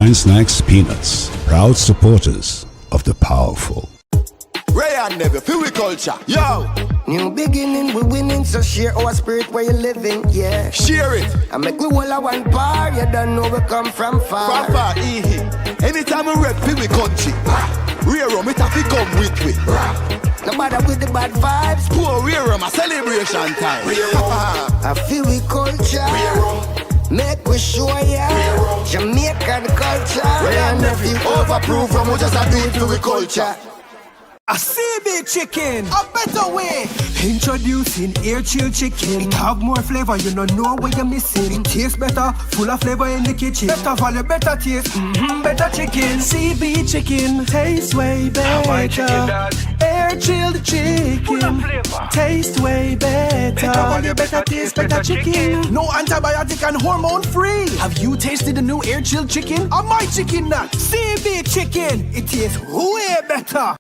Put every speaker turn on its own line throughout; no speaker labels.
Snacks Peanuts, proud supporters of the powerful.
Ray and Never, feel we culture, yo!
New beginning, we winning, so share our spirit where you living, yeah.
Share it!
I make we all a one par, you don't know we come from far.
From far, anytime we rep, feel we country. Rear rum, it have to come with we.
No matter with the bad vibes.
Poor rear rum, a celebration time.
I feel we culture. Make we show ya Jamaican culture.
Ray and Never, overproof from we just a do it for we culture.
A CB chicken, a better way. Introducing air chill chicken. It have more flavor, you don't know what you're missing. It tastes better, full of flavor in the kitchen. Better value, better taste, better chicken. CB chicken, tastes way better. Air chilled chicken, taste way better. Better value, better taste, better chicken. No antibiotic and hormone free. Have you tasted the new air chilled chicken? Or my chicken nut? CB chicken, it tastes way better.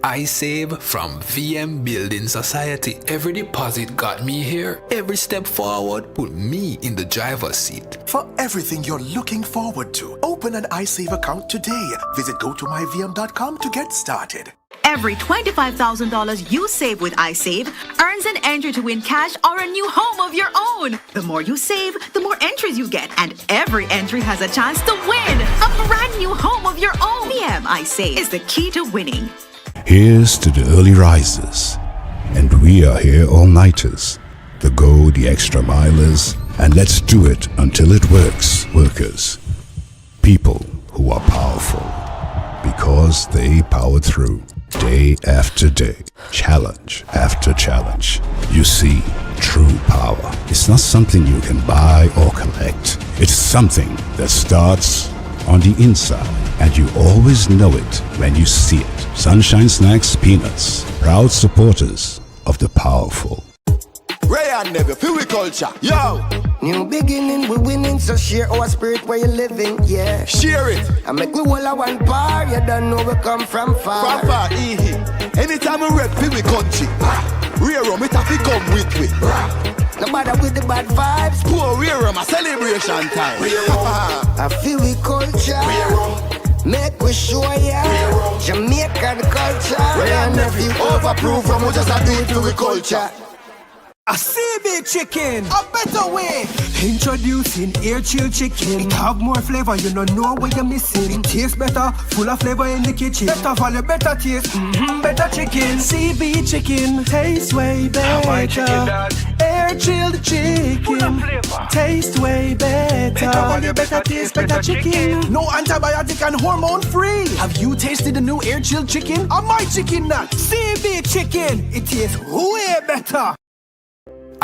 I save from VM Building Society. Every deposit got me here. Every step forward put me in the driver's seat.
For everything you're looking forward to, open an iSave account today. Visit gotomyvm.com to get started.
Every $25,000 you save with iSave earns an entry to win cash or a new home of your own. The more you save, the more entries you get, and every entry has a chance to win a brand new home of your own. VM iSave is the key to winning.
Here's to the early risers, and we are here all-nighters, the go the extra milers, and let's do it until it works, workers. People who are powerful, because they power through, day after day, challenge after challenge. You see, true power is not something you can buy or collect. It's something that starts on the inside, and you always know it when you see it. Sunshine Snacks Peanuts, proud supporters of the powerful.
Ray and Never, feel we culture, yo!
New beginning, we winning, so share our spirit where you living, yeah.
Share it!
I make we all a one par, you don't know we come from far.
From far, anytime we rep, feel we country. Rear rum, it have to come with we.
No matter with the bad vibes.
Poor rear rum, a celebration time.
I feel we culture. Make we show ya Jamaican culture.
Ray and Never, overproof from we just a do it for we culture.
A CB chicken, a better way. Introducing air chill chicken. It have more flavor, you don't know what you're missing. It tastes better, full of flavor in the kitchen. Better value, better taste, better chicken. CB chicken, tastes way better. Air chilled chicken, taste way better. Better value, better taste, better chicken. No antibiotic and hormone free. Have you tasted the new air chilled chicken? Or my chicken nut? CB chicken, it tastes way better.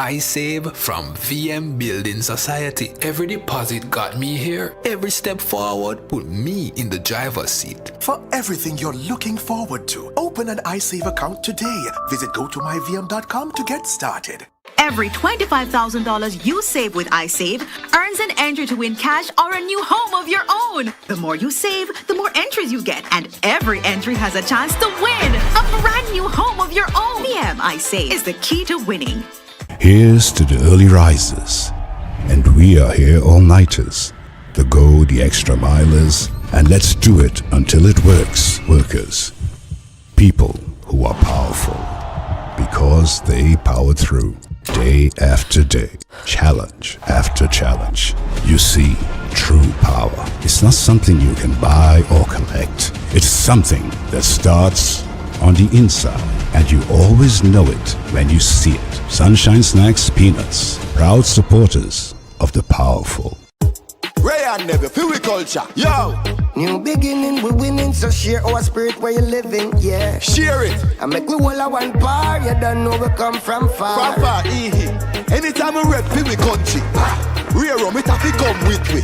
I save from VM Building Society. Every deposit got me here. Every step forward put me in the driver's seat.
For everything you're looking forward to, open an iSave account today. Visit gotomyvm.com to get started.
Every $25,000 you save with iSave earns an entry to win cash or a new home of your own. The more you save, the more entries you get, and every entry has a chance to win a brand new home of your own. VM iSave is the key to winning.
Here's to the early risers, and we are here all-nighters, the go the extra milers, and let's do it until it works, workers. People who are powerful, because they power through, day after day, challenge after challenge. You see, true power is not something you can buy or collect. It's something that starts on the inside, and you always know it when you see it. Sunshine Snacks Peanuts, proud supporters of the powerful.
Ray and Never, feel we culture, yo!
New beginning, we winning, so share our spirit where you living, yeah.
Share it!
I make we all a one par, you don't know we come from far.
From far, anytime we rep, feel we country. Rear rum, it have to come with we.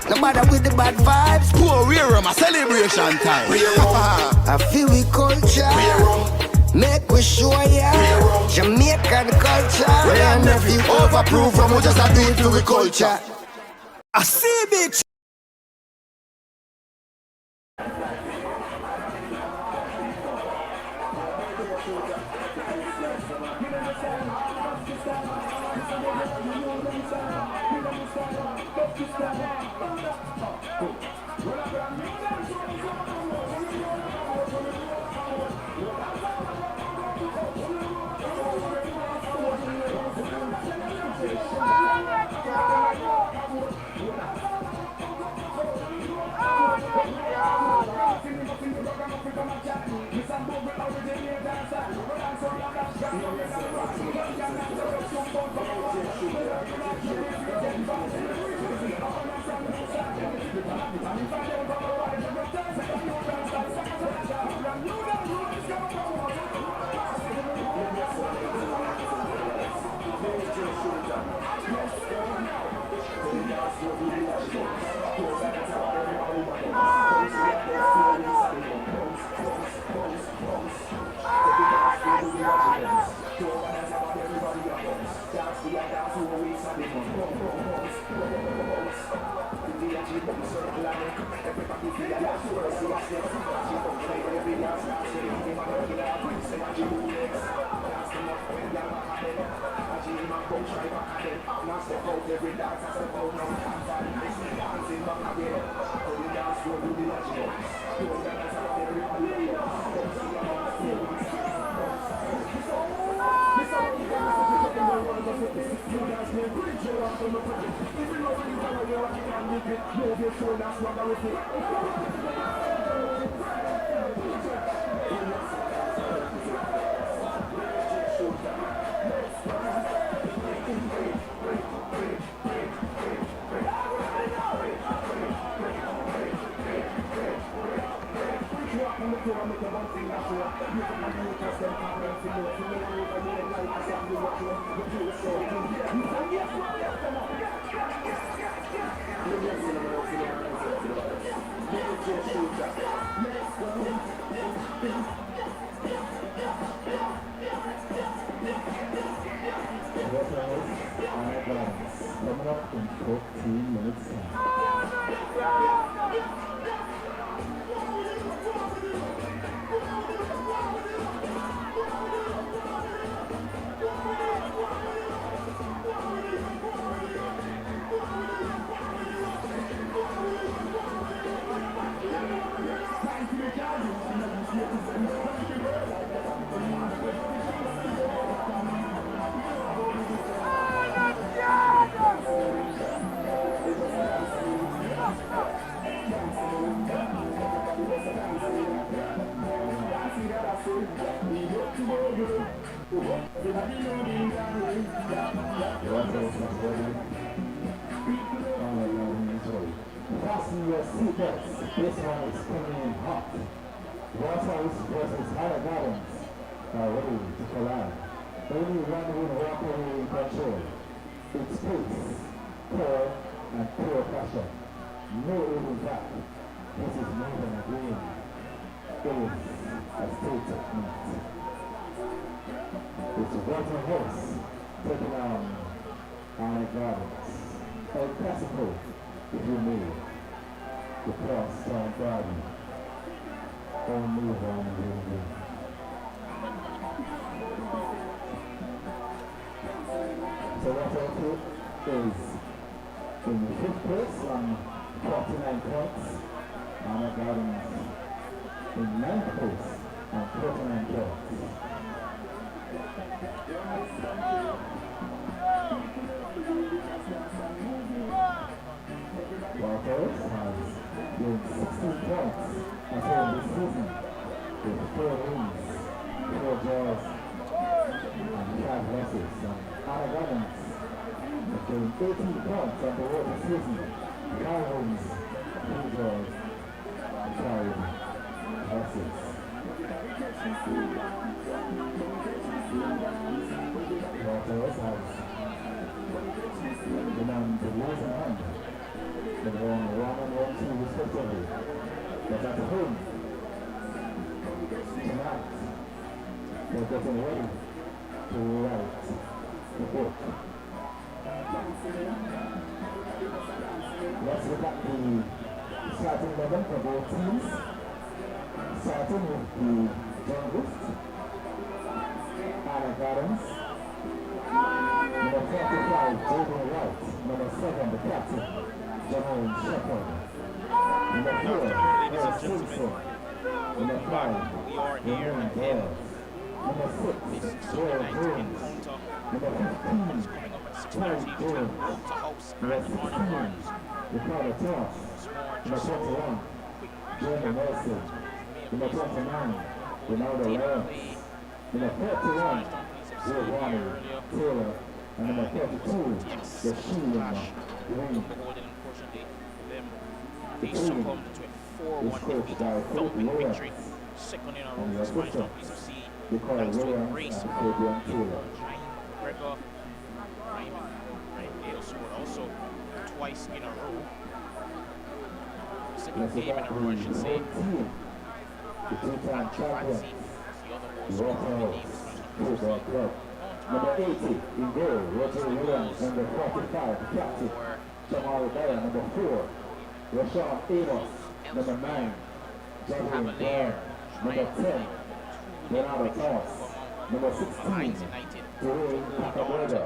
No matter with the bad vibes.
Poor rear rum, a celebration time.
I feel we culture. Make we show ya Jamaican culture.
Ray and Never, overproof from we just a do it for we culture.
A CB
Coming up in 14 minutes time. Fasten your seatbelts. This one is coming in hot. Waterhouse versus Higher Gardens are ready to collide. Only one will walk away in control. It's pace, power, and pure passion. No holding back. This is more than a game. It is a state of mind. It's Waterhouse taking on Higher Gardens. El Clasico, if you may. The cross-town garden. Only one will win. So Waterhouse is in the 5th place on 49 points. Higher Gardens in 9th place on 49 points. Waterhouse has gained 16 points at home this season with 4 wins, 4 draws, and 5 losses. And Higher Gardens have gained 18 points on the road this season, 5 wins, 3 draws, and 5 losses. Waterhouse has been on the losing hand. They've won 1 and 1-2 respectively. But at home, tonight, they're getting ready to write the book. Let's look at the starting 11 for both teams. Starting with the Junglist, Higher Gardens, Number 45, Jordan White. Number 7, the captain, Jerome Shepherd. Number 4, Earl Simpson. Number 5, Romain Doyle. Number 6, Joel Jones. Number 15, Ty Jones. Number 16, Ricardo Toss. Number 21, Jeremy Nelson. Number 29, Ronaldo Lawrence. Number 31, Giovanni Taylor. And number 32, Yeshua Green. The team is coached by Philip Lewis.
Second in a
And
row
the
for Spanish
officials,
Police FC.
they call
Thanks to a
Williams
brace
and
from
Fabian Taylor.
Gregor. Ryan Dale scored also twice in a row. Second game in a row, I should say.
The two-time champion,
The other
the
goal scorer in the
Waterhouse
game.
Football Club. Number 80 in goal, Roger Williams. Number 45, the captain, Jamal Dyer. Number 4, Rashawn Amos. Number 9, Javin Brown. Number 10, Leonardo Toss. Number 16, Dwayne Pacabreda.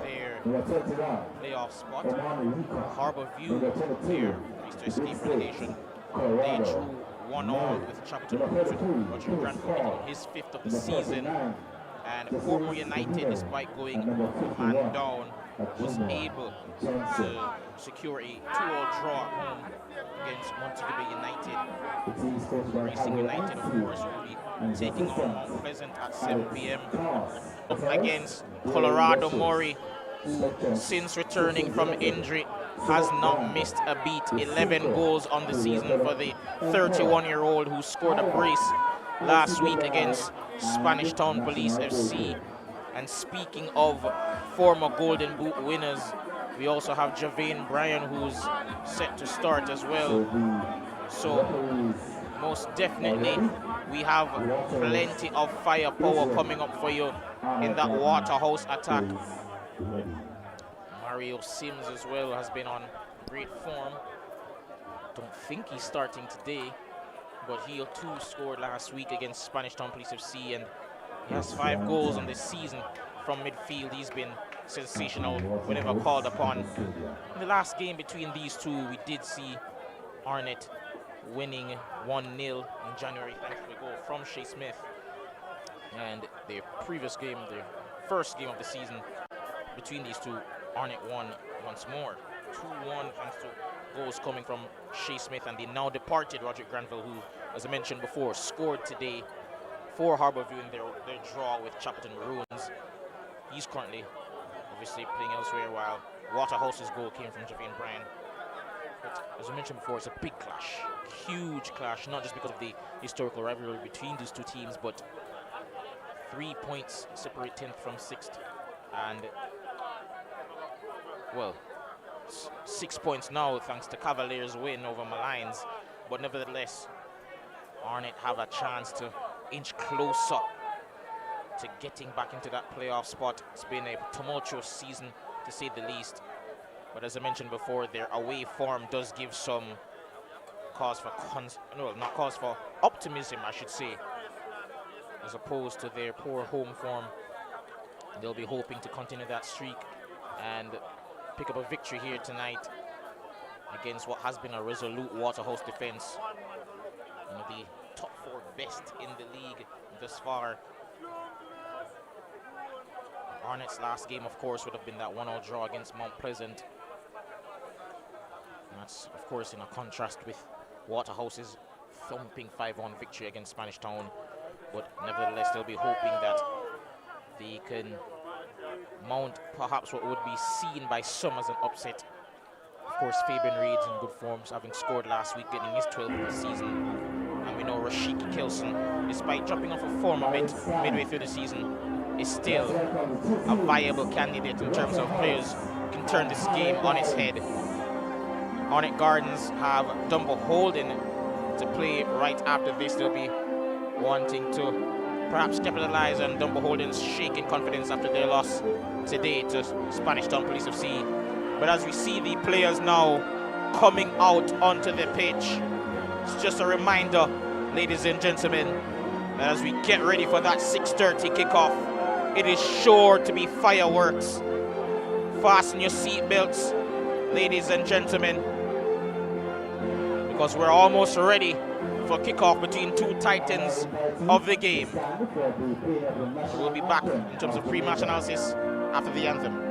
Number 21,
Playoff spot.
Omani Rika.
Harbour View
Number 22,
there used to
the
escape
Big
relegation.
Six,
They
Colorado.
drew 1-1 with Chapel
Number
Road.
33,
Roger
Bruce
Grant
Paul.
on his 5th of the
Number
season.
39,
And
Justice
Portmore United,
Miguel.
despite going
And number 51,
man down, was
Ajuma
able
Johnson.
to secure a 2-2 draw at home against Montego Bay United.
The team is coached by
Racing
Harry
United, of
Anfield.
course, will be
And his
taking on
assistant,
Mount Pleasant at 7 p.m.
Toss.
against
Dale
Colorado
Russell.
Mori,
Selector,
since returning from injury, has not missed a beat. 11 goals on the season for the 31-year-old who scored a brace last week against Spanish Town Police FC. And speaking of former Golden Boot winners, we also have Javane Bryan, who's set to start as well. So most definitely we have plenty of firepower coming up for you in that Waterhouse attack. Mario Sims as well has been on great form. Don't think he's starting today, but he too scored last week against Spanish Town Police FC, and he has 5 goals on this season from midfield. He's been sensational whenever called upon. In the last game between these two, we did see Arnett winning 1-0 in January thanks to a goal from Shea Smith. And their previous game, their first game of the season between these two, Arnett won once more. 2-1 thanks to goals coming from Shea Smith and the now departed Roderick Granville, who, as I mentioned before, scored today for Harbourview in their draw with Chapelton Ruins. He's currently obviously playing elsewhere, while Waterhouse's goal came from Javane Bryan. But as I mentioned before, it's a big clash, huge clash, not just because of the historical rivalry between these two teams, but 3 points separate 10th from 6th, and well, 6 points now thanks to Cavaliers' win over Malines. But nevertheless, Arnett have a chance to inch closer to getting back into that playoff spot. It's been a tumultuous season, to say the least. But as I mentioned before, their away form does give some cause for not cause for optimism, I should say, as opposed to their poor home form. They'll be hoping to continue that streak and pick up a victory here tonight against what has been a resolute Waterhouse defense. One of the top 4 best in the league thus far. Arnett's last game, of course, would have been that 1-0 draw against Mount Pleasant. And that's, of course, in a contrast with Waterhouse's thumping 5-1 victory against Spanish Town. But nevertheless, they'll be hoping that they can mount perhaps what would be seen by some as an upset. Of course, Fabian Reid's in good form, having scored last week, getting his 12th of the season. And we know Rashiki Kilson, despite dropping off a form a bit midway through the season, is still a viable candidate in terms of players who can turn this game on its head. Arnett Gardens have Dumbo Holden to play right after this. They'll be wanting to perhaps capitalize on Dumbo Holden's shaking confidence after their loss today to Spanish Town Police FC. But as we see the players now coming out onto the pitch, it's just a reminder, ladies and gentlemen, that as we get ready for that 6:30 kickoff it is sure to be fireworks. Fasten your seatbelts, ladies and gentlemen, because we're almost ready for kickoff between two titans of the game. We'll be back in terms of pre-match analysis after the anthem.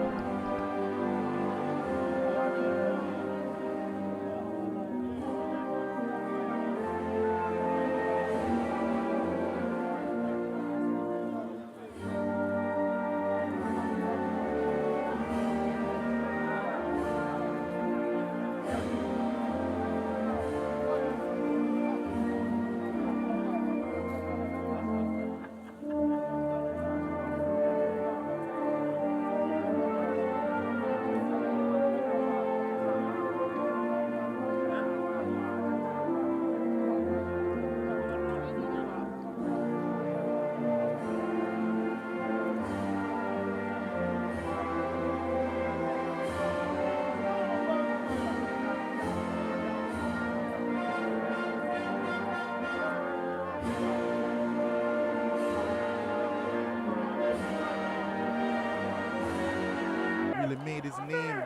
Made his name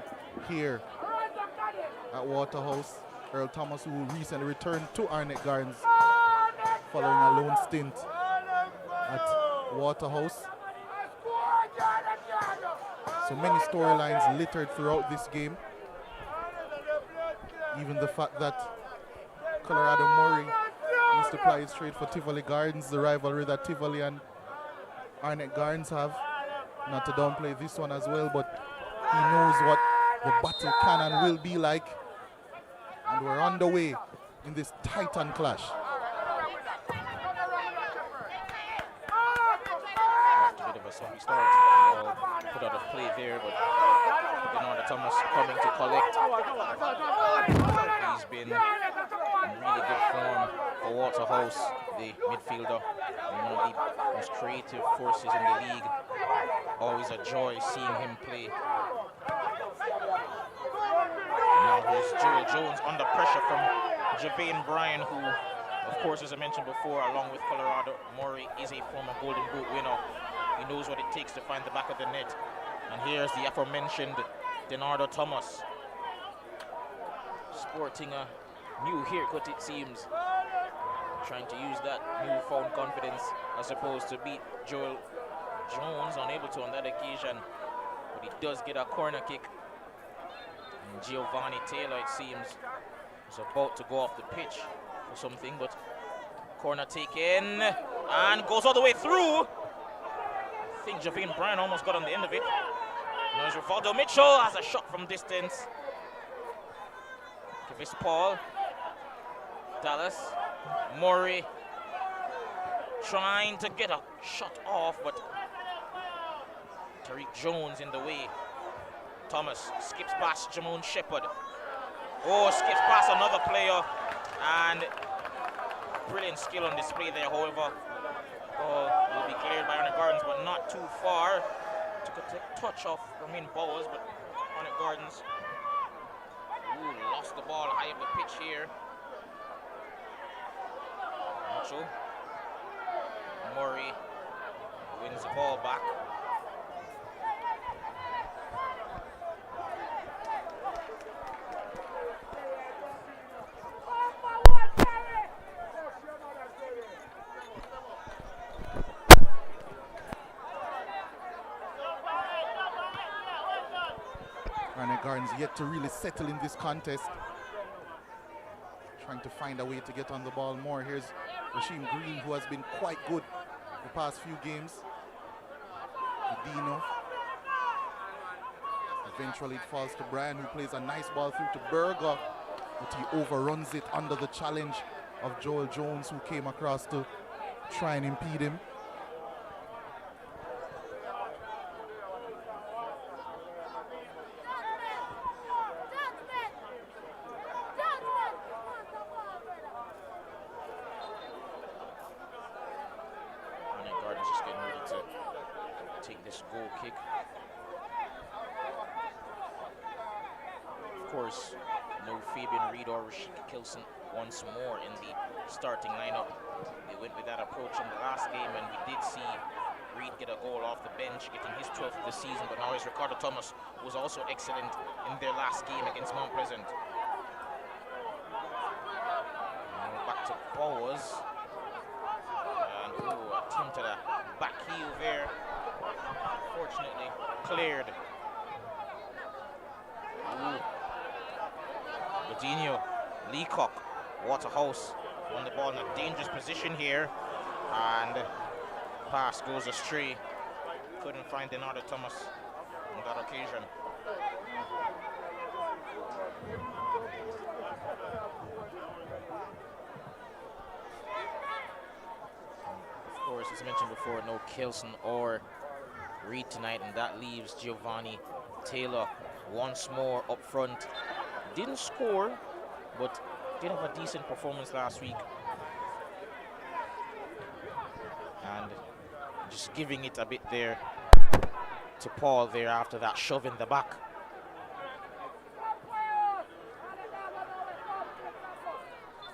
here at Waterhouse. Earl Thomas, who recently returned to Arnett Gardens following a lone stint at Waterhouse. So many storylines littered throughout this game. Even the fact that Colorado Murray used to ply his trade for Tivoli Gardens, the rivalry that Tivoli and Arnett Gardens have. Not to downplay this one as well, but he knows what the battle can and will be like. And we're on the way in this Titan clash.
After a bit of a sloppy start, put out of play there, but Arnett Thomas coming to collect. He's been in really good form for Waterhouse, the midfielder, and one of the most creative forces in the league. Always a joy seeing him play. Now here's Joel Jones under pressure from Javane Bryan, who, of course, as I mentioned before, along with Colorado Murray, is a former Golden Boot winner. He knows what it takes to find the back of the net. And here's the aforementioned Denardo Thomas, sporting a new haircut, it seems. Trying to use that newfound confidence as opposed to beat Joel Jones, unable to on that occasion. But he does get a corner kick. And Giovanni Taylor, it seems, is about to go off the pitch for something, but corner taken and goes all the way through. I think Javane Bryan almost got on the end of it. Now it's Rivaldo Mitchell has a shot from distance. Travis Paul, Dallas, Murray trying to get a shot off, but Tariq Jones in the way. Thomas skips past Jamon Shepherd. Oh, skips past another player, and brilliant skill on display there. However, will be cleared by Arnett Gardens, but not too far. Took a touch off Ramin Bowers, but Arnett Gardens lost the ball high up the pitch here. Mitchell. Murray wins the ball back.
Arnett Gardens yet to really settle in this contest. Trying to find a way to get on the ball more. Here's Rasheem Green, who has been quite good the past few games. Dino. Eventually it falls to Bryan, who plays a nice ball through to Berger, but he overruns it under the challenge of Joel Jones, who came across to try and impede him.
Once more in the starting lineup. They went with that approach in the last game, and we did see Reed get a goal off the bench, getting his 12th of the season, but now it's Ricardo Thomas, who was also excellent in their last game against Mount Pleasant. Now back to Bowers. And attempted a back heel there. Fortunately, cleared. Godinho, Leacock, Waterhouse on the ball in a dangerous position here, and pass goes astray. Couldn't find another Thomas on that occasion. Of course, as mentioned before, no Kelson or Reed tonight, and that leaves Giovanni Taylor once more up front. Didn't score, but did have a decent performance last week. And just giving it a bit there to Paul there after that shove in the back.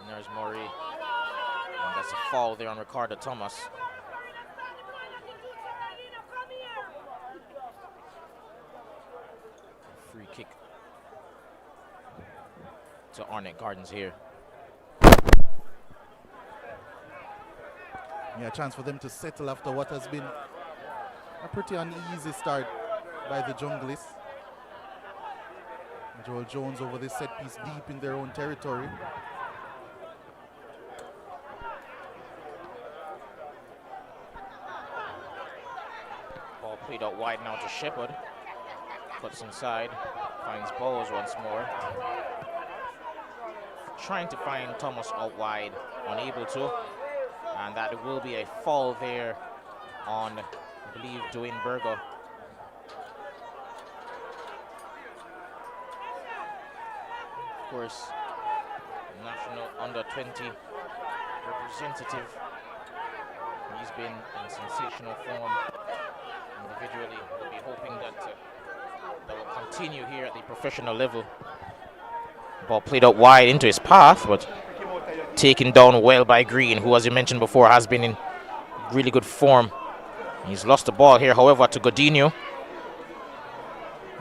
And there's Murray. And that's a foul there on Ricardo Thomas. Free kick to Arnett Gardens here.
Yeah, a chance for them to settle after what has been a pretty uneasy start by the Junglists. Joel Jones over this set piece deep in their own territory.
Ball played out wide now to Shepard. Cuts inside, finds Bowles once more. Trying to find Thomas out wide, unable to. And that will be a foul there on, I believe, Dwayne Berger. Of course, national under-20 representative. He's been in sensational form individually. We'll be hoping that that will continue here at the professional level. Ball played out wide into his path, but taken down well by Green, who, as you mentioned before, has been in really good form. He's lost the ball here, however, to Godinho.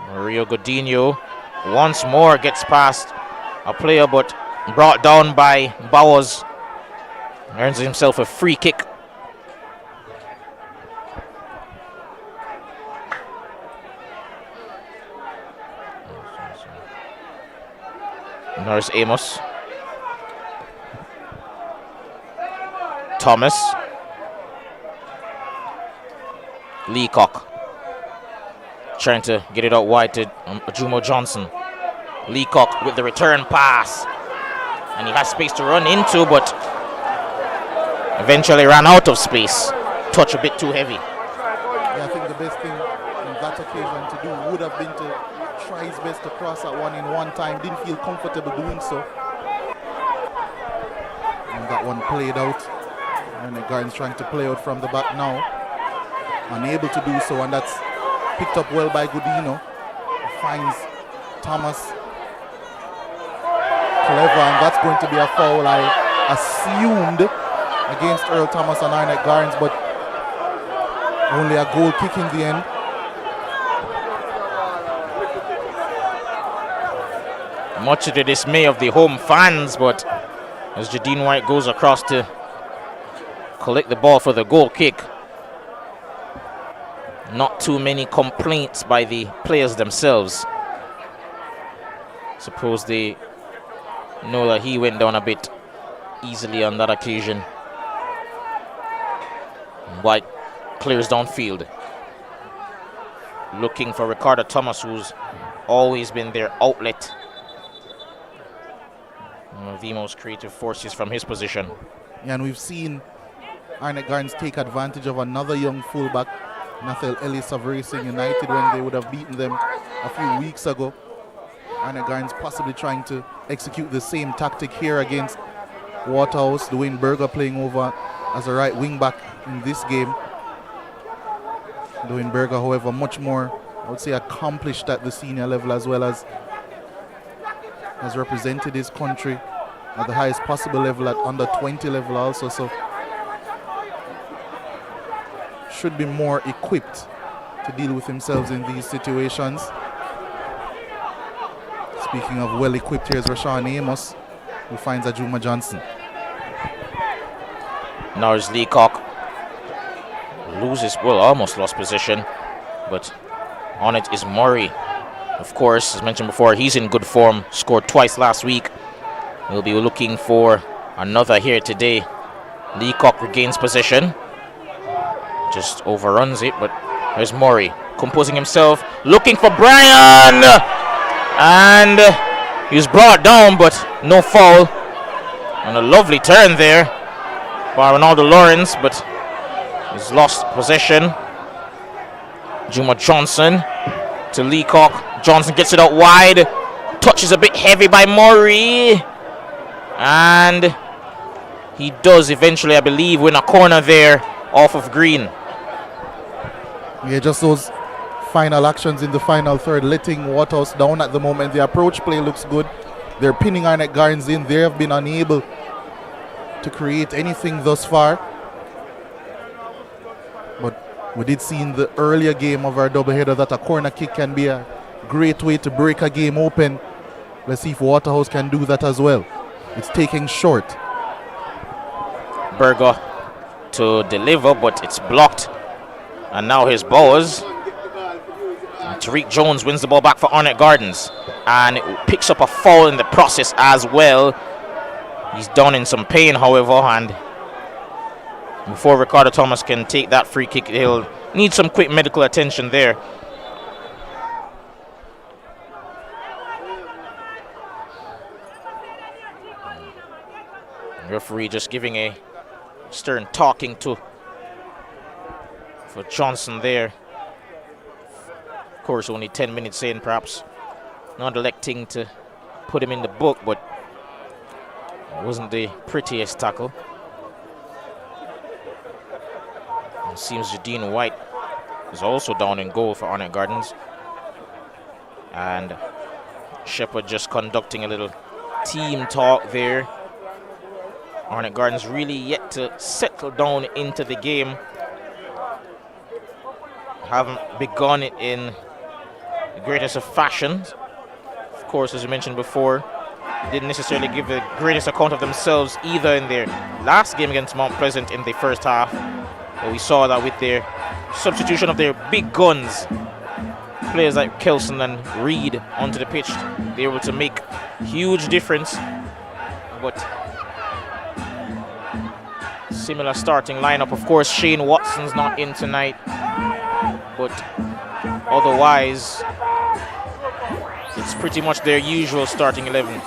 Mario Godinho once more gets past a player, but brought down by Bowers. Earns himself a free kick. There's Amos. Thomas. Leacock. Trying to get it out wide to Jumo Johnson. Leacock with the return pass. And he has space to run into, but eventually ran out of space. Touch a bit too heavy.
Yeah, I think the best thing in that occasion to do would have been to try his best to cross that one in one time. Didn't feel comfortable doing so. And that one played out. And the Gardens trying to play out from the back now. Unable to do so, and that's picked up well by Godinho. Finds Thomas. Clever, and that's going to be a foul, I assumed, against Earl Thomas and Arnett Gardens, but only a goal kick in the end.
Much to the dismay of the home fans, but as Jadine White goes across to collect the ball for the goal kick, not too many complaints by the players themselves. Suppose they know that he went down a bit easily on that occasion. White clears downfield, looking for Ricardo Thomas, who's always been their outlet. One of the most creative forces from his position.
Yeah, and we've seen Arnett Gardens take advantage of another young fullback, Nathaniel Ellis of Racing United, when they would have beaten them a few weeks ago. Arnett Gardens possibly trying to execute the same tactic here against Waterhouse. Dwayne Berger playing over as a right wing back in this game. Dwayne Berger, however, much more, I would say, accomplished at the senior level, as well as has represented his country at the highest possible level at under 20 level also. So should be more equipped to deal with themselves in these situations. Speaking of well-equipped, here's Rashawn Amos, who finds Ajuma Johnson.
Now is Leacock. Loses, well, almost lost position, but on it is Murray. Of course, as mentioned before, he's in good form, scored twice last week. We'll be looking for another here today. Leacock regains possession, just overruns it, but there's Murray composing himself, looking for Brian, and he's brought down, but no foul. And a lovely turn there by Ronaldo Lawrence, but he's lost possession. Juma Johnson to Leacock. Johnson gets it out wide. Touches a bit heavy by Murray. And he does eventually, I believe, win a corner there off of Green.
Yeah, just those final actions in the final third, letting Waterhouse down at the moment. The approach play looks good. They're pinning Arnett Gardens in. They have been unable to create anything thus far. But we did see in the earlier game of our doubleheader that a corner kick can be a great way to break a game open. Let's see if Waterhouse can do that as well. It's taking short.
Berger to deliver, but it's blocked. And now here's Bowers. Tariq Jones wins the ball back for Arnett Gardens. And it picks up a foul in the process as well. He's down in some pain, however, and before Ricardo Thomas can take that free kick, he'll need some quick medical attention there. Referee just giving a stern talking to for Johnson there. Of course, only 10 minutes in, perhaps not electing to put him in the book, but it wasn't the prettiest tackle. It seems Jadine White is also down in goal for Arnett Gardens. And Shepherd just conducting a little team talk there. Arnett Gardens really yet to settle down into the game. Haven't begun it in the greatest of fashions. Of course, as we mentioned before, didn't necessarily give the greatest account of themselves either in their last game against Mount Pleasant in the first half. But we saw that with their substitution of their big guns, players like Kelson and Reed onto the pitch, they were able to make huge difference. But similar starting lineup. Of course, Shane Watson's not in tonight, but otherwise it's pretty much their usual starting 11.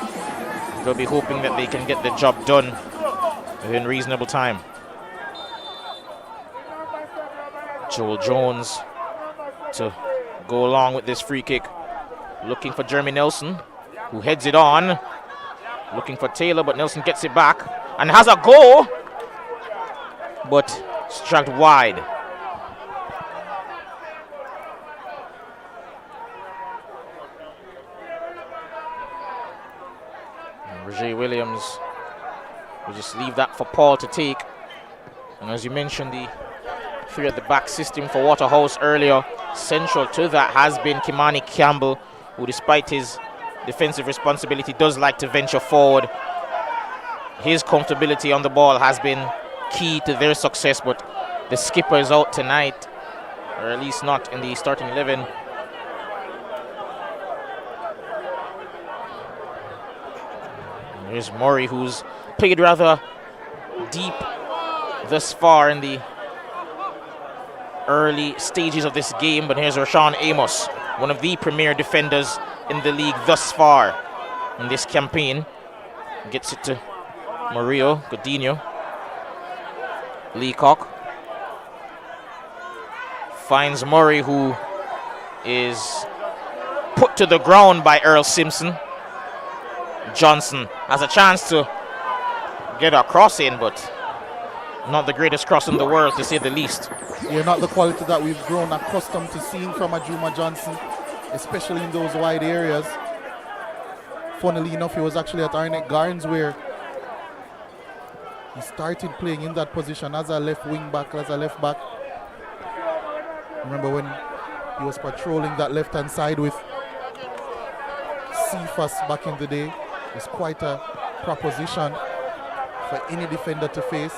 They'll be hoping that they can get the job done within reasonable time. Joel Jones to go along with this free kick, looking for Jeremy Nelson, who heads it on, looking for Taylor, but Nelson gets it back and has a go, but struck wide. Roger Williams will just leave that for Paul to take. And as you mentioned, the three at the back system for Waterhouse earlier, central to that has been Kimani Campbell, who despite his defensive responsibility does like to venture forward. His comfortability on the ball has been key to their success, but the skipper is out tonight, or at least not in the starting 11. Here's Murray, who's played rather deep thus far in the early stages of this game, but here's Rashawn Amos, one of the premier defenders in the league thus far in this campaign. Gets it to Mario Godinho. Leacock finds Murray, who is put to the ground by Earl Simpson. Johnson has a chance to get a cross in, but not the greatest cross in the world, to say the least.
Yeah, not the quality that we've grown accustomed to seeing from Ajuma Johnson, especially in those wide areas. Funnily enough, he was actually at Arnett Gardens where he started playing in that position as a left wing back, as a left back. Remember when he was patrolling that left-hand side with Cephas back in the day? It was quite a proposition for any defender to face.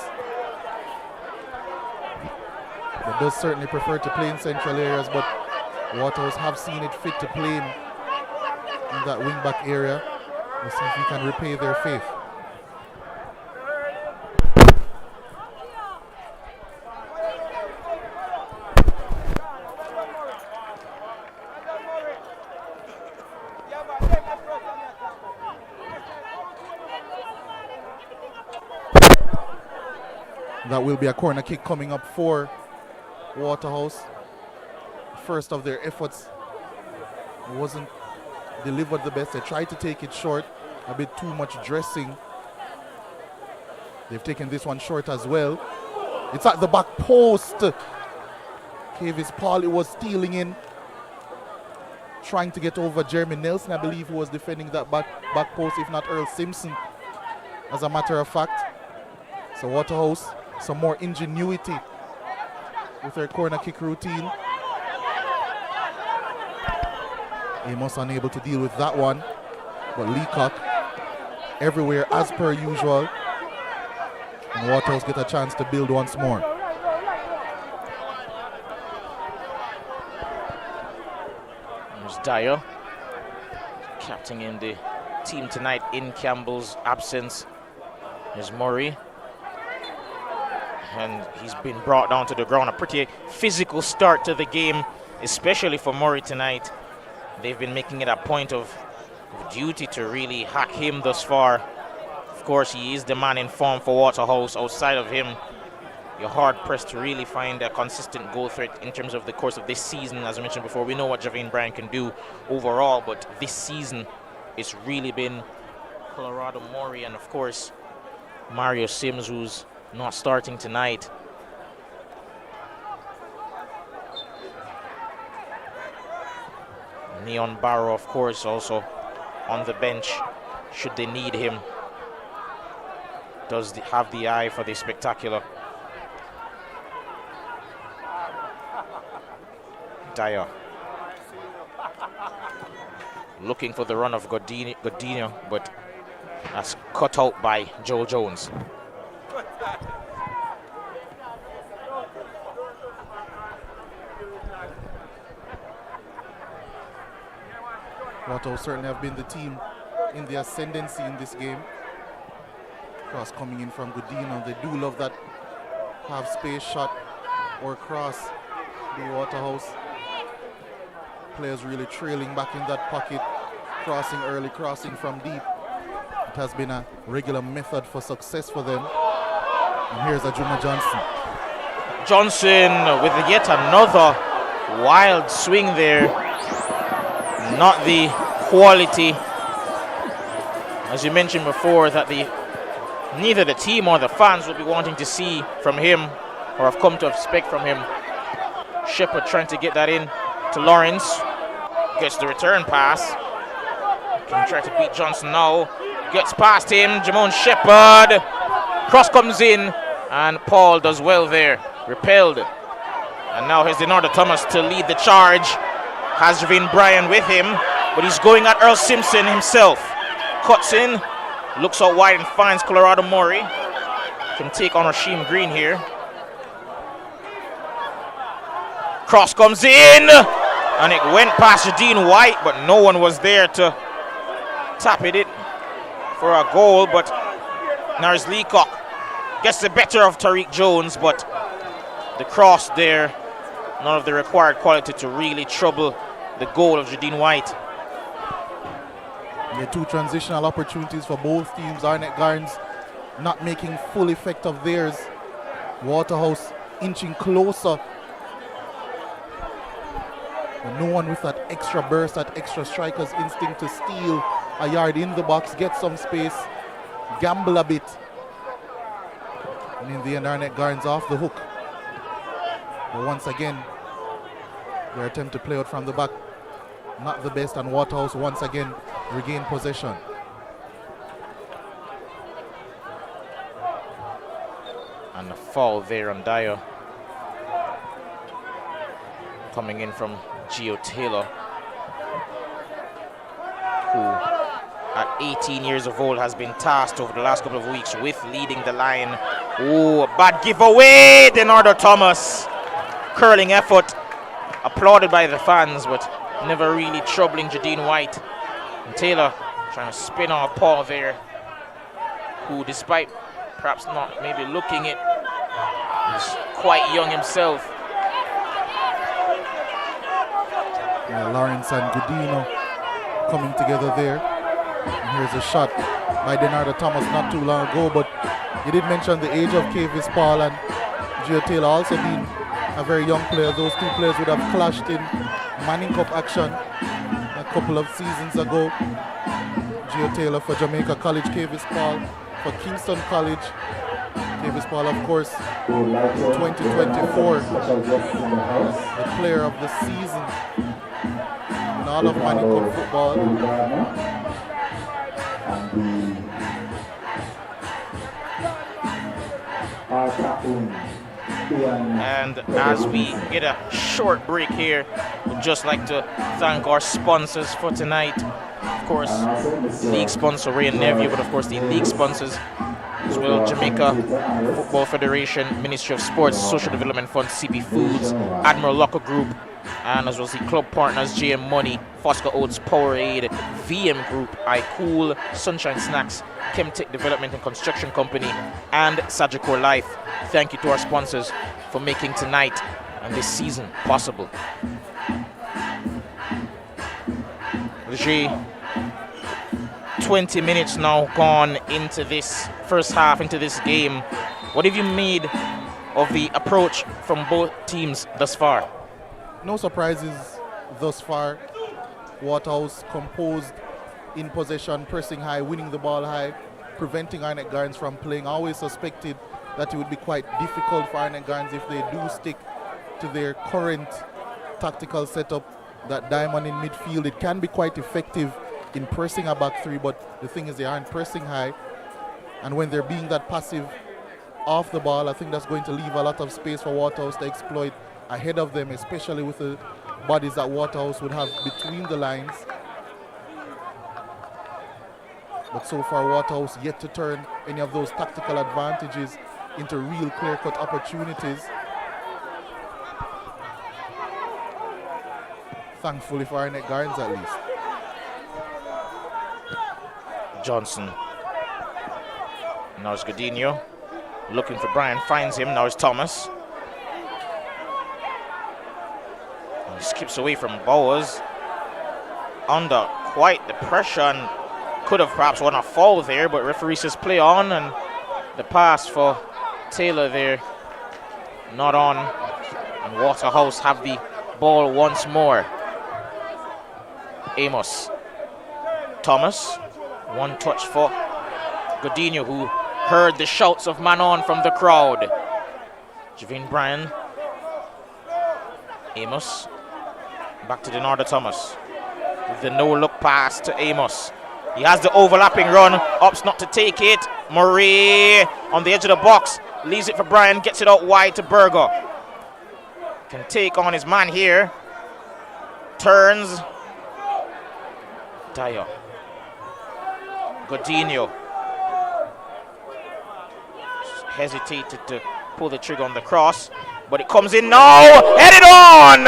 But does certainly prefer to play in central areas, but Waterhouse have seen it fit to play him in that wing-back area. We'll see if he can repay their faith. That will be a corner kick coming up for Waterhouse. First of their efforts wasn't delivered the best. They tried to take it short, a bit too much dressing. They've taken this one short as well. It's at the back post. Kavis Paul was stealing in, trying to get over Jeremy Nelson, I believe, who was defending that back post, if not Earl Simpson, as a matter of fact. So Waterhouse, some more ingenuity with their corner kick routine. Amos unable to deal with that one, but Leacock everywhere as per usual, and Waterhouse get a chance to build once more.
There's Dyer, captaining the team tonight in Campbell's absence. There's Murray, and he's been brought down to the ground. A pretty physical start to the game, especially for Murray tonight. They've been making it a point of duty to really hack him thus far. Of course, he is the man in form for Waterhouse. Outside of him, you're hard-pressed to really find a consistent goal threat in terms of the course of this season. As I mentioned before, we know what Javane Bryan can do overall, but this season, it's really been Colorado Murray and, of course, Mario Sims, who's not starting tonight. Neon Barrow, of course, also on the bench should they need him. Does have the eye for the spectacular. Dyer looking for the run of Godinho, but that's cut out by Joe Jones.
Waterhouse certainly have been the team in the ascendancy in this game. Cross coming in from Godinho. They do love that half space shot or cross. The Waterhouse players really trailing back in that pocket, crossing early, crossing from deep. It has been a regular method for success for them. And here's Ajuma Johnson.
Johnson with yet another wild swing there. Not the quality, as you mentioned before, that neither the team or the fans will be wanting to see from him or have come to expect from him. Shepard trying to get that in to Lawrence. Gets the return pass. Can try to beat Johnson now. Gets past him. Jamon Shepard. Cross comes in, and Paul does well there. Repelled. And now here's Denardo Thomas to lead the charge. Has Javane Bryan with him, but he's going at Earl Simpson himself. Cuts in. Looks out wide and finds Colorado Murray. Can take on Rasheem Green here. Cross comes in, and it went past Jadine White, but no one was there to tap it in for a goal. But Norris Leacock gets the better of Tariq Jones, but the cross there, none of the required quality to really trouble the goal of Jadine White.
Yeah, two transitional opportunities for both teams. Arnett Gardens not making full effect of theirs. Waterhouse inching closer. But no one with that extra burst, that extra striker's instinct to steal a yard in the box, get some space, gamble a bit. And in the end, Arnett Gardens off the hook. But once again, their attempt to play out from the back, not the best, and Waterhouse once again regain possession.
And a foul there on Dyer. coming in from Gio Taylor, who at 18 years of old has been tasked over the last couple of weeks with leading the line. Oh, bad giveaway, Denardo Thomas. Curling effort, applauded by the fans, but never really troubling Jadine White. And Taylor trying to spin off Paul there, who despite perhaps not maybe looking it, is quite young himself.
Lawrence and Godino coming together there. And here's a shot by Denardo Thomas not too long ago, but you did mention the age of Kavis Paul and Gio Taylor also being a very young player. Those two players would have clashed in Manning Cup action a couple of seasons ago. Gio Taylor for Jamaica College, Kavis Paul for Kingston College. Kavis Paul, of course, 2024, the player of the season in all of Manning Cup football.
And as we get a short break here, we'd just like to thank our sponsors for tonight. Of course, league sponsor Ray and Neville, but of course the league sponsors as well: Jamaica Football Federation, Ministry of Sports, Social Development Fund, CB Foods, Admiral Locker Group, and as well as the club partners JM Money, Fosca Oats, Powerade, VM Group, iCool, Sunshine Snacks, Chemtech Development and Construction Company, and Sagicor Life. Thank you to our sponsors for making tonight and this season possible. Leger, 20 minutes now gone into this first half, into this game. What have you made of the approach from both teams thus far?
No surprises thus far. Waterhouse composed in possession, pressing high, winning the ball high, preventing Arnett Gardens from playing. I always suspected that it would be quite difficult for Arnett Gardens if they do stick to their current tactical setup, that diamond in midfield. It can be quite effective in pressing a back three, but the thing is they aren't pressing high. And when they're being that passive off the ball, I think that's going to leave a lot of space for Waterhouse to exploit ahead of them, especially with the bodies that Waterhouse would have between the lines. But so far, Waterhouse yet to turn any of those tactical advantages into real clear-cut opportunities. Thankfully for Arnett Gardens, at least.
Johnson. Now it's Godinho. Looking for Brian, finds him. Now it's Thomas. And he skips away from Bowers. Under quite the pressure, and could have perhaps won a foul there, but referee says play on, and the pass for Taylor there, not on. And Waterhouse have the ball once more. Amos. Thomas. One touch for Godinho, who heard the shouts of man on from the crowd. Javine Bryan. Amos. Back to Denardo Thomas. With the no-look pass to Amos. He has the overlapping run. Opts not to take it. Murray on the edge of the box. Leaves it for Bryan. Gets it out wide to Berger. Can take on his man here. Turns. Dyer. Godinho. Hesitated to pull the trigger on the cross, but it comes in now. Headed on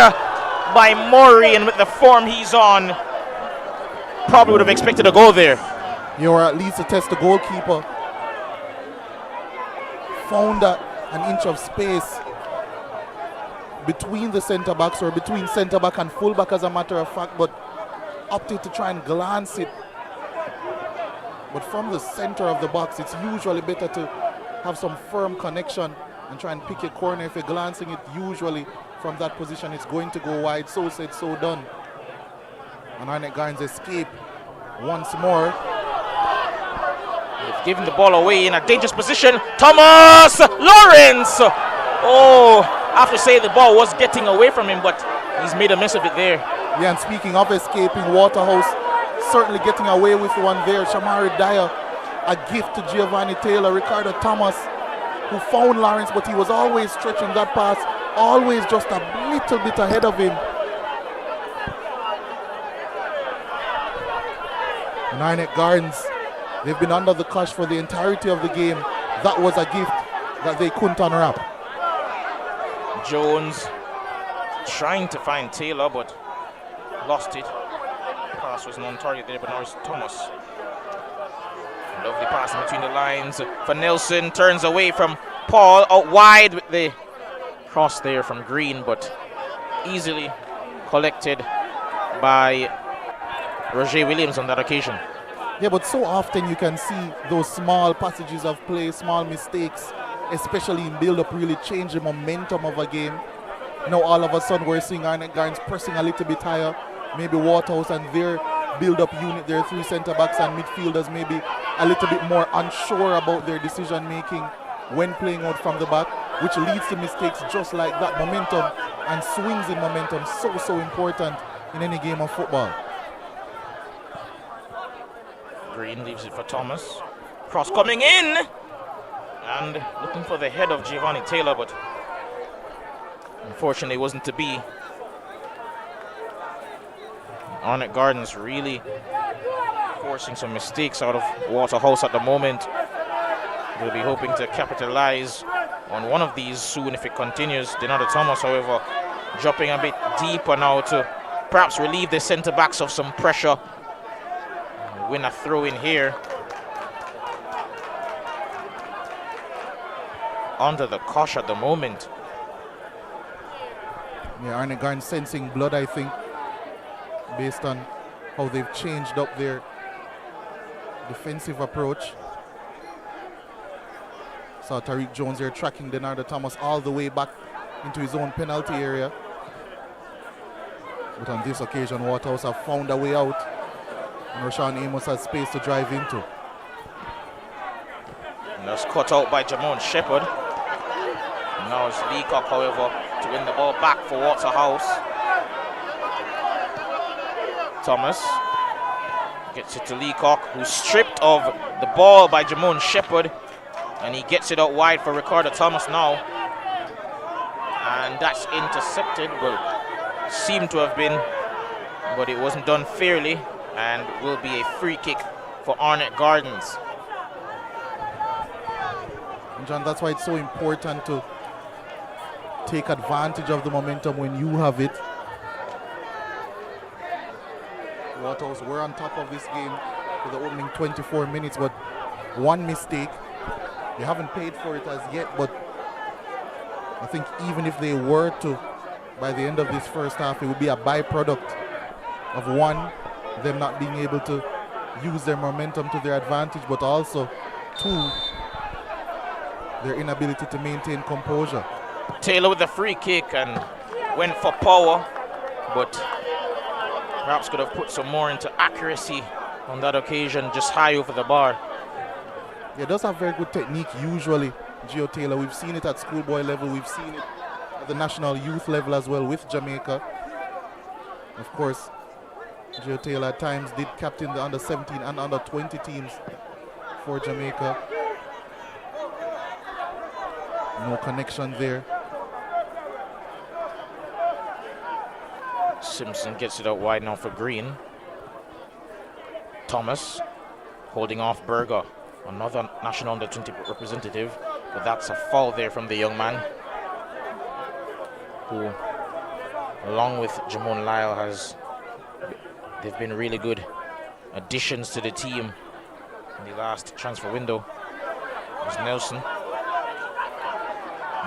by Murray, and with the form he's on, probably would have expected a goal there.
You were at least to test the goalkeeper. Found an inch of space between the centre backs, or between centre back and full back as a matter of fact, but opted to try and glance it. But from the center of the box, it's usually better to have some firm connection and try and pick a corner. If you're glancing it, usually from that position, it's going to go wide. So said, so done. And Arnett Gardens escape once more.
They've given the ball away in a dangerous position. Thomas Lawrence! Oh, I have to say the ball was getting away from him, but he's made a mess of it there.
Yeah, and speaking of escaping, Waterhouse certainly getting away with one there. Shamari Dyer, a gift to Giovanni Taylor. Ricardo Thomas, who found Lawrence, but he was always stretching that pass always just a little bit ahead of him. And Arnett Gardens, they've been under the cosh for the entirety of the game. That was a gift that they couldn't unwrap.
Jones trying to find Taylor, but lost it. Pass was non-target there, but Norris Thomas. Lovely passing between the lines for Nelson. Turns away from Paul, out wide with the cross there from Green, but easily collected by Roger Williams on that occasion.
Yeah, but so often you can see those small passages of play, small mistakes, especially in build-up, really change the momentum of a game. Now all of a sudden we're seeing Arnett Gardens pressing a little bit higher. Maybe Waterhouse and their build-up unit, their 3 centre-backs and midfielders maybe a little bit more unsure about their decision-making when playing out from the back, which leads to mistakes just like that. Momentum and swings in momentum, so important in any game of football.
Green leaves it for Thomas. Cross coming in! And looking for the head of Giovanni Taylor, but unfortunately wasn't to be. Arnett Gardens really forcing some mistakes out of Waterhouse at the moment. They'll be hoping to capitalize on one of these soon if it continues. Denardo Thomas, however, dropping a bit deeper now to perhaps relieve the centre-backs of some pressure. Win a throw in here. Under the cosh at the moment.
Yeah, Arnett Gardens sensing blood, I think, based on how they've changed up their defensive approach. Saw Tariq Jones here tracking Denardo Thomas all the way back into his own penalty area. But on this occasion, Waterhouse have found a way out, and Rashawn Amos has space to drive into.
And that's cut out by Jamon Shepherd. Now it's Leacock, however, to win the ball back for Waterhouse. Thomas gets it to Leacock, who's stripped of the ball by Jamon Shepherd, and he gets it out wide for Ricardo Thomas now. And that's intercepted. Well, seemed to have been, but it wasn't done fairly, and will be a free kick for Arnett Gardens.
And John, that's why it's so important to take advantage of the momentum when you have it. Waterhouse were on top of this game for the opening 24 minutes, but one mistake. They haven't paid for it as yet, but I think even if they were to, by the end of this first half, it would be a byproduct of one, them not being able to use their momentum to their advantage, but also two, their inability to maintain composure.
Taylor with the free kick and went for power, but perhaps could have put some more into accuracy on that occasion, just high over the bar.
Yeah, does have very good technique usually, Gio Taylor. We've seen it at schoolboy level, we've seen it at the national youth level as well with Jamaica. Of course, Gio Taylor at times did captain the under-17 and under-20 teams for Jamaica. No connection there.
Simpson gets it out wide now for Green. Thomas holding off Berger, another national under-20 representative, but that's a foul there from the young man, who, along with Jamon Lyle, they've been really good additions to the team in the last transfer window. There's Nelson.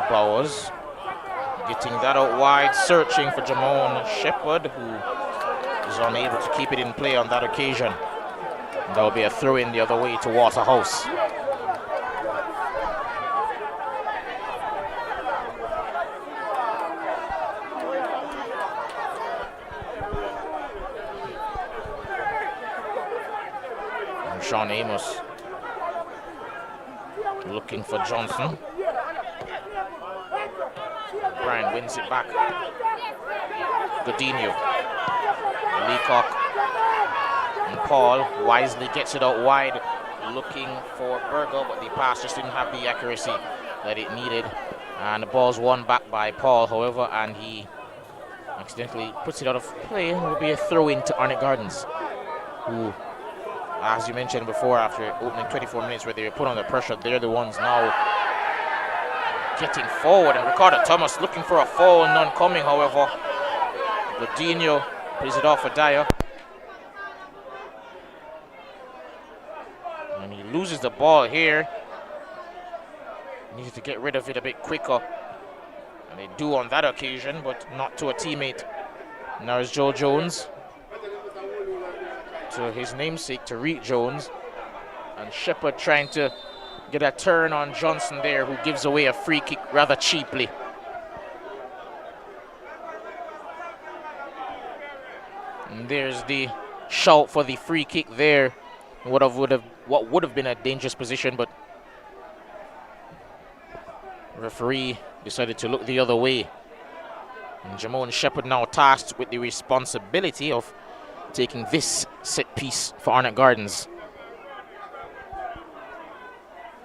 Bowers getting that out wide, searching for Jamon Shepherd, who is unable to keep it in play on that occasion. That will be a throw in the other way to Waterhouse. And Sean Amos looking for Johnson. Brian wins it back. Godinho. Leacock. And Paul wisely gets it out wide, looking for Berger, but the pass just didn't have the accuracy that it needed. And the ball's won back by Paul, however, and he accidentally puts it out of play. It will be a throw in to Arnett Gardens, who, as you mentioned before, after opening 24 minutes where they were put under pressure, they're the ones now getting forward. And Ricardo Thomas looking for a foul, none coming, however. Godinho plays it off for Dyer. And he loses the ball here. Needed to get rid of it a bit quicker. And they do on that occasion, but not to a teammate. Now it's Joe Jones to his namesake, Tariq Jones. And Shepard trying to get a turn on Johnson there, who gives away a free kick rather cheaply. And there's the shout for the free kick there. What would have been a dangerous position, but referee decided to look the other way. And Jamon Shepard now tasked with the responsibility of taking this set piece for Arnett Gardens.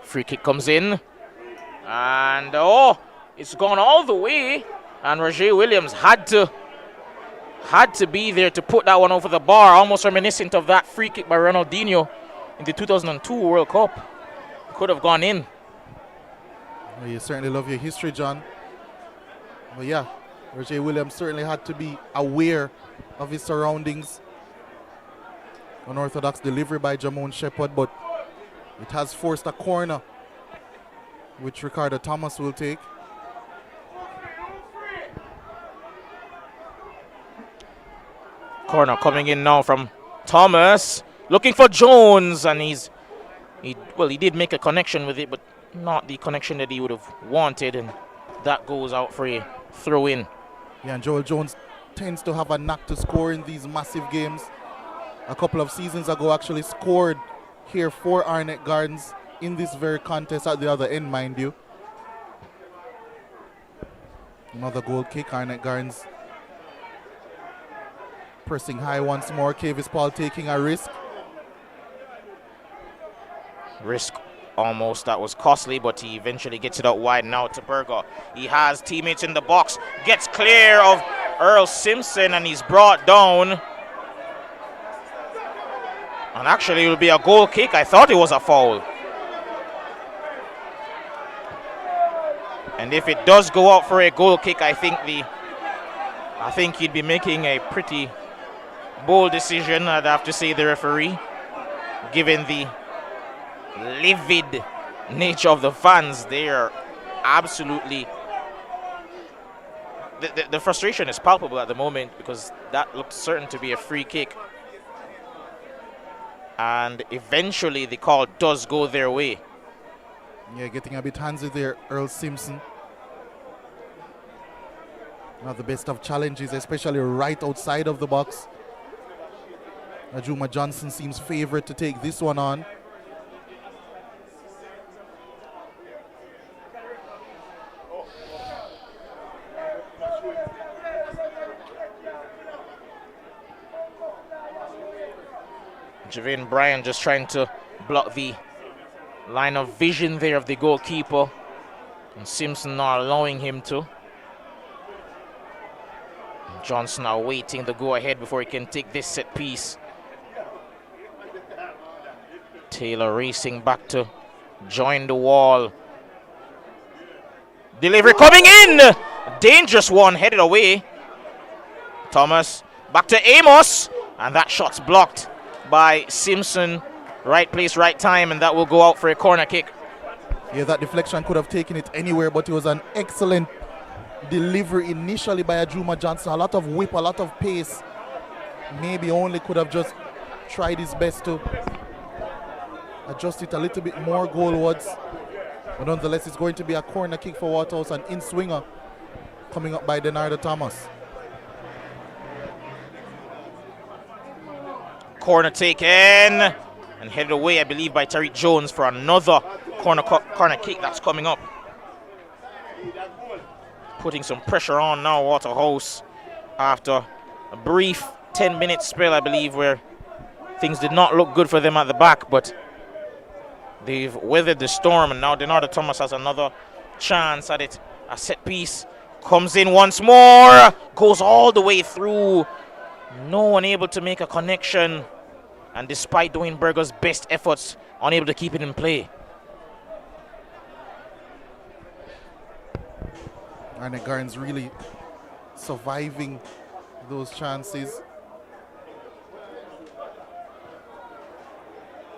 Free kick comes in. And it's gone all the way. And Roger Williams had to be there to put that one over the bar, almost reminiscent of that free kick by Ronaldinho in the 2002 World Cup. Could have gone in.
Well, you certainly love your history, John. But yeah, Roger Williams certainly had to be aware of his surroundings. Unorthodox delivery by Jamon Shepard, but it has forced a corner, which Ricardo Thomas will take.
Corner coming in now from Thomas, looking for Jones, and he did make a connection with it, but not the connection that he would have wanted, and that goes out for a throw in.
Yeah, and Joel Jones tends to have a knack to score in these massive games. A couple of seasons ago actually scored here for Arnett Gardens in this very contest at the other end, mind you. Another goal kick, Arnett Gardens pressing high once more. Kavis Paul taking a risk.
Risk almost, that was costly, but he eventually gets it out wide now to Berger. He has teammates in the box, gets clear of Earl Simpson, and he's brought down. And actually it will be a goal kick. I thought it was a foul. And if it does go out for a goal kick, I think he'd be making a pretty bold decision, I'd have to say, the referee, given the livid nature of the fans. They are absolutely, the frustration is palpable at the moment, because that looked certain to be a free kick, and eventually the call does go their way.
Yeah, getting a bit handsy there, Earl Simpson. Not the best of challenges, especially right outside of the box. Ajuma Johnson seems favored to take this one on.
Javane Bryan just trying to block the line of vision there of the goalkeeper, and Simpson not allowing him to. Johnson now waiting the go ahead before he can take this set piece. Taylor racing back to join the wall. Delivery coming in! Dangerous one, headed away. Thomas back to Amos, and that shot's blocked by Simpson. Right place, right time, and that will go out for a corner kick.
Yeah, that deflection could have taken it anywhere, but it was an excellent delivery initially by Ajuma Johnson. A lot of whip, a lot of pace. Maybe only could have just tried his best to adjust it a little bit more goalwards. But nonetheless, it's going to be a corner kick for Waterhouse, and in swinger coming up by Denardo Thomas.
Corner taken and headed away, I believe, by Tariq Jones for another corner kick that's coming up. Putting some pressure on now, Waterhouse, after a brief 10-minute spell, I believe, where things did not look good for them at the back, but they've weathered the storm, and now Denardo Thomas has another chance at it A set piece comes in once more, goes all the way through. No one able to make a connection, and despite Dwayne Berger's best efforts, unable to keep it in play.
Arnett Gardens really surviving those chances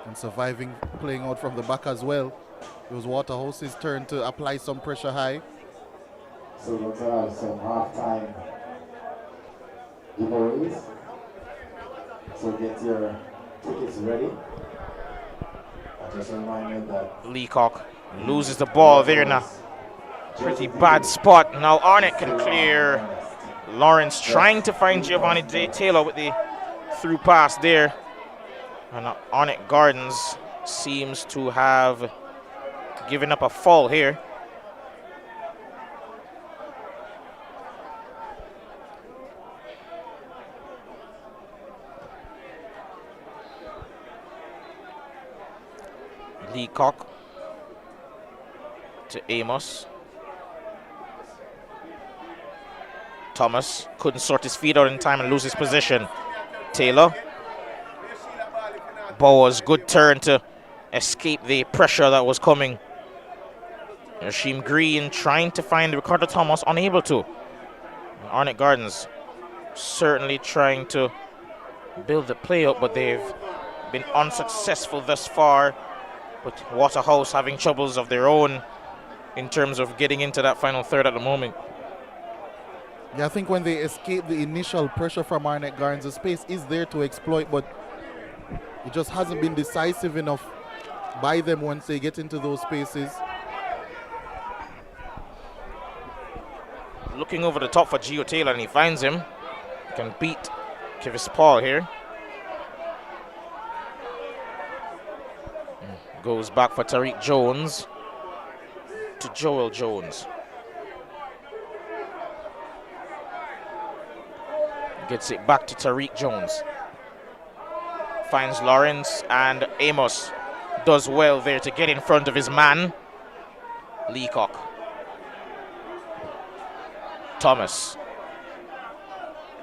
and surviving playing out from the back as well. It was Waterhouse's turn to apply some pressure high.
So we're going to have some half-time giveaways. So get your tickets ready. I just remind you that
Leacock loses the ball there in a pretty bad spot. Now Arnett can clear. Lawrence trying to find Giovanni Taylor with the through pass there. And Arnett Gardens seems to have given up a foul here. Leacock to Amos. Thomas couldn't sort his feet out in time and lose his position. Taylor. Bowers, good turn to escape the pressure that was coming. Rasheem Green trying to find Ricardo Thomas, unable to. And Arnett Gardens certainly trying to build the play up, but they've been unsuccessful thus far. But Waterhouse having troubles of their own in terms of getting into that final third at the moment.
Yeah, I think when they escape the initial pressure from Arnett Gardens, the space is there to exploit, but it just hasn't been decisive enough by them once they get into those spaces.
Looking over the top for Gio Taylor, and he finds him. Can beat Kivis Paul here. Goes back for Tariq Jones to Joel Jones. Gets it back to Tariq Jones. Finds Lawrence, and Amos does well there to get in front of his man. Leacock. Thomas.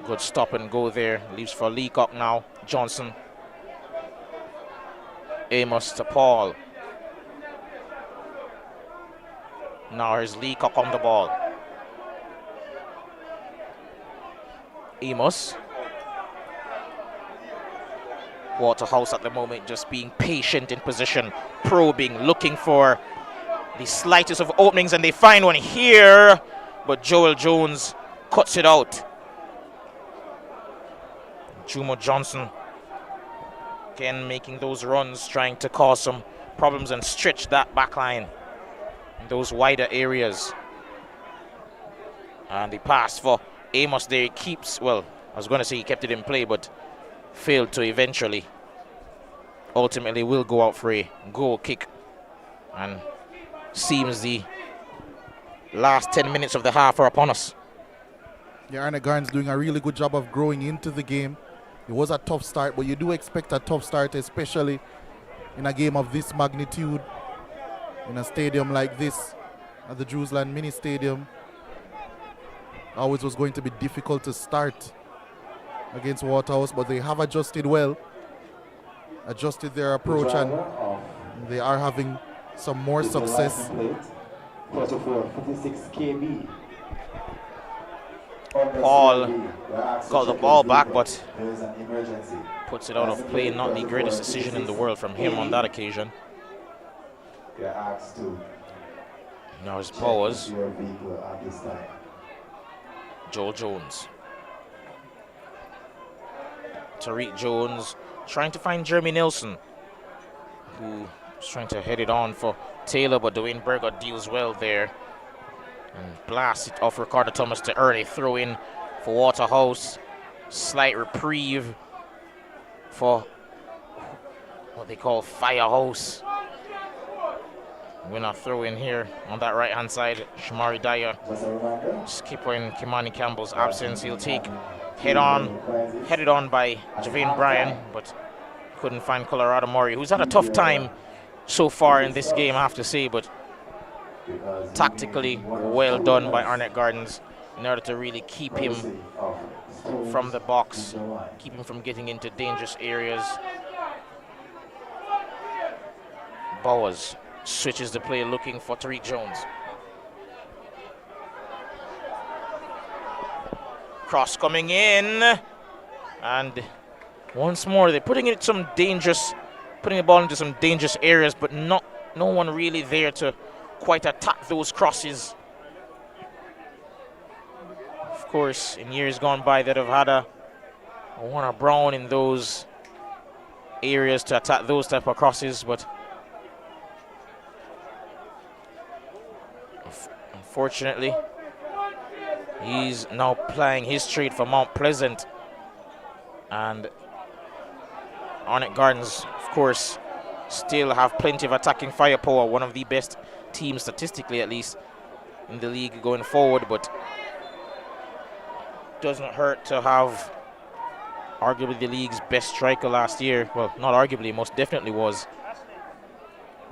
Good stop and go there. Leaves for Leacock now. Johnson. Amos to Paul. Now here's Leacock on the ball. Amos. Waterhouse at the moment just being patient in position, probing, looking for the slightest of openings, and they find one here, but Joel Jones cuts it out. Jumo Johnson again making those runs, trying to cause some problems and stretch that back line in those wider areas. And the pass for Amos there, keeps, well, I was going to say he kept it in play, but failed to eventually. Ultimately will go out for a goal kick, and seems the last 10 minutes of the half are upon us.
Yeah, Arnett Gardens doing a really good job of growing into the game. It was a tough start, but you do expect a tough start, especially in a game of this magnitude, in a stadium like this, at the Jerusalem Mini Stadium. Always was going to be difficult to start against Waterhouse, but they have adjusted well, adjusted their approach, and they are having some more success.
54, 56 kb.
Paul got the ball back, but
there is an emergency.
puts it out of play. Not the greatest decision in the world from him on that occasion.
You're asked to
Now his Bowers.
your vehicle at this time.
Joel Jones. Tariq Jones trying to find Jeremy Nelson, who is trying to head it on for Taylor, but Dwayne Berger deals well there and blasts it off Ricardo Thomas to early throw in for Waterhouse. Slight reprieve for what they call Firehouse. Winner throw in here on that right hand side. Shamari Dyer, skipper in Kimani Campbell's absence. He'll take headed on by Javane Bryan, but couldn't find Colorado Murray, who's had a tough time so far in this game, I have to say, but tactically well done by Arnett Gardens in order to really keep him from the box, keep him from getting into dangerous areas. Bowers switches the play looking for Tariq Jones. Cross coming in, and once more they're putting the ball into some dangerous areas, but no one really there to quite attack those crosses. Of course, in years gone by, that have had a Warner Brown in those areas to attack those type of crosses, but unfortunately, he's now playing his trade for Mount Pleasant, and Arnett Gardens, of course, still have plenty of attacking firepower, one of the best teams statistically, at least, in the league going forward, but doesn't hurt to have arguably the league's best striker last year. Well, not arguably, most definitely was.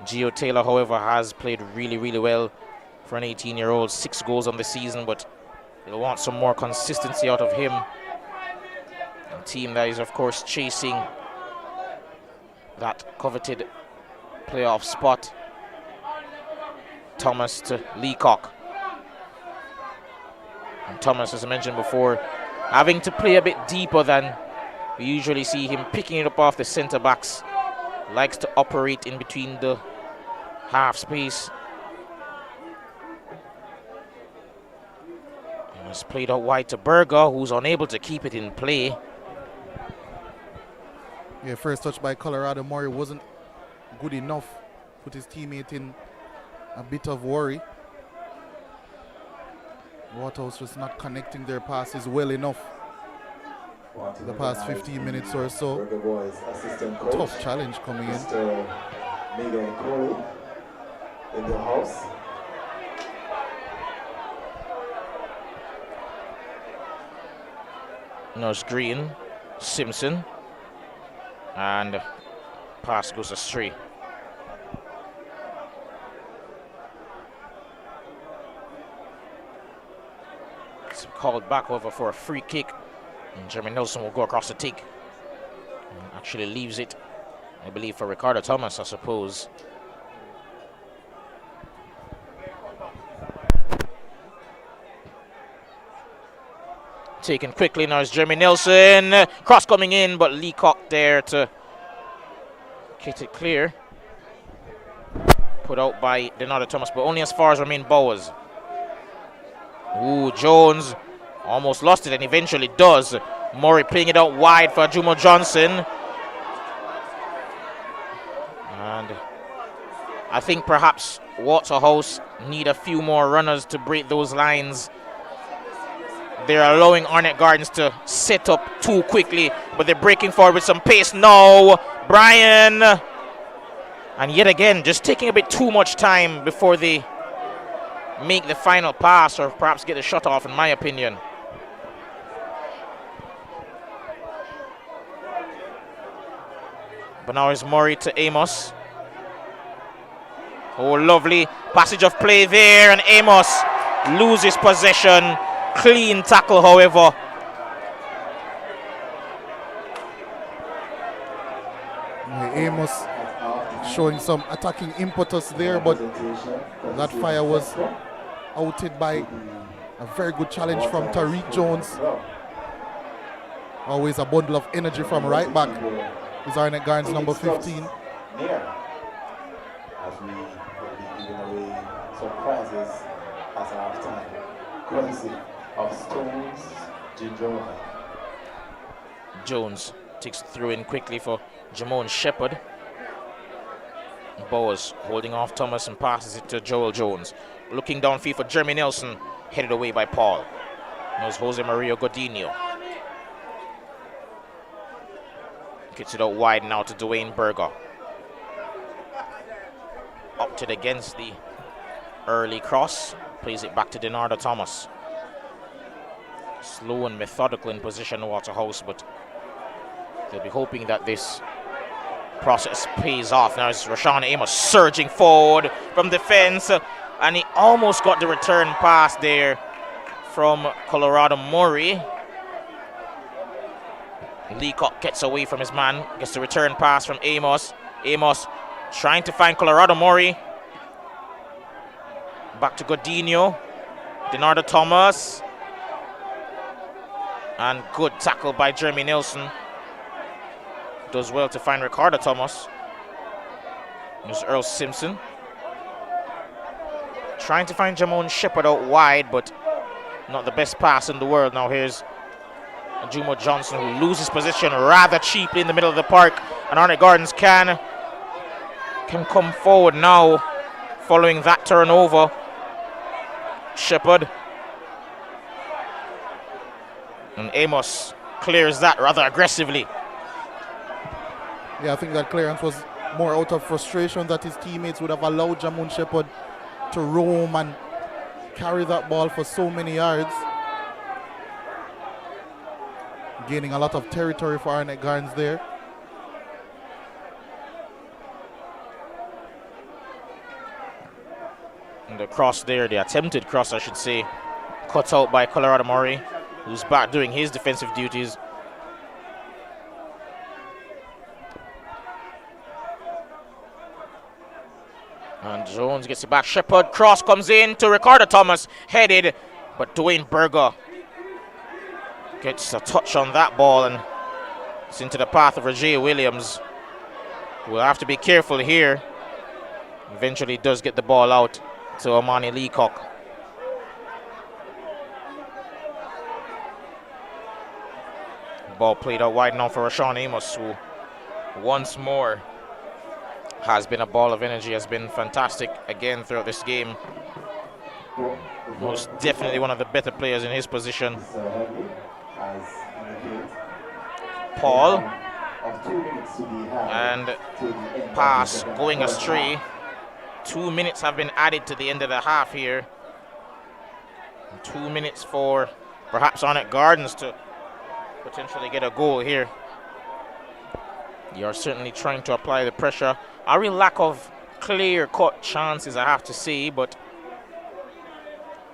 Gio Taylor, however, has played really, really well for an 18-year-old. 6 goals on the season, but they'll want some more consistency out of him. A team that is, of course, chasing that coveted playoff spot. Thomas to Leacock. And Thomas, as I mentioned before, having to play a bit deeper than we usually see him, picking it up off the centre backs. Likes to operate in between the half space. And it's played out wide to Berger, who's unable to keep it in play.
Yeah, first touch by Colorado. Murray wasn't good enough. Put his teammate in a bit of worry. Waterhouse just not connecting their passes well enough the past 15 minutes or so. Tough challenge coming in.
Megan Cole in the house.
Nurse Green, Simpson, and pass goes astray. It's called back over for a free kick, and Jeremy Nelson will go across the take and actually leaves it, I believe, for Ricardo Thomas, I suppose. Taken quickly now is Jeremy Nelson. Cross coming in, but Leacock there to get it clear. Put out by Leonardo Thomas, but only as far as Romain Bowers. Ooh, Jones almost lost it and eventually does. Murray playing it out wide for Jumo Johnson. And I think perhaps Waterhouse need a few more runners to break those lines. They're allowing Arnett Gardens to set up too quickly, but they're breaking forward with some pace now. Brian, and yet again, just taking a bit too much time before they make the final pass, or perhaps get the shot off, in my opinion. But now it's Murray to Amos. Oh, lovely passage of play there, and Amos loses possession. Clean tackle, however.
Amos showing some attacking impetus there, but that fire was outed by a very good challenge from Tariq Jones. Always a bundle of energy from right back. Is Arnett Gardens number 15.
As we will be giving away surprises at half time. Courtesy of Stones Ginger.
Jones takes through in quickly for Jamon Shepherd. Bowers holding off Thomas and passes it to Joel Jones. Looking downfield for Jeremy Nelson, headed away by Paul. Knows Jose Maria Godinho. Gets it out wide now to Dwayne Berger. Opted against the early cross. Plays it back to Leonardo Thomas. Slow and methodical in position, Waterhouse, but they'll be hoping that this process pays off. Now it's Rashawn Amos surging forward from defense. And he almost got the return pass there from Colorado Murray. Leacock gets away from his man, gets the return pass from Amos. Amos trying to find Colorado Murray. Back to Godinho. Denardo Thomas. And good tackle by Jeremy Nelson. Does well to find Ricardo Thomas. There's Earl Simpson. Trying to find Jamon Shepherd out wide, but not the best pass in the world. Now here's Jumo Johnson, who loses position rather cheaply in the middle of the park. And Arnett Gardens can come forward now following that turnover. Shepherd. And Amos clears that rather aggressively.
Yeah, I think that clearance was more out of frustration that his teammates would have allowed Jamon Shepherd to roam and carry that ball for so many yards. Gaining a lot of territory for Arnett Gardens there.
And the cross there, the attempted cross I should say, cut out by Colorado Murray, who's back doing his defensive duties. And Jones gets it back. Shepherd cross comes in to Ricardo Thomas, headed, but Dwayne Berger gets a touch on that ball and it's into the path of Rajay Williams. We'll have to be careful here. Eventually does get the ball out to Amani Leacock. Ball played out wide now for Rashawn Amos, who once more has been a ball of energy, has been fantastic again throughout this game. Most definitely one of the better players in his position. Paul, and pass going astray. 2 minutes have been added to the end of the half here. 2 minutes for perhaps Arnett Gardens to potentially get a goal here. They are certainly trying to apply the pressure. A real lack of clear-cut chances, I have to say, but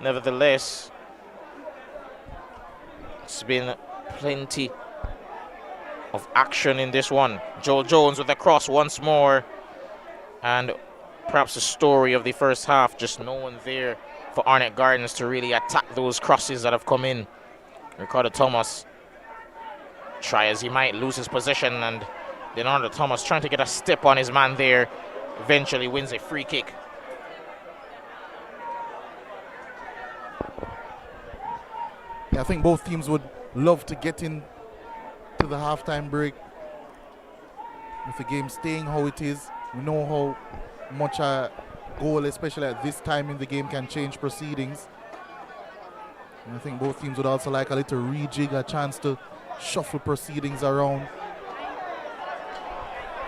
nevertheless, it's been plenty of action in this one. Joel Jones with the cross once more, and perhaps the story of the first half, just no one there for Arnett Gardens to really attack those crosses that have come in. Ricardo Thomas, try as he might, lose his possession, and Leonardo Thomas trying to get a step on his man there, eventually wins a free kick.
Yeah, I think both teams would love to get in to the halftime break with the game staying how it is. We know how much a goal, especially at this time in the game, can change proceedings. And I think both teams would also like a little rejig, a chance to shuffle proceedings around.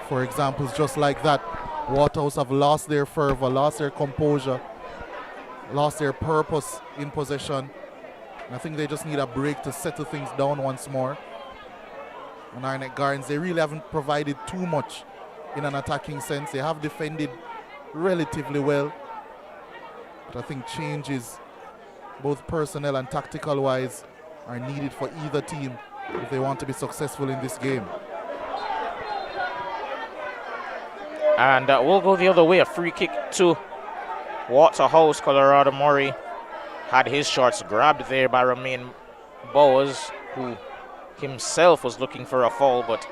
For examples just like that, Waterhouse have lost their fervor, lost their composure, lost their purpose in possession. And I think they just need a break to settle things down once more. And Arnett Gardens, they really haven't provided too much in an attacking sense. They have defended relatively well, but I think changes, both personnel and tactical wise, are needed for either team if they want to be successful in this game.
And we'll go the other way. A free kick to Waterhouse. Colorado Murray had his shots grabbed there by Romain Bowers, who himself was looking for a foul, but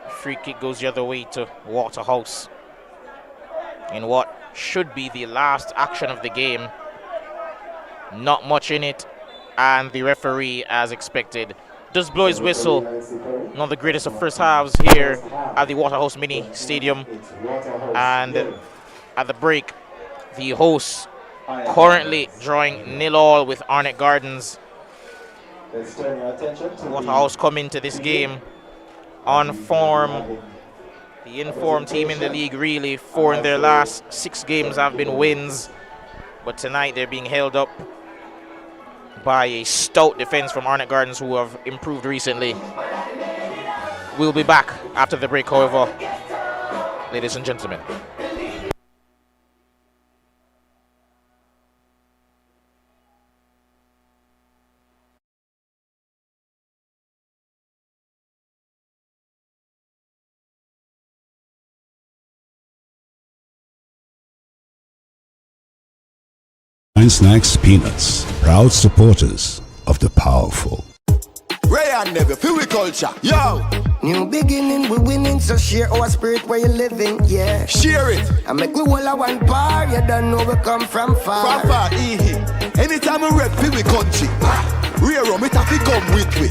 free kick goes the other way to Waterhouse in what should be the last action of the game. Not much in it, and the referee, as expected, does blow his whistle. Not the greatest of first halves here at the Waterhouse Mini Stadium. And at the break, the hosts currently drawing 0-0 with Arnett Gardens. Waterhouse come into this game on form. The informed team in the league, really. 4 in their last 6 games have been wins, but tonight they're being held up by a stout defense from Arnett Gardens, who have improved recently. We'll be back after the break, however, ladies and gentlemen.
Snacks Peanuts, proud supporters of the powerful.
Ray and Never, feel we culture, yo.
New beginning, we winning, so share our spirit where you living, yeah.
Share it.
I make we all a one par, you don't know we come from far.
From far, anytime we rep, feel we country. Rear rum, it have to come with we.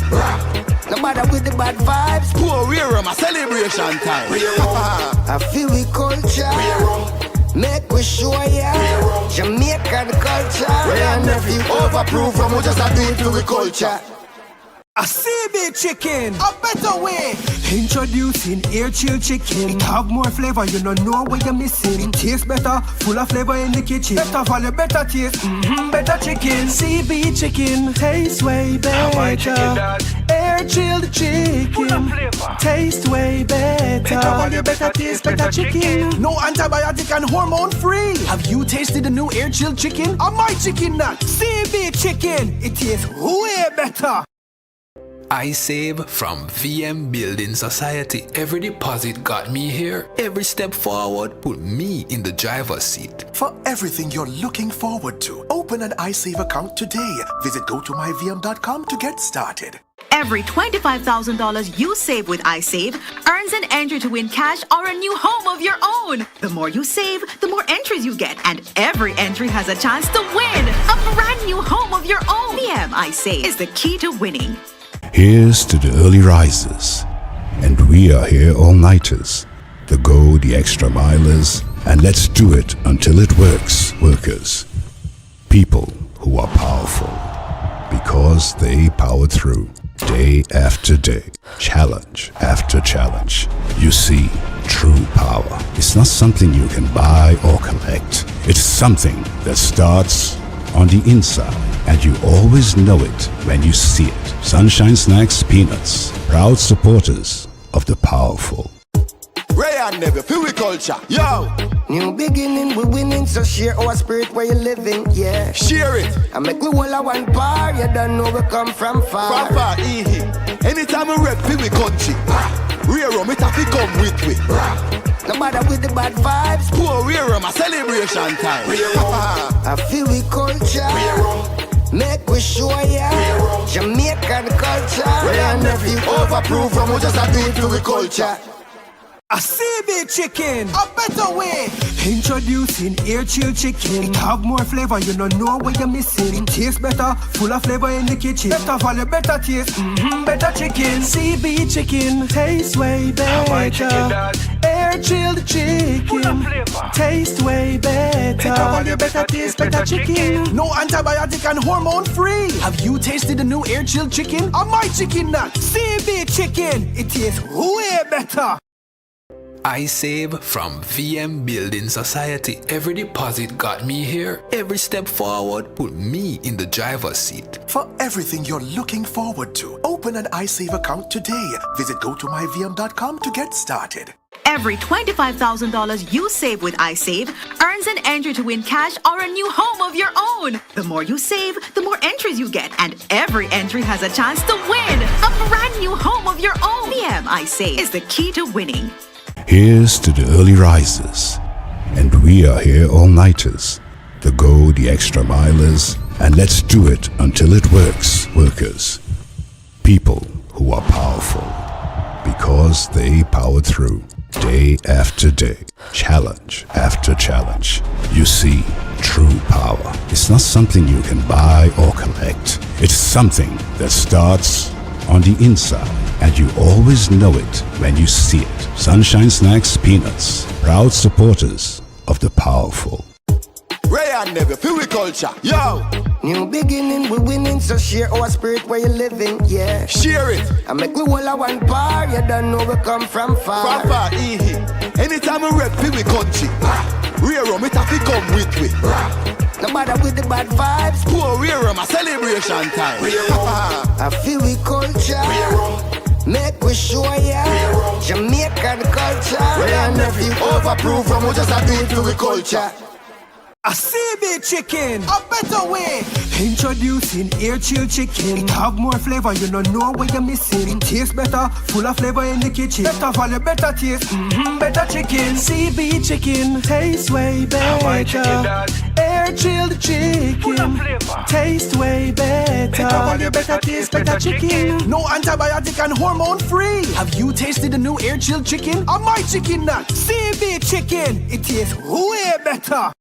No matter with the bad vibes.
Poor rear rum, a celebration time.
I feel we culture. Make we show ya Jamaican culture.
Ray and Nephew overproof from we just a do it to we culture.
A CB chicken, a better way. Introducing air chill chicken. It have more flavor, you don't know what you're missing. It tastes better, full of flavor in the kitchen. Better value, better taste, better chicken. CB chicken, tastes way better. Air chilled chicken, taste way better. Better value, better taste, better chicken. No antibiotic and hormone free. Have you tasted the new air chilled chicken? Or my chicken nut? CB chicken, it tastes way better.
I save from VM Building Society. Every deposit got me here. Every step forward put me in the driver's seat.
For everything you're looking forward to, open an iSave account today. Visit gotomyvm.com to get started.
Every $25,000 you save with iSave earns an entry to win cash or a new home of your own. The more you save, the more entries you get, and every entry has a chance to win a brand new home of your own. VM iSave is the key to winning.
Here's to the early risers, and we are here all-nighters, the go the extra milers, and let's do it until it works, workers. People who are powerful, because they powered through, day after day, challenge after challenge. You see, true power is not something you can buy or collect. It's something that starts on the inside, and you always know it when you see it. Sunshine Snacks Peanuts, proud supporters of the powerful.
Ray and Never, feel we culture, yo.
New beginning, we winning, so share our spirit where you living, yeah.
Share it.
I make we all a one par, you don't know we come from far.
From far, anytime we rep, feel we country. Rear rum, it have to come with we.
No matter with the bad vibes.
Poor rear rum, a celebration time.
I feel we culture. Make we show ya Jamaican culture.
Ray and Nephew overproof from we just a do it to we culture.
A CB chicken, a better way. Introducing air chill chicken. It have more flavor, you don't know what you're missing. It tastes better, full of flavor in the kitchen. Better value, better taste, better chicken. CB chicken, tastes way better. Air chilled chicken, taste way better. Better value, better taste, better chicken. No antibiotic and hormone free. Have you tasted the new air chilled chicken? Or my chicken nut? CB chicken, it tastes way better.
I save from VM Building Society. Every deposit got me here. Every step forward put me in the driver's seat.
For everything you're looking forward to, open an iSave account today. Visit gotomyvm.com to get started.
Every $25,000 you save with iSave earns an entry to win cash or a new home of your own. The more you save, the more entries you get, and every entry has a chance to win a brand new home of your own. VM iSave is the key to winning.
Here's to the early risers, and we are here all-nighters, the go the extra milers, and let's do it until it works, workers. People who are powerful, because they powered through, day after day, challenge after challenge. You see, true power is not something you can buy or collect. It's something that starts on the inside, and you always know it when you see it. Sunshine Snacks Peanuts, proud supporters of the powerful.
Ray and Never, feel we culture, yo.
New beginning, we winning, so share our spirit where you living, yeah.
Share it.
I make we all a one par, you don't know we come from far.
From far, anytime we rep, feel we country. Rear rum, it have to come with we.
No matter with the bad vibes.
Poor rear rum, a celebration time.
I feel we culture. Make we show ya Jamaican culture.
Ray and Nephew overproof from we just a do it to we culture.
A CB chicken, a better way. Introducing air chill chicken. It have more flavor, you don't know what you're missing. It tastes better, full of flavor in the kitchen. Better value, better taste, better chicken. CB chicken, tastes way better. Air Air chilled chicken, taste way better. You better taste better chicken. No antibiotic and hormone free. Have you tasted the new air chilled chicken? Or my chicken nut? CB chicken, it tastes way better.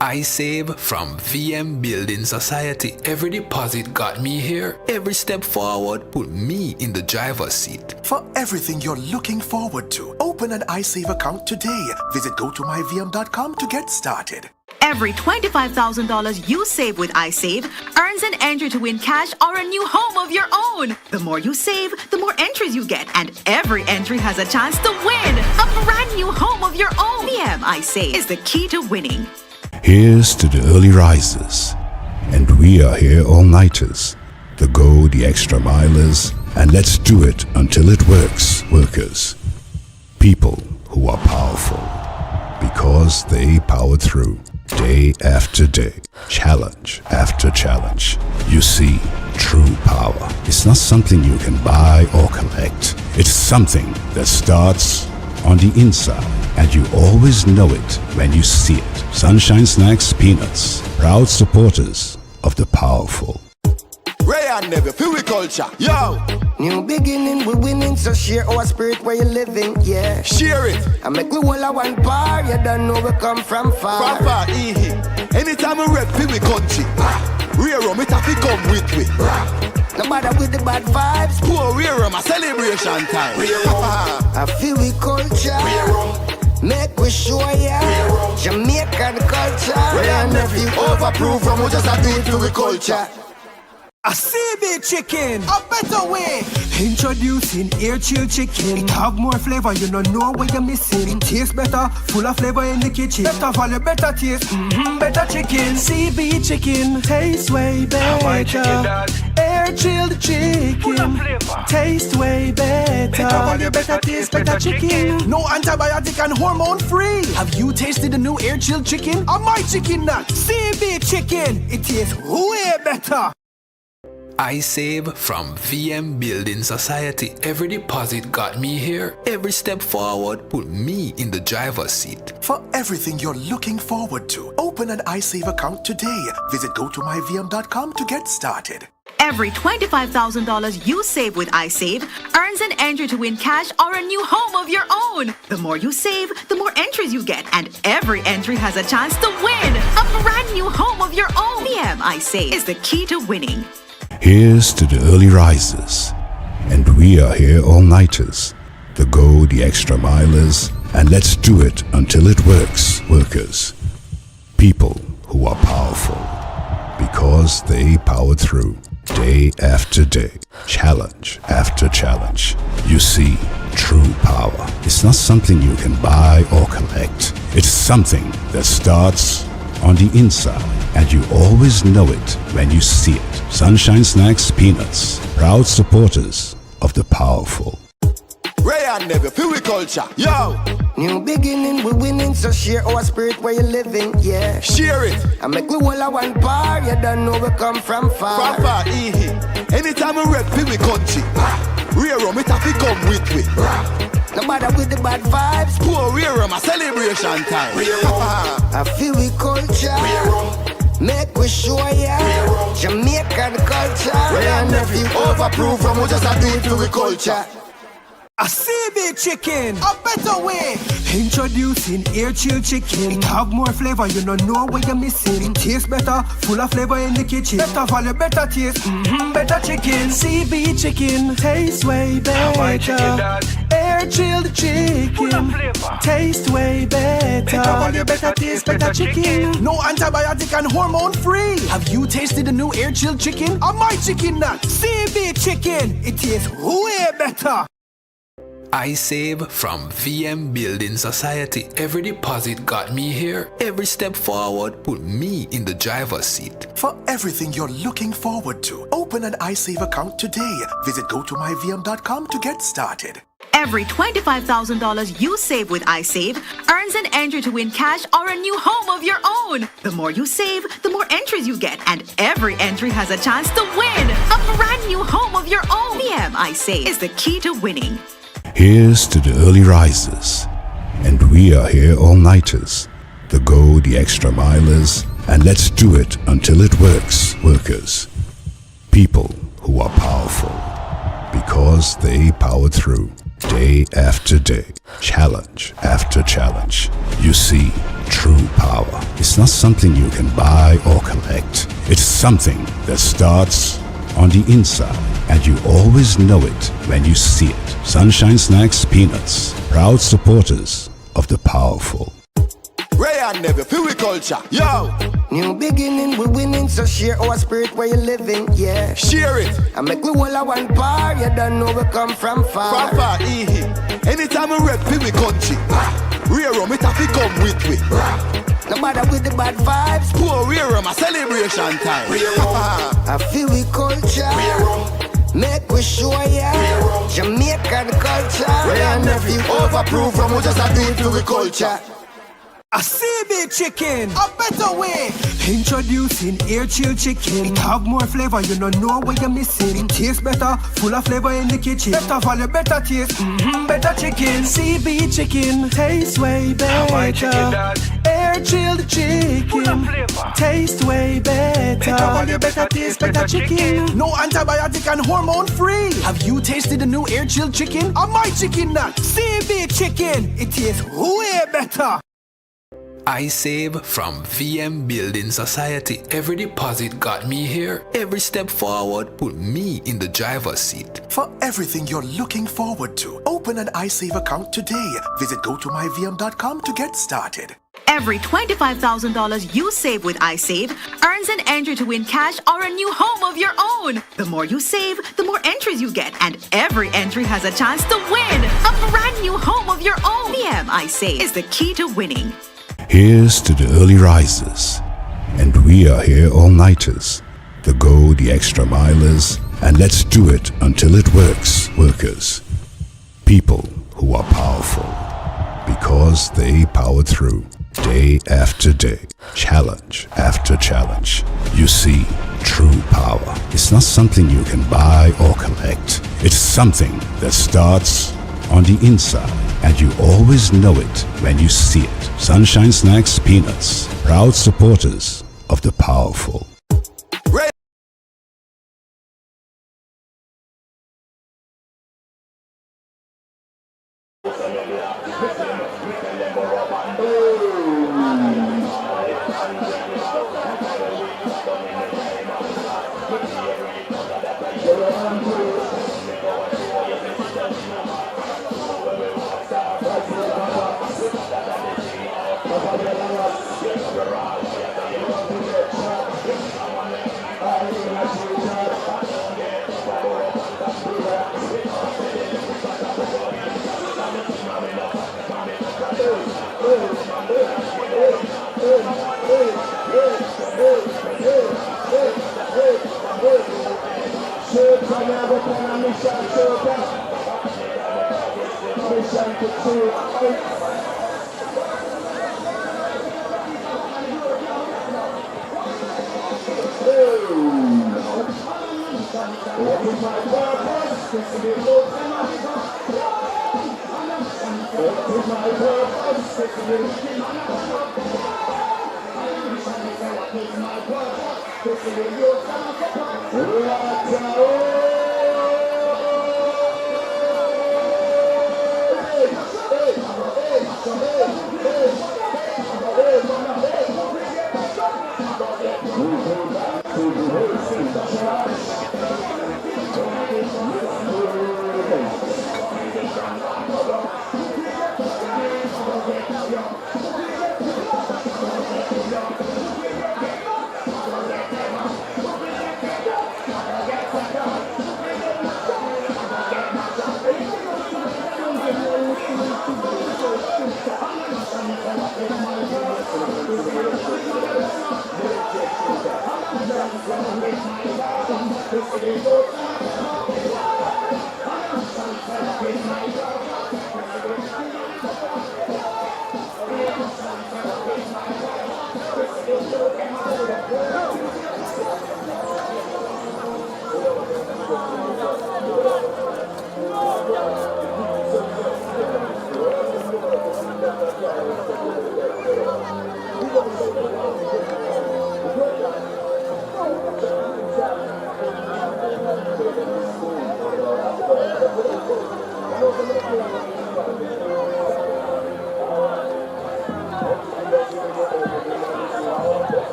I save from VM Building Society. Every deposit got me here. Every step forward put me in the driver's seat.
For everything you're looking forward to, open an iSave account today. Visit gotomyvm.com to get started.
Every $25,000 you save with iSave earns an entry to win cash or a new home of your own. The more you save, the more entries you get, and every entry has a chance to win a brand new home of your own. VM iSave is the key to winning.
Here's to the early risers, and we are here all-nighters, the go the extra milers, and let's do it until it works, workers. People who are powerful, because they powered through, day after day, challenge after challenge. You see, true power is not something you can buy or collect. It's something that starts on the inside, and you always know it when you see it. Sunshine Snacks Peanuts, proud supporters of the powerful.
Ray and Never, feel we culture. Yo!
New beginning, we winning, so share our spirit where you living, yeah.
Share it.
I make we all a one bar, you don't know we come from far.
From far, anytime we rep, feel we country. Rear rum, it have to come with we.
No matter with the bad vibes.
Poor rear rum, a celebration time.
I feel we culture. Make we show ya Jamaican culture.
Ray and Never, overproof from we just a do it to we culture.
A CB chicken, a better way. Introducing air chilled chicken. It have more flavor, you don't know what you're missing. It tastes better, full of flavor in the kitchen. Better value, better taste, better chicken. CB chicken, tastes way better. Air chilled chicken, taste way better. Better value, better taste, better chicken. No antibiotic and hormone free. Have you tasted the new air chilled chicken? Or my chicken nut? CB chicken, it tastes way better.
I save from VM Building Society. Every deposit got me here. Every step forward put me in the driver's seat.
For everything you're looking forward to, open an iSave account today. Visit gotomyvm.com to get started.
Every $25,000 you save with iSave earns an entry to win cash or a new home of your own. The more you save, the more entries you get, and every entry has a chance to win a brand new home of your own. VM iSave is the key to winning.
Here's to the early risers, and we are here all-nighters, the go the extra milers, and let's do it until it works, workers. People who are powerful, because they powered through, day after day, challenge after challenge. You see, true power is not something you can buy or collect. It's something that starts on the inside, and you always know it when you see it. Sunshine Snacks Peanuts, proud supporters of the powerful.
Ray and Never, feel we culture. Yo!
New beginning, we winning, so share our spirit where you living, yeah.
Share it.
I make we all a one bar, you don't know we come from far.
From far, anytime we rep, feel we country. Rear rum, it have to come with we.
No matter with the bad vibes.
Poor rear rum, a celebration time.
I feel we culture. Make we show ya Jamaican culture.
Ray and Never, overproof from we just a do it to we culture.
A CB chicken, a better way. Introducing air chilled chicken. It have more flavor, you don't know what you're missing. It tastes better, full of flavor in the kitchen. Better value, better taste, better chicken. CB chicken, tastes way better. Air chilled chicken, taste way better. Better value, better taste, better chicken. No antibiotic and hormone free. Have you tasted the new air chilled chicken? Or my chicken nut? CB chicken, it tastes way better.
I save from VM Building Society. Every deposit got me here. Every step forward put me in the driver's seat.
For everything you're looking forward to, open an iSave account today. Visit gotomyvm.com to get started.
Every $25,000 you save with iSave earns an entry to win cash or a new home of your own. The more you save, the more entries you get, and every entry has a chance to win a brand new home of your own. VM iSave is the key to winning.
Here's to the early risers, and we are here all-nighters, the go the extra milers, and let's do it until it works, workers. People who are powerful because they power through day after day, challenge after challenge. You see, true power is not something you can buy or collect. It's something that starts on the inside, and you always know it when you see it. Sunshine Snacks Peanuts, proud supporters of the powerful.
Ray and Never, feel we culture. Yo!
New beginning, we winning, so share our spirit where you living, yeah.
Share it.
I make we all a one bar, you don't know we come from far.
From far, anytime we rep, feel we country. Rear rum, it have to come with we.
No matter with the bad vibes.
Poor rear rum, a celebration time.
I feel we culture. Make we show ya Jamaican culture.
Ray and Never, overproof from we just a do it to we culture.
A CB chicken, a better way. Introducing air chill chicken. It have more flavor, you don't know what you're missing. It tastes better, full of flavor in the kitchen. Better value, better taste, better chicken. CB chicken, tastes way better. Air chilled chicken, taste way better. Better value, better taste, better chicken. No antibiotic and hormone free. Have you tasted the new air chilled chicken? Or my chicken nut? CB chicken, it tastes way better.
I save from VM Building Society. Every deposit got me here. Every step forward put me in the driver's seat.
For everything you're looking forward to, open an iSave account today. Visit gotomyvm.com to get started.
Every $25,000 you save with iSave earns an entry to win cash or a new home of your own. The more you save, the more entries you get, and every entry has a chance to win a brand new home of your own. VM iSave is the key to winning.
Here's to the early risers, and we are here all-nighters, the go the extra milers, and let's do it until it works, workers. People who are powerful because they power through day after day, challenge after challenge. You see, true power is not something you can buy or collect. It's something that starts on the inside, and you always know it when you see it. Sunshine Snacks Peanuts, proud supporters of the powerful.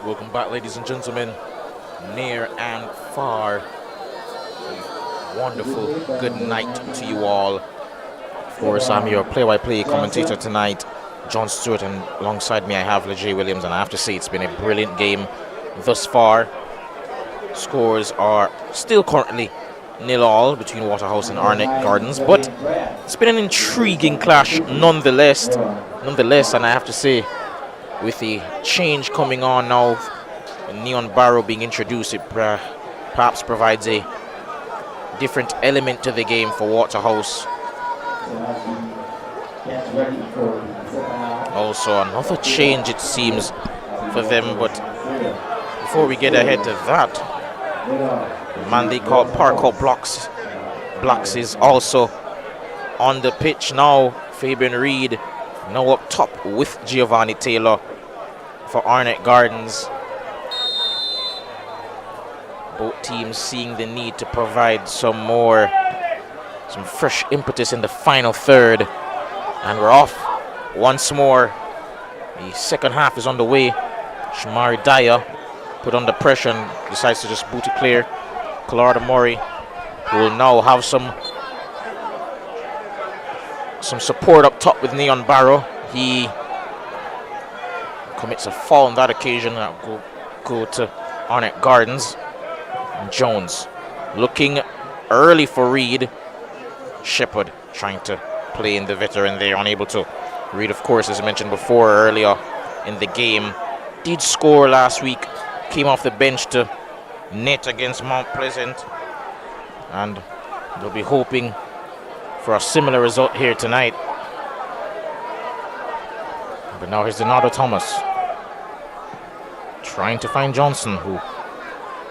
Welcome back, ladies and gentlemen, near and far. Wonderful good night to you all. Of course, I'm your play-by-play commentator tonight, John Stewart, and alongside me I have LeJay Williams, and I have to say it's been a brilliant game thus far. Scores are still currently 0-0 between Waterhouse and Arnett Gardens, but it's been an intriguing clash nonetheless, and I have to say, with the change coming on now, Neon Barrow being introduced, it perhaps provides a different element to the game for Waterhouse. Also another change, it seems, for them, but before we get ahead to that, the man they call Parkour Blacks is also on the pitch now. Fabian Reed now up top with Giovanni Taylor for Arnett Gardens. Both teams seeing the need to provide some fresh impetus in the final third. And we're off once more. The second half is underway. Shamari Dyer put under pressure and decides to just boot it clear. Colorado Murray, who will now have some support up top with Neon Barrow. He commits a foul on that occasion. That'll go to Arnett Gardens. Jones looking early for Reed. Shepard trying to play in the veteran there, unable to. Reed, of course, as I mentioned before earlier in the game, did score last week, came off the bench to net against Mount Pleasant, and they'll be hoping for a similar result here tonight. But now here's Donato Thomas trying to find Johnson, who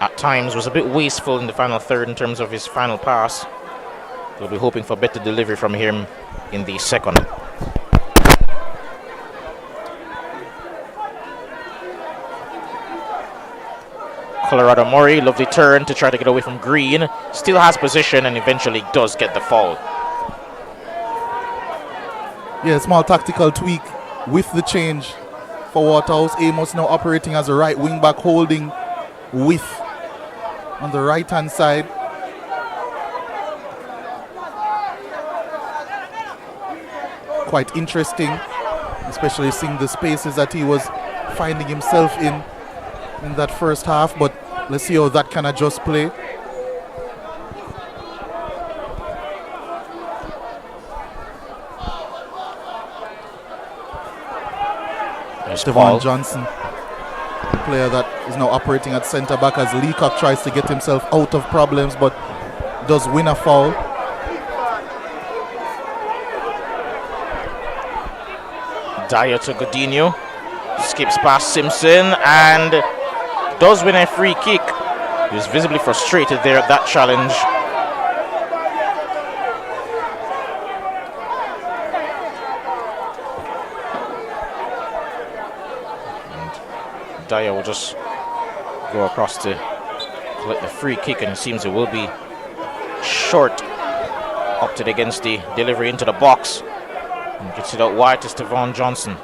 at times was a bit wasteful in the final third in terms of his final pass. We'll be hoping for better delivery from him in the second. Colorado Murray, lovely turn to try to get away from Green. Still has position and eventually does get the foul.
Yeah, small tactical tweak with the change for Waterhouse. Amos now operating as a right wing back, holding width on the right hand side. Quite interesting, especially seeing the spaces that he was finding himself in that first half, but let's see how that can adjust play. Devon Johnson, player that is now operating at centre back as Leacock tries to get himself out of problems, but does win a foul.
Dyer to Godinho, skips past Simpson and does win a free kick. He was visibly frustrated there at that challenge. And Dyer will just go across to collect the free kick, and it seems it will be short. Opted against the delivery into the box. And gets it out wide to Stevan Johnson.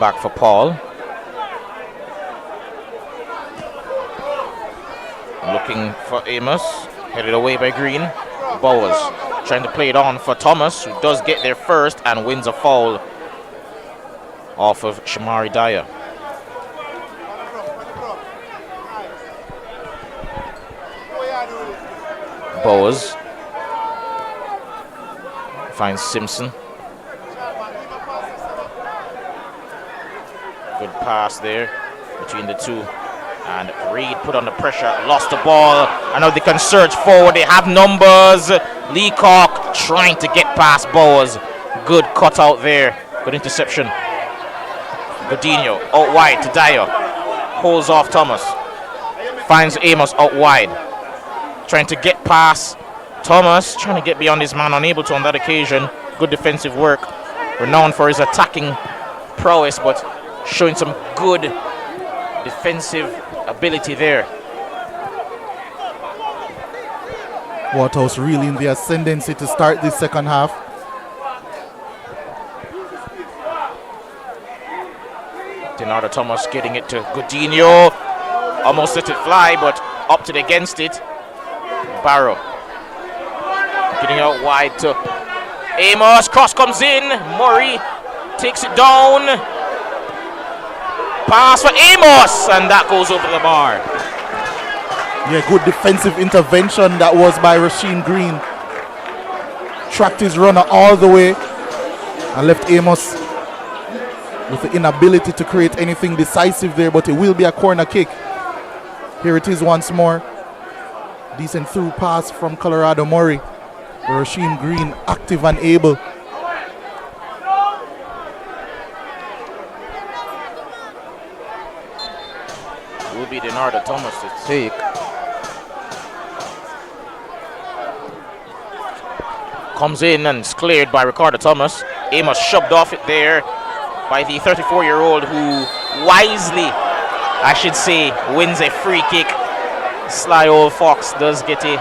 Back for Paul. Looking for Amos. Headed away by Green. Bowers trying to play it on for Thomas, who does get there first and wins a foul off of Shamari Dyer. Bowers finds Simpson. Good pass there. between the two. And Reed put under pressure, lost the ball, and now they can surge forward. They have numbers. Leacock trying to get past Bowers. Good cut out there. Good interception. Godinho out wide to Dyer. Holds off Thomas. Finds Amos out wide. Trying to get past Thomas. Trying to get beyond his man. Unable to on that occasion. Good defensive work. Renowned for his attacking prowess, but showing some good defensive ability there.
Waterhouse really in the ascendancy to start this second half.
Denardo Thomas getting it to Godinho. Almost let it fly, but opted against it. Barrow getting out wide to Amos. Cross comes in. Murray takes it down. Pass for Amos, and that goes over the bar.
Yeah, good defensive intervention that was by Rasheem Green. Tracked his runner all the way and left Amos with the inability to create anything decisive there, but it will be a corner kick. Here it is once more. Decent through pass from Colorado Murray. Rasheem Green active and able.
Will be Denardo Thomas to take. Comes in and is cleared by Ricardo Thomas. Amos shoved off it there by the 34-year-old who wisely, I should say, wins a free kick. Sly old Fox does get a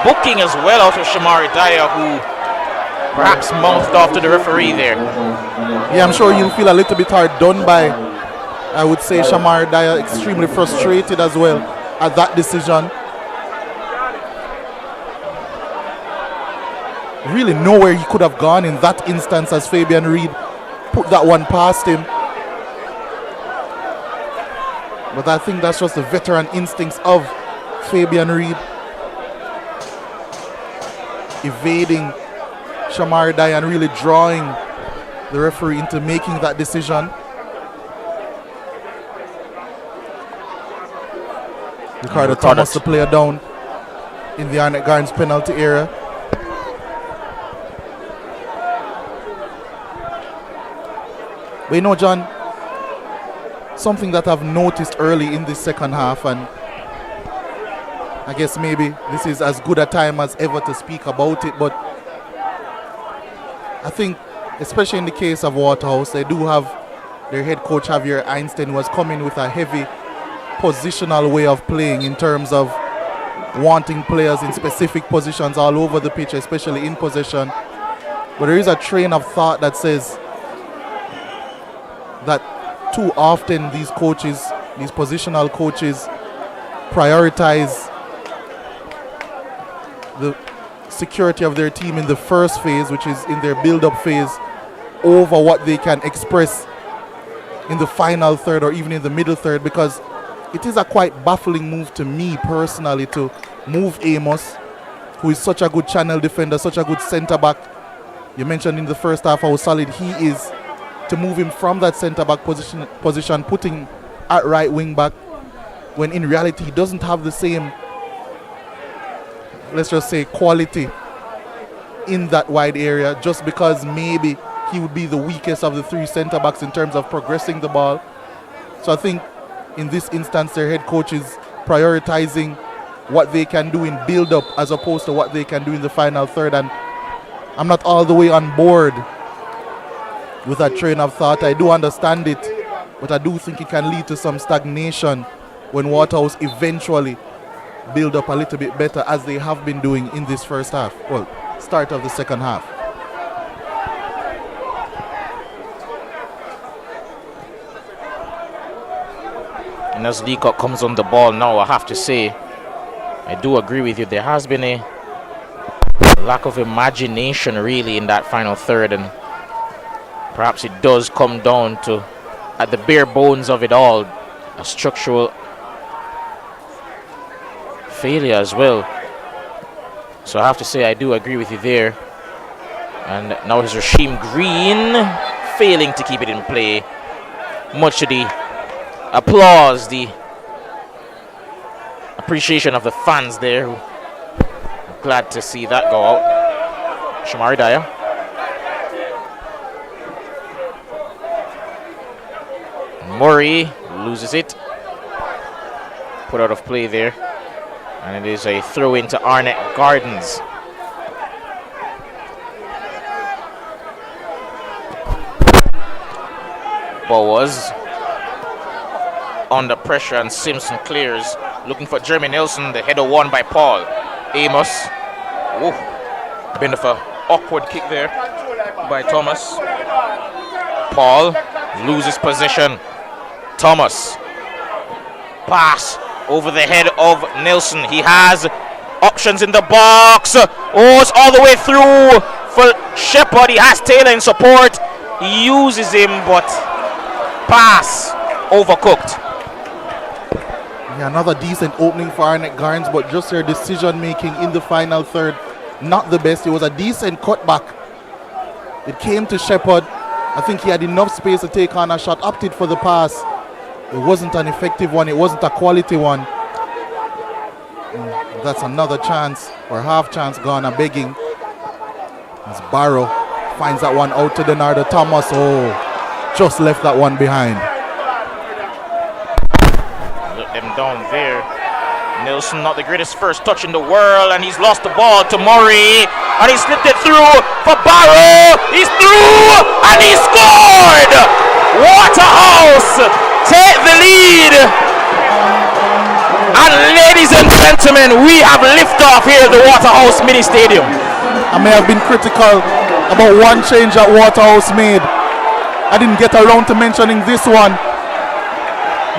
booking as well out of Shamari Dyer, who perhaps mouthed off to the referee there.
Yeah, I'm sure you'll feel a little bit hard done by, I would say, Shamari Dyer, extremely frustrated as well at that decision. Really nowhere he could have gone in that instance as Fabian Reed put that one past him. But I think that's just the veteran instincts of Fabian Reed. Evading Shamari Dyer and really drawing the referee into making that decision. Ricardo Thomas, the player down in the Arnett Gardens penalty area. But you know, John, something that I've noticed early in this second half, and I guess maybe this is as good a time as ever to speak about it, but I think, especially in the case of Waterhouse, they do have their head coach Javier Einstein, who has come in with a heavy positional way of playing in terms of wanting players in specific positions all over the pitch, especially in possession. But there is a train of thought that says that too often these coaches, these positional coaches, prioritize the security of their team in the first phase, which is in their build-up phase, over what they can express in the final third or even in the middle third, because it is a quite baffling move to me personally to move Amos, who is such a good channel defender, such a good centre-back. You mentioned in the first half how solid he is, to move him from that centre-back position, putting at right wing-back, when in reality he doesn't have the same, let's just say, quality in that wide area, just because maybe he would be the weakest of the three centre-backs in terms of progressing the ball. So I think in this instance their head coach is prioritizing what they can do in build-up as opposed to what they can do in the final third, and I'm not all the way on board with that train of thought. I do understand it, but I do think it can lead to some stagnation when Waterhouse eventually build up a little bit better, as they have been doing in this first half, well, start of the second half.
And as Leacock comes on the ball now, I have to say, I do agree with you. There has been a lack of imagination really in that final third, and perhaps it does come down to, at the bare bones of it all, a structural failure as well. So I have to say I do agree with you there. And now it's Rasheem Green failing to keep it in play, much to the applause, the appreciation of the fans there. Who are glad to see that go out. Shamari Dyer. Murray loses it. Put out of play there. And it is a throw into Arnett Gardens. Ball was under pressure and Simpson clears. Looking for Jeremy Nelson. The header won by Paul. Amos. Woo. Bit of an awkward kick there by Thomas. Paul loses possession. Thomas. Pass over the head of Nelson. He has options in the box. Oh, it's all the way through for Shepard. He has Taylor in support. He uses him, but pass overcooked.
Yeah, another decent opening for Arnett Gardens, but just their decision making in the final third, not the best. It was a decent cutback. It came to Shepard. I think he had enough space to take on a shot, opted for the pass. It wasn't an effective one, it wasn't a quality one. That's another chance, or half chance gone, a begging. As Barrow finds that one out to Denardo Thomas. Oh, just left that one behind.
Look them down there. Nelson, not the greatest first touch in the world, and he's lost the ball to Murray, and he slipped it through for Barrow. He's through, and he scored! Waterhouse take the lead. And ladies and gentlemen, we have liftoff here at the Waterhouse Mini Stadium.
I may have been critical about one change that Waterhouse made. I didn't get around to mentioning this one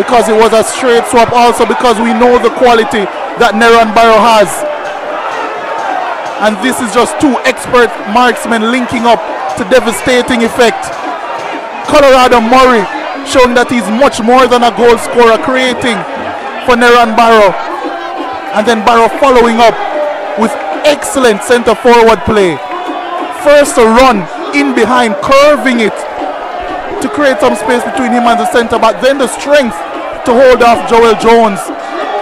because it was a straight swap, also because we know the quality that Neron Barrow has. And this is just two expert marksmen linking up to devastating effect. Colorado Murray showing that he's much more than a goal scorer, creating for Neron Barrow. And then Barrow following up with excellent center forward play. First a run in behind, curving it to create some space between him and the center back. Then the strength to hold off Joel Jones.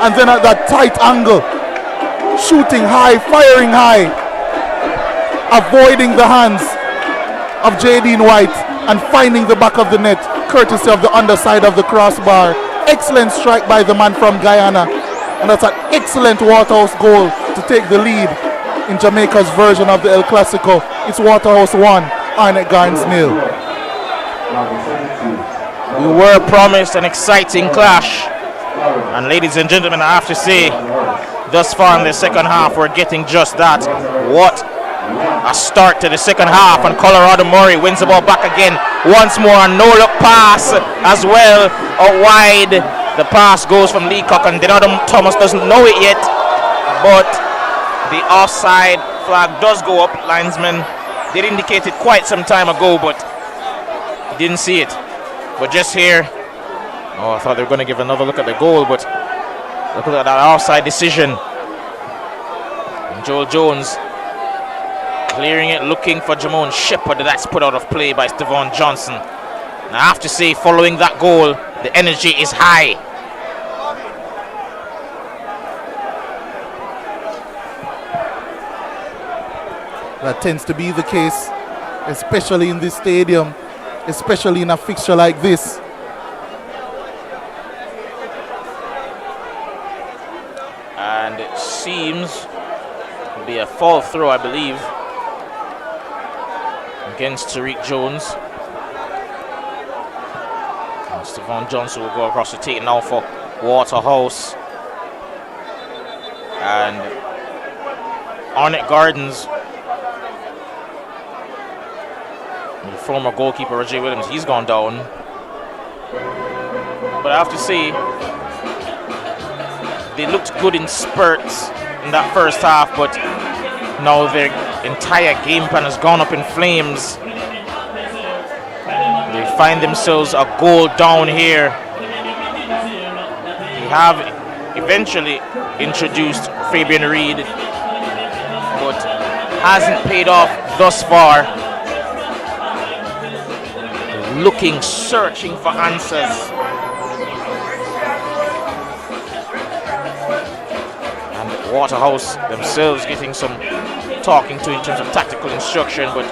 And then at that tight angle, shooting high, firing high, avoiding the hands of Jadine White and finding the back of the net, courtesy of the underside of the crossbar. Excellent strike by the man from Guyana, and that's an excellent Waterhouse goal to take the lead in Jamaica's version of the El Clasico. It's Waterhouse 1, Arnett Gardens 0.
We were promised an exciting clash, and ladies and gentlemen, I have to say, thus far in the second half, we're getting just that. What a start to the second half, and Colorado Murray wins the ball back again once more. A no-look pass as well, out wide. The pass goes from Leacock, and Denardo Thomas doesn't know it yet, but the offside flag does go up. Linesman did indicate it quite some time ago, but he didn't see it. But just here, oh, I thought they were going to give another look at the goal, but look at that offside decision. And Joel Jones clearing it, looking for Jamon Shepard. That's put out of play by Stevan Johnson. And I have to say, following that goal, the energy is high.
That tends to be the case, especially in this stadium, especially in a fixture like this.
And it seems to be a fall throw, I believe, against Tariq Jones. And Stevan Johnson will go across the take now for Waterhouse. And Arnett Gardens, the former goalkeeper Roger Williams, he's gone down. But I have to say, they looked good in spurts in that first half, but now their entire game plan has gone up in flames. They find themselves a goal down here. They have eventually introduced Fabian Reed, but hasn't paid off thus far. Looking, searching for answers. Waterhouse themselves getting some talking to in terms of tactical instruction, but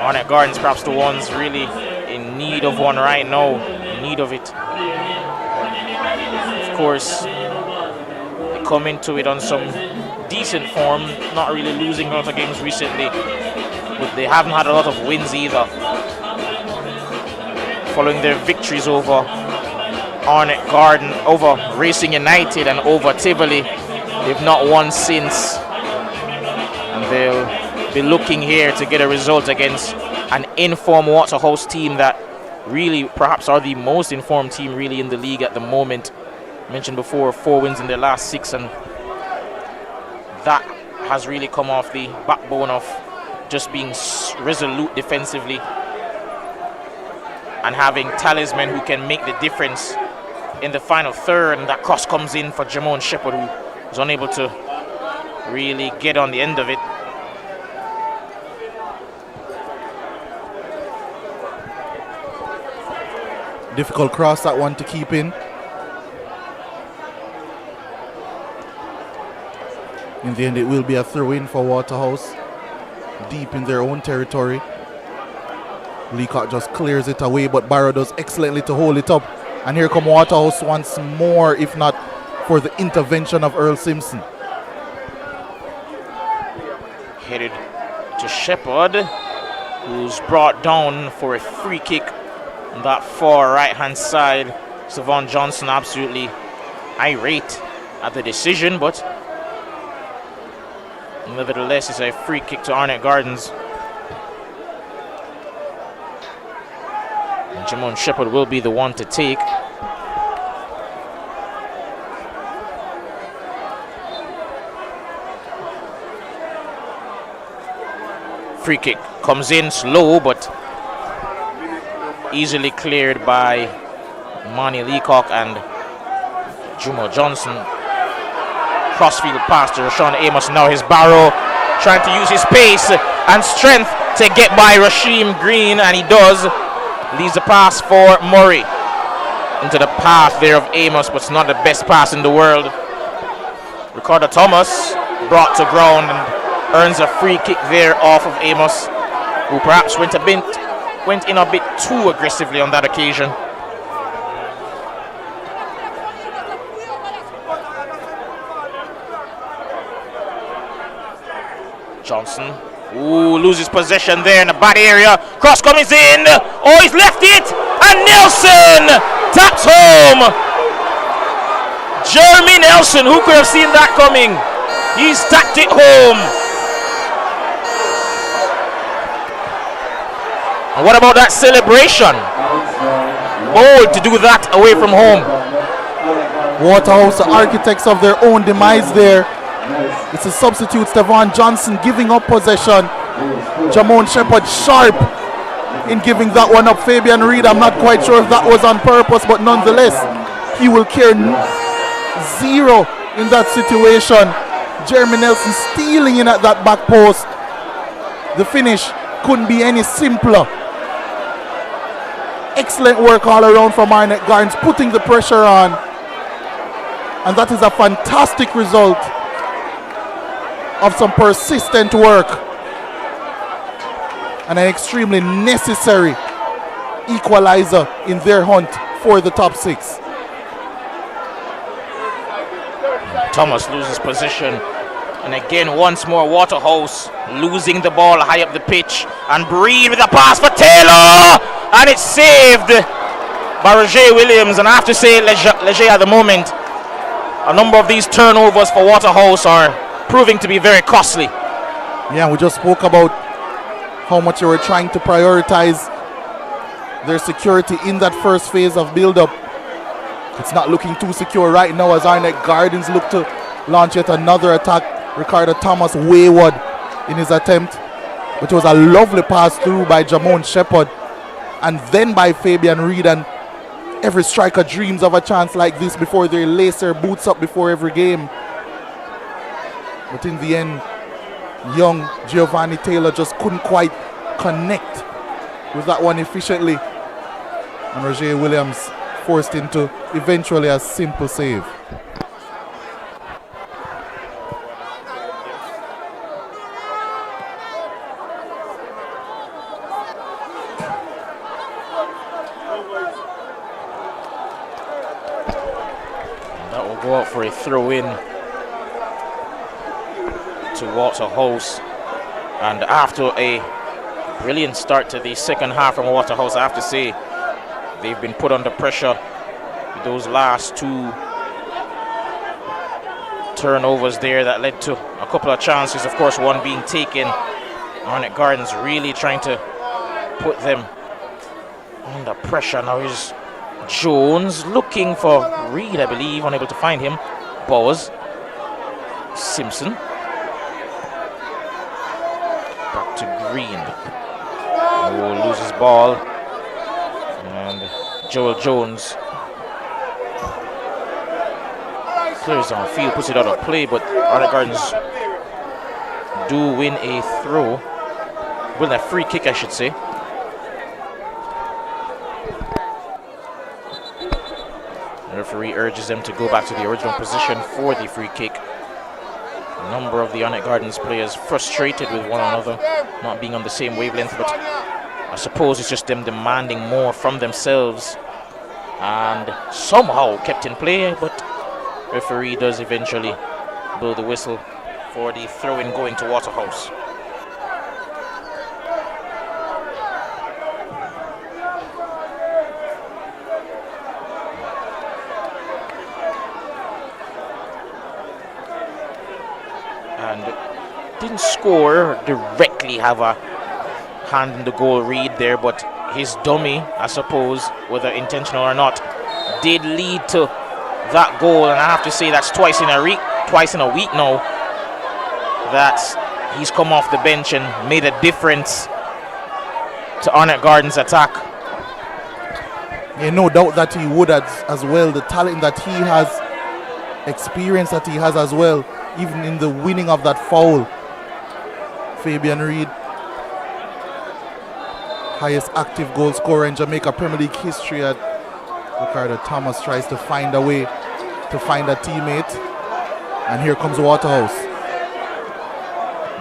Arnett Gardens perhaps the ones really in need of one right now, in need of it. Of course, they come into it on some decent form, not really losing a lot of games recently, but they haven't had a lot of wins either. Following their victories over Arnett Garden, over Racing United and over Tivoli, they've not won since, and they'll be looking here to get a result against an informed Waterhouse team that really perhaps are the most informed team really in the league at the moment. Mentioned before, 4 wins in their last 6, and that has really come off the backbone of just being resolute defensively and having talisman who can make the difference in the final third, and that cross comes in for Jamon Shepherd, who was unable to really get on the end of it.
Difficult cross, that one to keep in. In the end, it will be a throw-in for Waterhouse, deep in their own territory. Leacock just clears it away, but Barrow does excellently to hold it up. And here come Waterhouse once more, if not for the intervention of Earl Simpson.
Headed to Shepherd, who's brought down for a free kick on that far right-hand side. Savon Johnson absolutely irate at the decision, but nevertheless, it's a free kick to Arnett Gardens. And Jamon Shepherd will be the one to take. Free kick comes in slow, but easily cleared by Manny Leacock and Jumo Johnson. Crossfield pass to Rashawn Amos. Now his Barrow trying to use his pace and strength to get by Rasheem Green, and he does. Leaves the pass for Murray into the path there of Amos, but it's not the best pass in the world. Ricardo Thomas brought to ground and earns a free kick there off of Amos, who perhaps went in a bit too aggressively on that occasion. Johnson, loses possession there in the bad area. Cross comes in. Oh, he's left it. And Nelson taps home. Jeremy Nelson, who could have seen that coming? He's tapped it home. And what about that celebration? Bold to do that away from home.
Waterhouse, the architects of their own demise there. It's a substitute, Stevan Johnson, giving up possession. Jamon Shepherd sharp in giving that one up. Fabian Reed, I'm not quite sure if that was on purpose, but nonetheless, he will care zero in that situation. Jeremy Nelson stealing in at that back post. The finish couldn't be any simpler. Excellent work all around from Arnett Gardens, putting the pressure on. And that is a fantastic result of some persistent work and an extremely necessary equalizer in their hunt for the top 6.
Thomas loses position, and again once more Waterhouse losing the ball high up the pitch, and Breed with a pass for Taylor, and it's saved by Roger Williams. And I have to say, Leger at the moment, a number of these turnovers for Waterhouse are proving to be very costly.
Yeah, we just spoke about how much they were trying to prioritize their security in that first phase of build-up. It's not looking too secure right now as Arnett Gardens look to launch yet another attack. Ricardo Thomas wayward in his attempt, but it was a lovely pass through by Jamon Shepherd and then by Fabian Reed. And every striker dreams of a chance like this before they lace their boots up before every game. But in the end, young Giovanni Taylor just couldn't quite connect with that one efficiently. And Roger Williams forced into eventually a simple save.
out for a throw in to Waterhouse. And after a brilliant start to the second half from Waterhouse, I have to say they've been put under pressure with those last two turnovers there that led to a couple of chances, of course one being taken. Arnett Gardens really trying to put them under pressure. Now is Jones looking for Reed, I believe, unable to find him. Bowers, Simpson, back to Green, who loses ball, and Joel Jones clears on field, puts it out of play, but Arnett Gardens do win a throw, win a free kick I should say. The referee urges them to go back to the original position for the free kick. A number of the Arnett Gardens players frustrated with one another, not being on the same wavelength, but I suppose it's just them demanding more from themselves and somehow kept in play, but referee does eventually blow the whistle for the throw-in going to Waterhouse. Didn't score directly, have a hand in the goal Reed there, but his dummy, I suppose, whether intentional or not, did lead to that goal. And I have to say that's twice in a week now that he's come off the bench and made a difference to Arnett Gardens' attack.
Yeah, no doubt that he would as well. The talent that he has, experience that he has as well, even in the winning of that foul. Fabian Reed, highest active goal scorer in Jamaica Premier League history. At Ricardo Thomas tries to find a way to find a teammate, and here comes Waterhouse.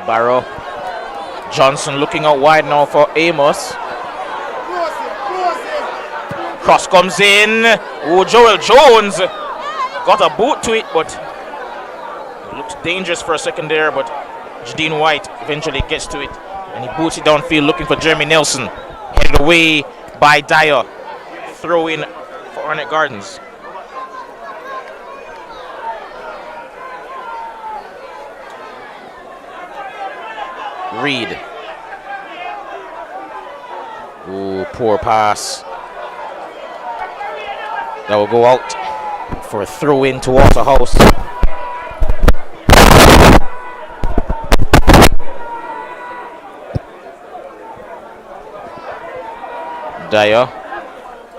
Barrow, Johnson looking out wide now for Amos. Cross comes in. Oh, Joel Jones got a boot to it, but it looked dangerous for a second there, but Jadine White eventually gets to it and he boots it downfield looking for Jeremy Nelson. Headed away by Dyer. Throw in for Arnett Gardens. Reed. Ooh, poor pass. That will go out for a throw in to Waterhouse. Dyer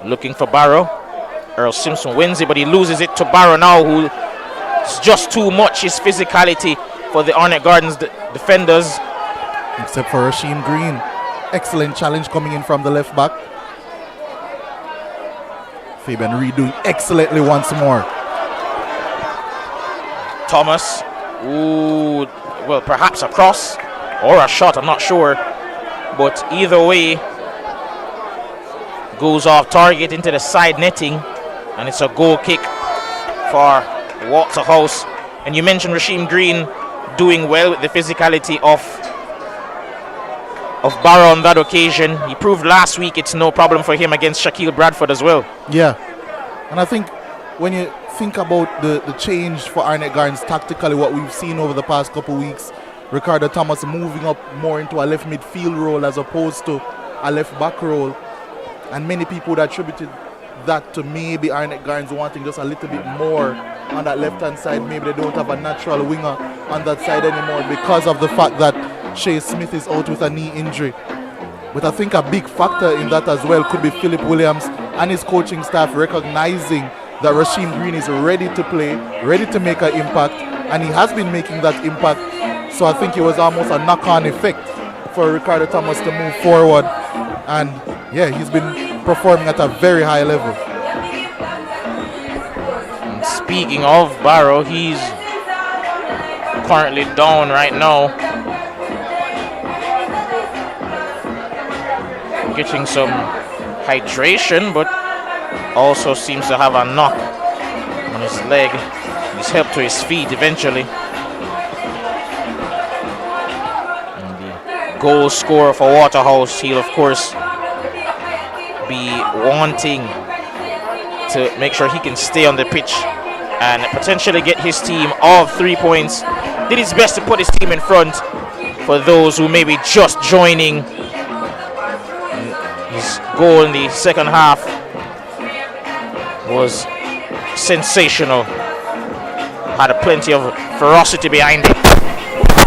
looking for Barrow. Earl Simpson wins it, but he loses it to Barrow now, who is just too much. His physicality for the Arnett Gardens defenders.
Except for Rasheem Green. Excellent challenge coming in from the left back. Fabian Reed doing excellently once more.
Thomas. Ooh, well, perhaps a cross or a shot, I'm not sure. But either way, goes off target into the side netting, and it's a goal kick for Waterhouse. And you mentioned Rasheem Green doing well with the physicality of Barrow on that occasion. He proved last week it's no problem for him against Shaquille Bradford as well.
Yeah, and I think when you think about the change for Arnett Gardens tactically, what we've seen over the past couple weeks, Ricardo Thomas moving up more into a left midfield role as opposed to a left back role. And many people would attributed that to maybe Arnett Gardens wanting just a little bit more on that left-hand side. Maybe they don't have a natural winger on that side anymore because of the fact that Shea Smith is out with a knee injury. But I think a big factor in that as well could be Philip Williams and his coaching staff recognizing that Rasheem Green is ready to play, ready to make an impact, and he has been making that impact. So I think it was almost a knock-on effect for Ricardo Thomas to move forward. And yeah, he's been performing at a very high level.
And speaking of Barrow, he's currently down right now, getting some hydration, but also seems to have a knock on his leg. He's helped to his feet eventually. And the goal scorer for Waterhouse, he'll of course be wanting to make sure he can stay on the pitch and potentially get his team all 3 points. Did his best to put his team in front. For those who may be just joining, his goal in the second half was sensational. Had plenty of ferocity behind it,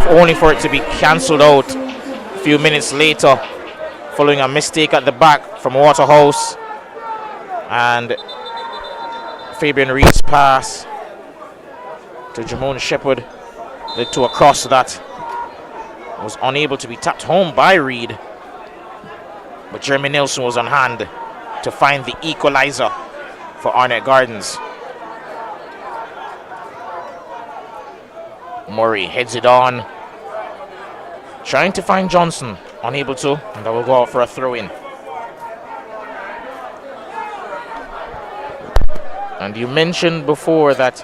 only for it to be cancelled out a few minutes later following a mistake at the back from Waterhouse, and Fabian Reed's pass to Jamon Shepherd led to a cross that was unable to be tapped home by Reed, but Jeremy Nelson was on hand to find the equalizer for Arnett Gardens. Murray heads it on, trying to find Johnson, unable to, and that will go out for a throw-in. And you mentioned before that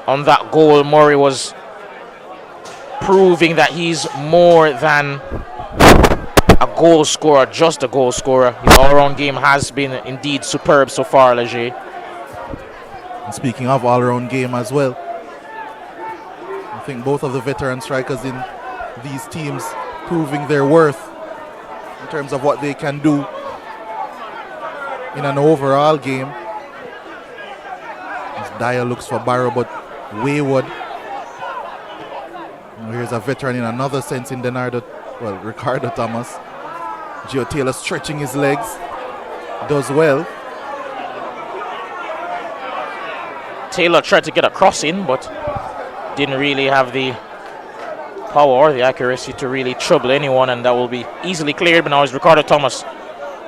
on that goal, Murray was proving that he's more than a goal scorer, just a goal scorer. His all-around game has been indeed superb so far, Leger.
And speaking of all-around game as well, I think both of the veteran strikers in these teams proving their worth in terms of what they can do in an overall game. As Dyer looks for Barrow, but wayward. And here's a veteran in another sense in Ricardo Thomas. Gio Taylor stretching his legs, does well.
Taylor tried to get a cross in, but didn't really have the power or the accuracy to really trouble anyone, and that will be easily cleared. But now is Ricardo Thomas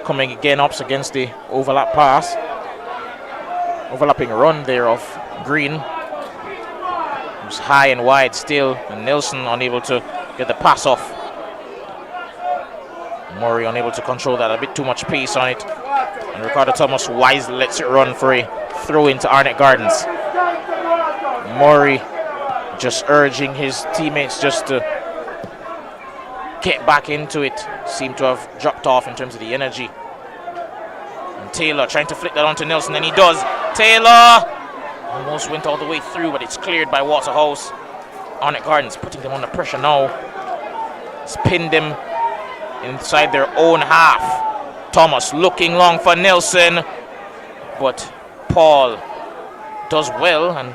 coming again up against the overlap pass. Overlapping run there of Green. It was high and wide still, and Nelson unable to get the pass off. Murray unable to control that, a bit too much pace on it. And Ricardo Thomas wisely lets it run for a throw into Arnett Gardens. Murray just urging his teammates just to get back into it. Seemed to have dropped off in terms of the energy. And Taylor trying to flick that onto Nelson, and he does. Taylor almost went all the way through, but it's cleared by Waterhouse. Arnett Gardens putting them under pressure now. It's pinned them inside their own half. Thomas looking long for Nelson, but Paul does well, and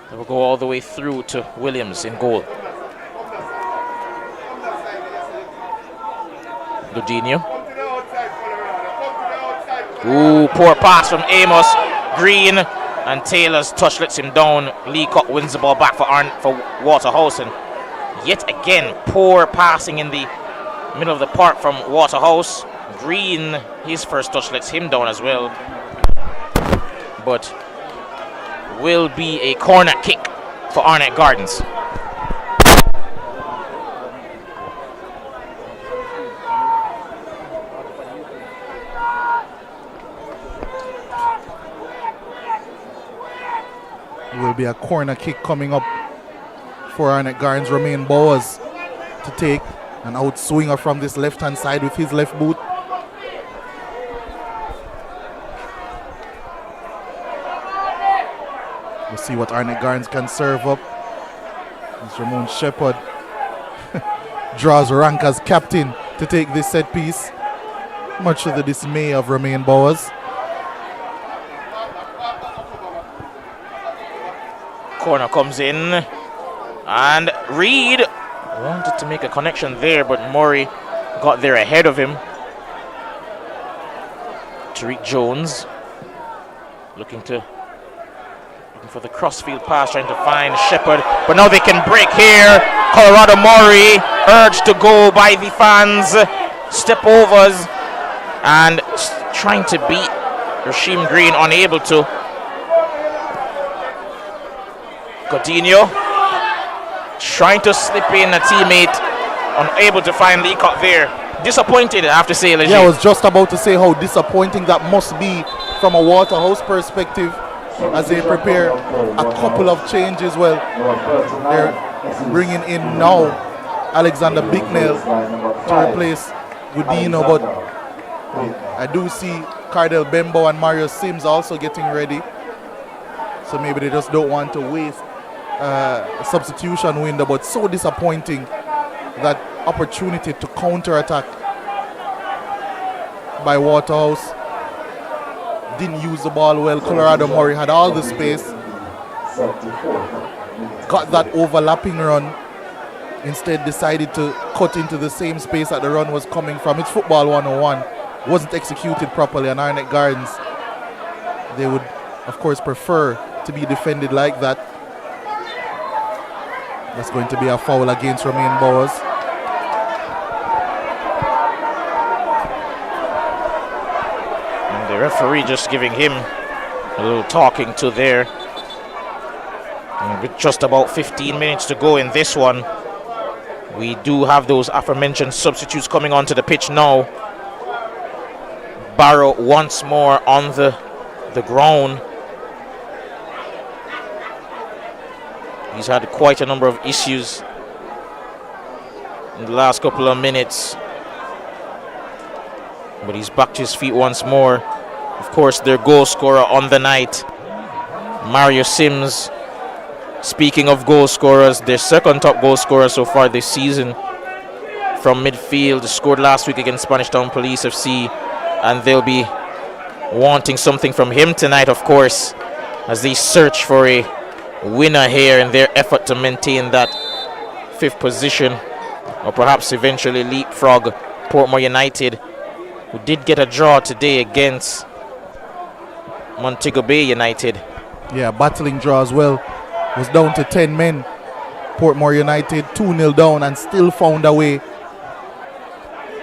they will go all the way through to Williams in goal. Godinho. Ooh, poor pass from Amos. Green, and Taylor's touch lets him down. Leacock wins the ball back for Waterhouse, and yet again poor passing in the middle of the park from Waterhouse. Green, his first touch lets him down as well, but will be a corner kick for Arnett Gardens.
Will be a corner kick coming up for Arnett Gardens. Romain Bowers to take an outswinger from this left-hand side with his left boot. We'll see what Arnett Gardens can serve up. As Ramon Shepherd draws rank as captain to take this set piece, much to the dismay of Romain Bowers.
Corner comes in, and Reed wanted to make a connection there, but Murray got there ahead of him. Tariq Jones looking for the crossfield pass, trying to find Shepherd, but now they can break here. Colorado Murray urged to go by the fans, step overs, and trying to beat Rasheem Green, unable to. Godinho trying to slip in a teammate, unable to find Leacock there. Disappointed, I have to say, Leger.
Yeah, I was just about to say how disappointing that must be from a Waterhouse perspective. as they prepare a couple of changes. Well, they're bringing in now Alexander Bicknell to replace Gudino, but I do see Cardell Bembo and Mario Sims also getting ready. So maybe they just don't want to waste a substitution window, but so disappointing that opportunity to counter-attack by Waterhouse. Didn't use the ball well. Colorado Murray had all the space. Got that overlapping run. Instead decided to cut into the same space that the run was coming from. It's football 101. Wasn't executed properly on Arnett Gardens. They would, of course, prefer to be defended like that. That's going to be a foul against Romain Bowers.
And the referee just giving him a little talking to there. And with just about 15 minutes to go in this one, we do have those aforementioned substitutes coming onto the pitch now. Barrow once more on the ground. He's had quite a number of issues in the last couple of minutes, but he's back to his feet once more. Of course, their goal scorer on the night, Mario Sims. Speaking of goal scorers, their second top goal scorer so far this season from midfield, scored last week against Spanish Town Police FC, and they'll be wanting something from him tonight, of course, as they search for a winner here in their effort to maintain that 5th position, or perhaps eventually leapfrog Portmore United, who did get a draw today against Montego Bay United.
Yeah, battling draw as well. Was down to 10 men. Portmore United 2-0 down and still found a way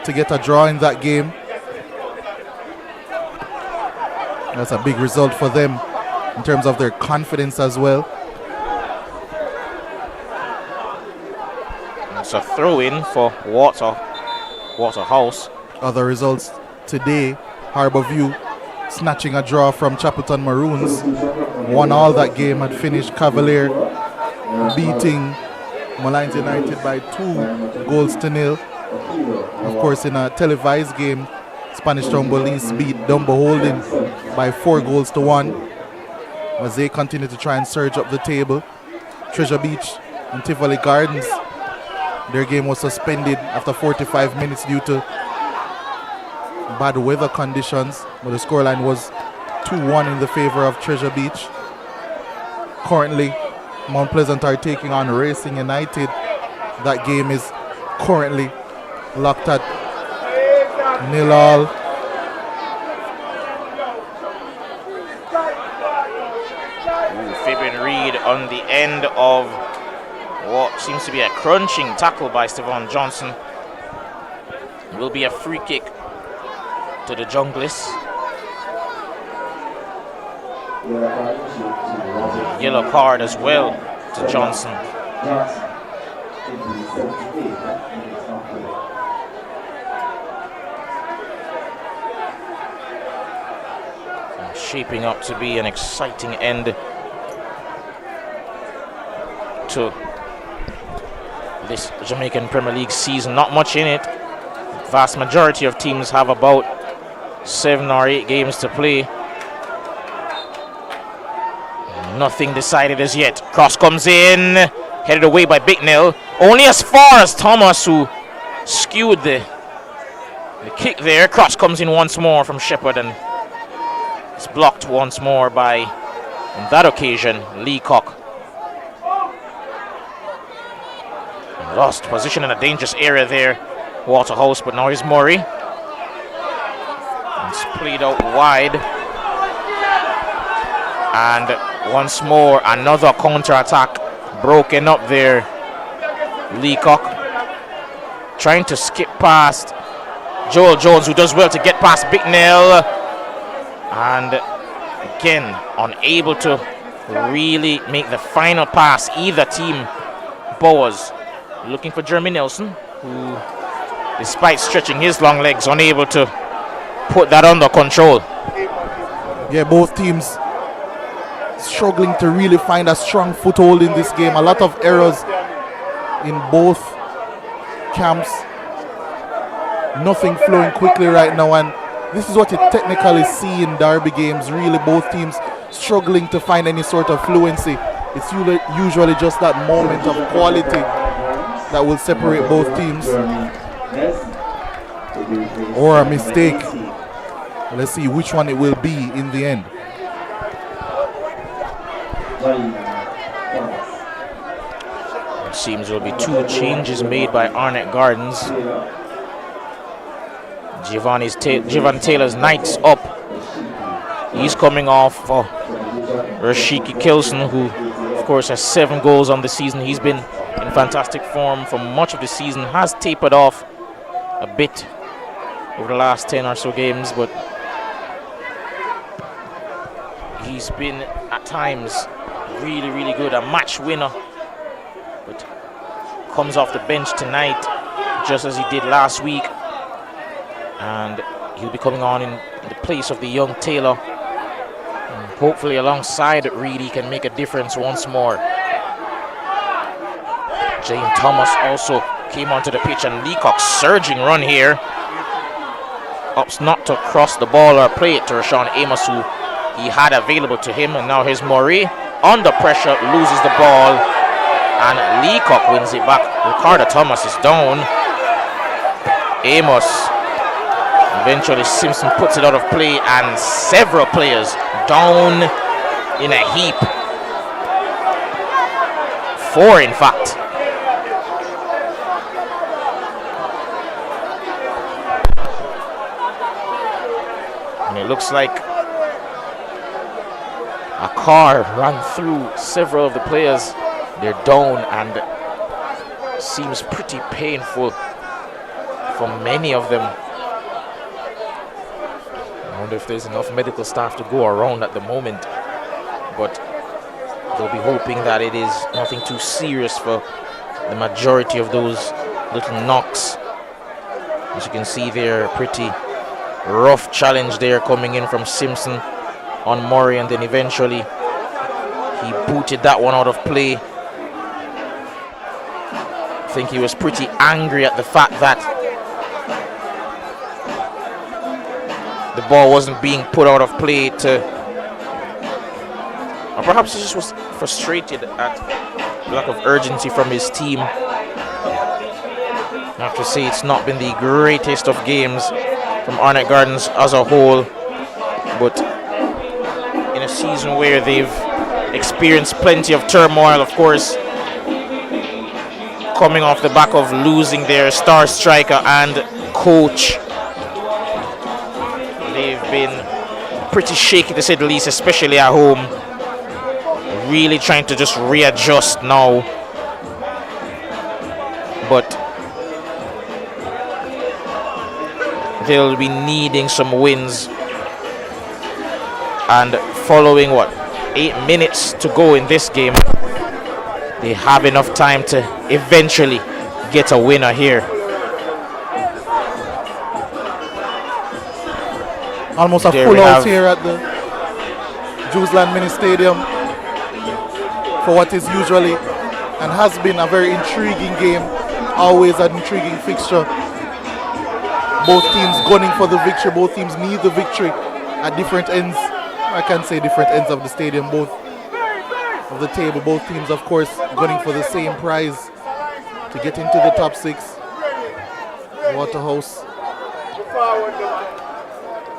to get a draw in that game. That's a big result for them in terms of their confidence as well.
It's a throw-in for Waterhouse.
Other results today, Harbourview snatching a draw from Chapelton Maroons. 1-1 that game had finished. Cavalier beating Mullines United by 2-0. Of course, in a televised game, Spanish Town Police beat Dumbo Holding by 4-1 as they continue to try and surge up the table. Treasure Beach and Tivoli Gardens, their game was suspended after 45 minutes due to bad weather conditions, but the scoreline was 2-1 in the favor of Treasure Beach. Currently, Mount Pleasant are taking on Racing United. That game is currently locked at 0-0.
Fabian Reed on the end of what seems to be a crunching tackle by Stevan Johnson. It will be a free kick to the Junglists. Yellow card as well to Johnson. Shaping up to be an exciting end to this Jamaican Premier League season. Not much in it. Vast majority of teams have about 7 or 8 games to play. Nothing decided as yet. Cross comes in, headed away by Bicknell. Only as far as Thomas, who skewed the kick there. Cross comes in once more from Shepherd, and it's blocked once more by, on that occasion, Leacock. Lost position in a dangerous area there, Waterhouse, but now here's Murray. It's played out wide. And once more, another counter-attack broken up there. Leacock trying to skip past Joel Jones, who does well to get past Bicknell. And again, unable to really make the final pass. Either team. Bowers looking for Jeremy Nelson, who, despite stretching his long legs, unable to put that under control.
Yeah, both teams struggling to really find a strong foothold in this game. A lot of errors in both camps. Nothing flowing quickly right now, and this is what you technically see in derby games. Really, both teams struggling to find any sort of fluency. It's usually just that moment of quality that will separate both teams, or a mistake. Let's see which one it will be in the end.
It seems there will be 2 changes made by Arnett Gardens. Javon Taylor's Knights up. He's coming off for Rashiki Kilson, who of course has 7 goals on the season. He's been in fantastic form for much of the season, has tapered off a bit over the last 10 or so games, but he's been at times really good, a match winner, but comes off the bench tonight just as he did last week, and he'll be coming on in the place of the young Taylor. And hopefully alongside Reed he can make a difference once more. Jane Thomas also came onto the pitch, and Leacock's surging run here opts not to cross the ball or play it to Rashawn Amos, who he had available to him, and now here's Murray under pressure, loses the ball, and Leacock wins it back. Ricardo Thomas is down. Amos, eventually Simpson puts it out of play, and several players down in a heap. 4 in fact. And it looks like a car ran through several of the players. They're down, and seems pretty painful for many of them. I wonder if there's enough medical staff to go around at the moment, but they'll be hoping that it is nothing too serious for the majority of those little knocks. As you can see there, pretty rough challenge there coming in from Simpson on Murray, and then eventually he booted that one out of play. I think he was pretty angry at the fact that the ball wasn't being put out of play or perhaps he just was frustrated at lack of urgency from his team. I have to say it's not been the greatest of games from Arnett Gardens as a whole, but in a season where they've experienced plenty of turmoil, of course, coming off the back of losing their star striker and coach. They've been pretty shaky to say the least, especially at home. Really trying to just readjust now, but they'll be needing some wins, and following 8 minutes to go in this game, they have enough time to eventually get a winner here.
Almost a full house here at the Jewsland Mini Stadium for what is usually and has been a very intriguing game, always an intriguing fixture. Both teams gunning for the victory, both teams need the victory at different ends. I can't say different ends of the stadium, both of the table. Both teams, of course, gunning for the same prize to get into the top 6. Waterhouse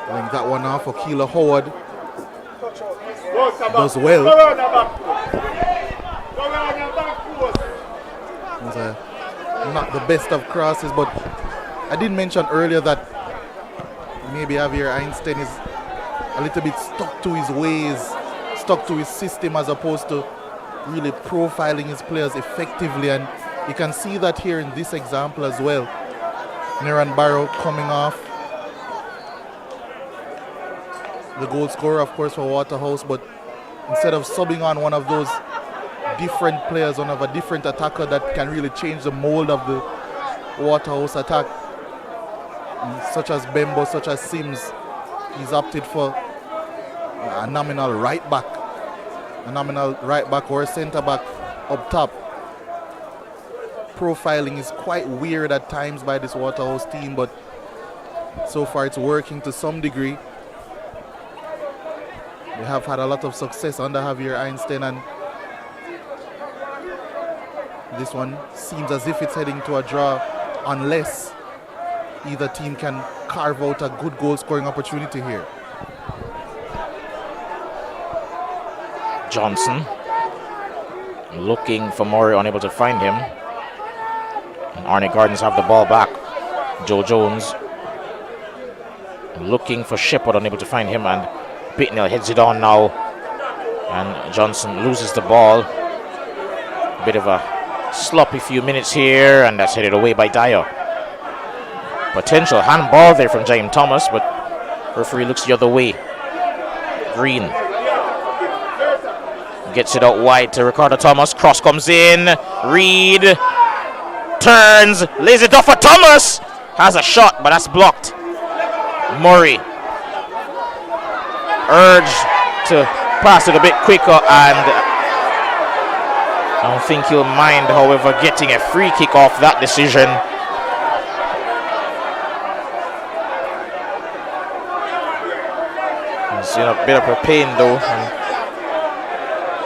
winning that one off. Akila Howard does well. It was not the best of crosses, but I did mention earlier that maybe Javier Einstein is a little bit stuck to his ways, stuck to his system, as opposed to really profiling his players effectively, and you can see that here in this example as well. Neran Barrow coming off, the goal scorer, of course, for Waterhouse, but instead of subbing on one of those different players, one of a different attacker that can really change the mold of the Waterhouse attack, such as Bembo, such as Sims, he's opted for a nominal right back a nominal right back or a centre back up top. Profiling is quite weird at times by this Waterhouse team, but so far it's working to some degree. They have had a lot of success under Javier Einstein, and this one seems as if it's heading to a draw unless either team can carve out a good goal scoring opportunity here.
Johnson looking for Murray, unable to find him. And Arnett Gardens have the ball back. Joe Jones looking for Shepard, unable to find him, and Bicknell heads it on now. And Johnson loses the ball. Bit of a sloppy few minutes here, and that's headed away by Dyer. Potential handball there from James Thomas, but referee looks the other way. Green gets it out wide to Ricardo Thomas. Cross comes in. Reed turns, lays it off for Thomas. Has a shot, but that's blocked. Murray urged to pass it a bit quicker, and I don't think he'll mind, however, getting a free kick off that decision. He's in a bit of a pain though.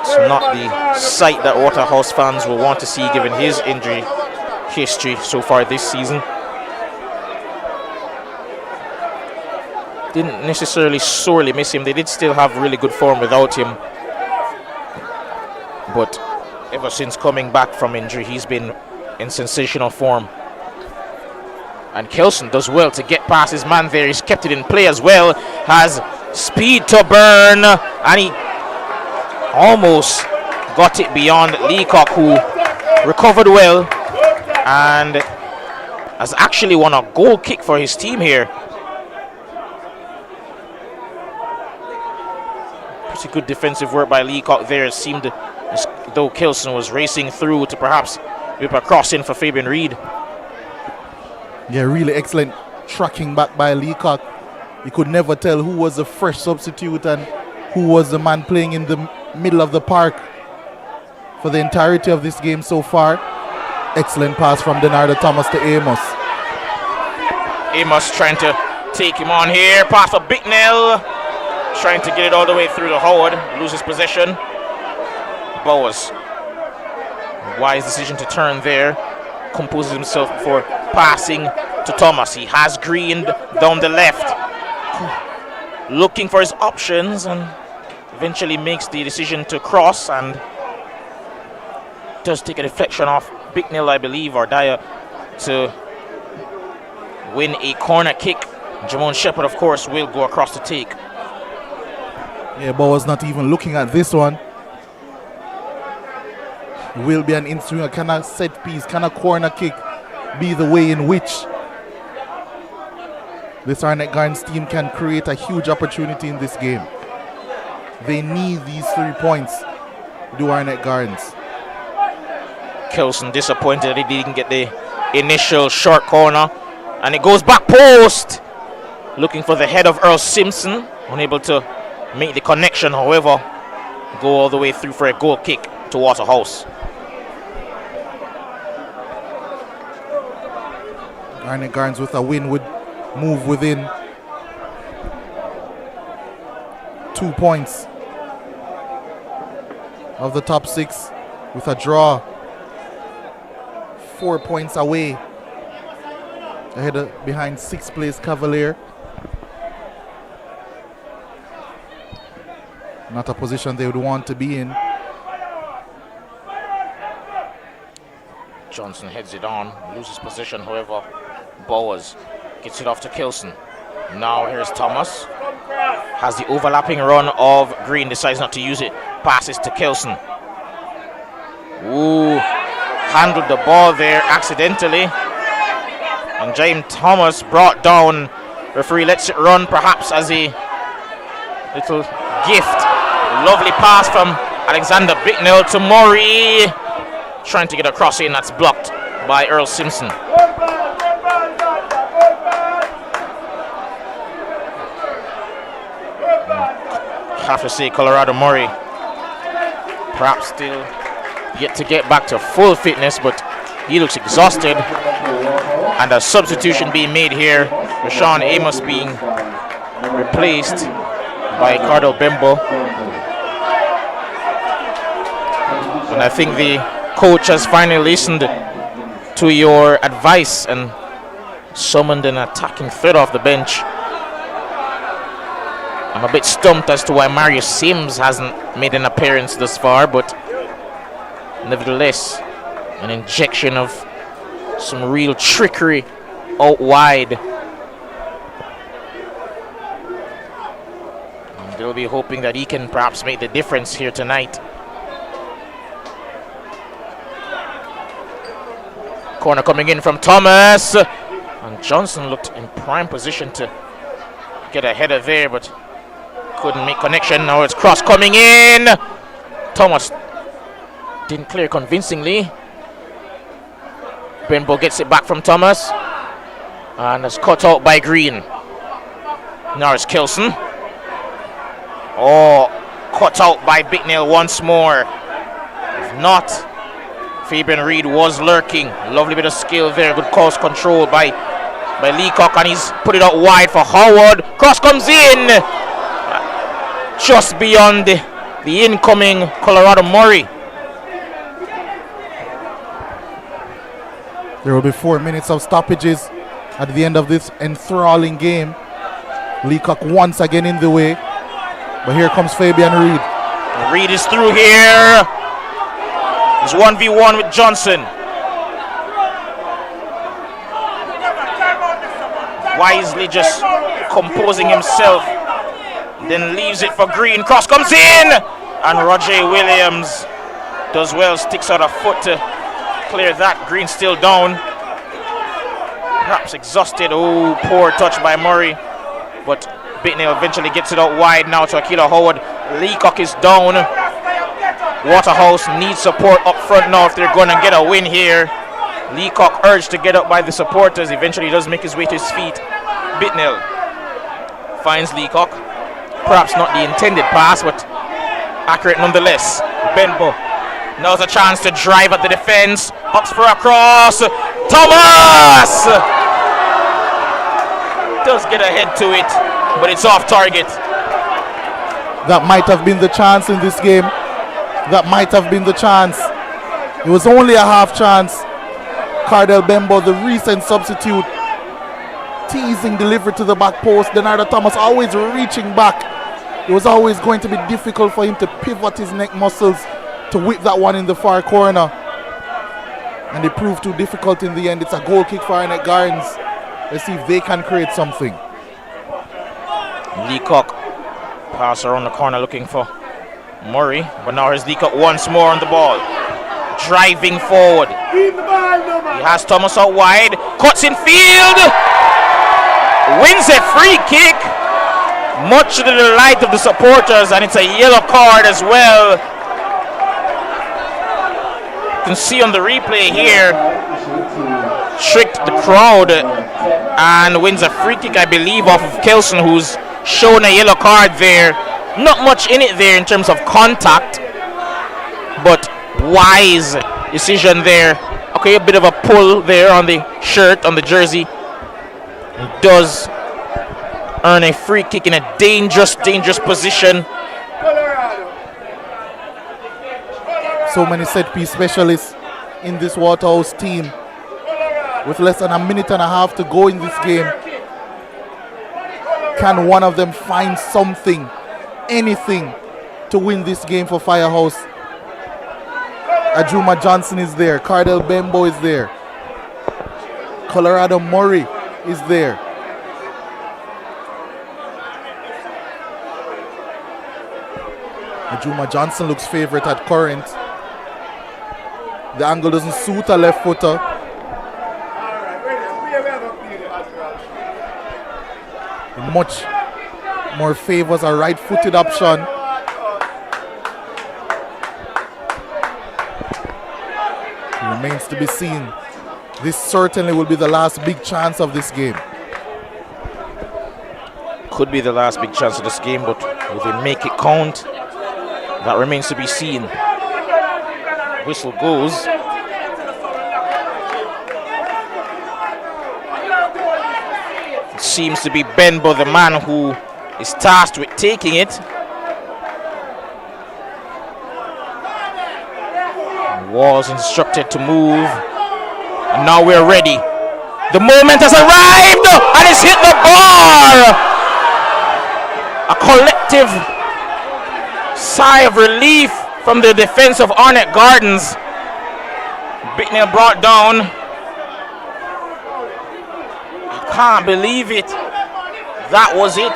It's not the sight that Waterhouse fans will want to see given his injury history so far this season. Didn't necessarily sorely miss him. They did still have really good form without him. But ever since coming back from injury, he's been in sensational form. And Kelson does well to get past his man there. He's kept it in play as well. Has speed to burn, and he almost got it beyond Leacock, who recovered well and has actually won a goal kick for his team here. Pretty good defensive work by Leacock there. It seemed as though Kelson was racing through to perhaps whip a cross in for Fabian Reed.
Yeah, really excellent tracking back by Leacock. You could never tell who was the fresh substitute and who was the man playing in the middle of the park for the entirety of this game so far. Excellent pass from Denardo Thomas to Amos.
Amos trying to take him on here. Pass for Bicknell. Trying to get it all the way through to Howard. Loses possession. Bowers. Wise decision to turn there. Composes himself before passing to Thomas. He has greened down the left. Looking for his options and eventually makes the decision to cross and does take a deflection off Bicknell, I believe, or Dyer, to win a corner kick. Jamon Shepard, of course, will go across to take.
Yeah, Bowers not even looking at this one. Will be an in-swinger. Can a set piece, can a corner kick be the way in which this Arnett Gardens team can create a huge opportunity in this game? They need these 3 points, do Arnett Gardens.
Kelson disappointed that he didn't get the initial short corner, and it goes back post. Looking for the head of Earl Simpson, unable to make the connection, however, go all the way through for a goal kick to Waterhouse.
Arnett Gardens with a win would move within 2 points of the top 6. With a draw, 4 points away, ahead of, behind 6th place Cavalier. Not a position they would want to be in.
Johnson heads it on, loses possession, however. Bowers gets it off to Kelson. Now here's Thomas. Has the overlapping run of Green, decides not to use it. Passes to Kelson. Ooh, handled the ball there accidentally. And James Thomas brought down. Referee lets it run perhaps as a little gift. Lovely pass from Alexander Bicknell to Murray. Trying to get a cross in, that's blocked by Earl Simpson. Have to say Colorado Murray perhaps still yet to get back to full fitness, but he looks exhausted. And a substitution being made here. Rashawn Amos being replaced by Cardell Bembo. And I think the coach has finally listened to your advice and summoned an attacking threat off the bench. I'm a bit stumped as to why Mario Sims hasn't made an appearance thus far, but nevertheless, an injection of some real trickery out wide. And they'll be hoping that he can perhaps make the difference here tonight. Corner coming in from Thomas. And Johnson looked in prime position to get a header there, but couldn't make connection. Now it's cross coming in. Thomas didn't clear convincingly. Benbow gets it back from Thomas. And it's cut out by Green. Now it's Kelson. Oh, cut out by Bicknell once more. If not, Fabian Reed was lurking. Lovely bit of skill there. Good course control by Leacock, and he's put it out wide for Howard. Cross comes in. Just beyond the incoming Colorado Murray.
There will be 4 minutes of stoppages at the end of this enthralling game. Leacock once again in the way. But here comes Fabian Reed.
Reed is through here. He's 1v1 with Johnson. Wisely just composing himself. Then leaves it for Green. Cross comes in. And Roger Williams does well. Sticks out a foot to clear that. Green still down. Perhaps exhausted. Oh, poor touch by Murray. But Bicknell eventually gets it out wide now to Akila Howard. Leacock is down. Waterhouse needs support up front now if they're going to get a win here. Leacock urged to get up by the supporters. Eventually does make his way to his feet. Bicknell finds Leacock. Perhaps not the intended pass, but accurate nonetheless. Benbow. Now's a chance to drive at the defense. Ups for a cross. Thomas! Does get ahead to it, but it's off target.
That might have been the chance in this game. That might have been the chance. It was only a half chance. Cardell Bembo, the recent substitute, teasing delivery to the back post. Denardo Thomas always reaching back. It was always going to be difficult for him to pivot his neck muscles to whip that one in the far corner. And it proved too difficult in the end. It's a goal kick for Arnett Gardens. Let's see if they can create something.
Leacock pass around the corner looking for Murray, but now here's Leacock once more on the ball. Driving forward. He has Thomas out wide. Cuts in field. Wins a free kick. Much to the delight of the supporters, and it's a yellow card as well. You can see on the replay here, tricked the crowd and wins a free kick, I believe, off of Kelson, who's shown a yellow card there. Not much in it there in terms of contact, but wise decision there. Okay, a bit of a pull there on the shirt, on the jersey. He does earn a free kick in a dangerous position.
So many set piece specialists in this Waterhouse team. With less than a minute and a half to go in this game, can one of them find something, anything, to win this game for Firehouse? Ajuma Johnson is there. Cardell Bembo is there. Colorado Murray is there. Ajuma Johnson looks favorite at current. The angle doesn't suit a left footer. Much more favors a right-footed option. It remains to be seen. This certainly will be the last big chance of this game.
Could be the last big chance of this game, but will they make it count? That remains to be seen. Whistle goes. It seems to be Benbo, the man who is tasked with taking it. Was instructed to move, and now we're ready. The moment has arrived, and it's hit the bar. A collective sigh of relief from the defense of Arnett Gardens. Bicknell brought down. I can't believe it. That was it.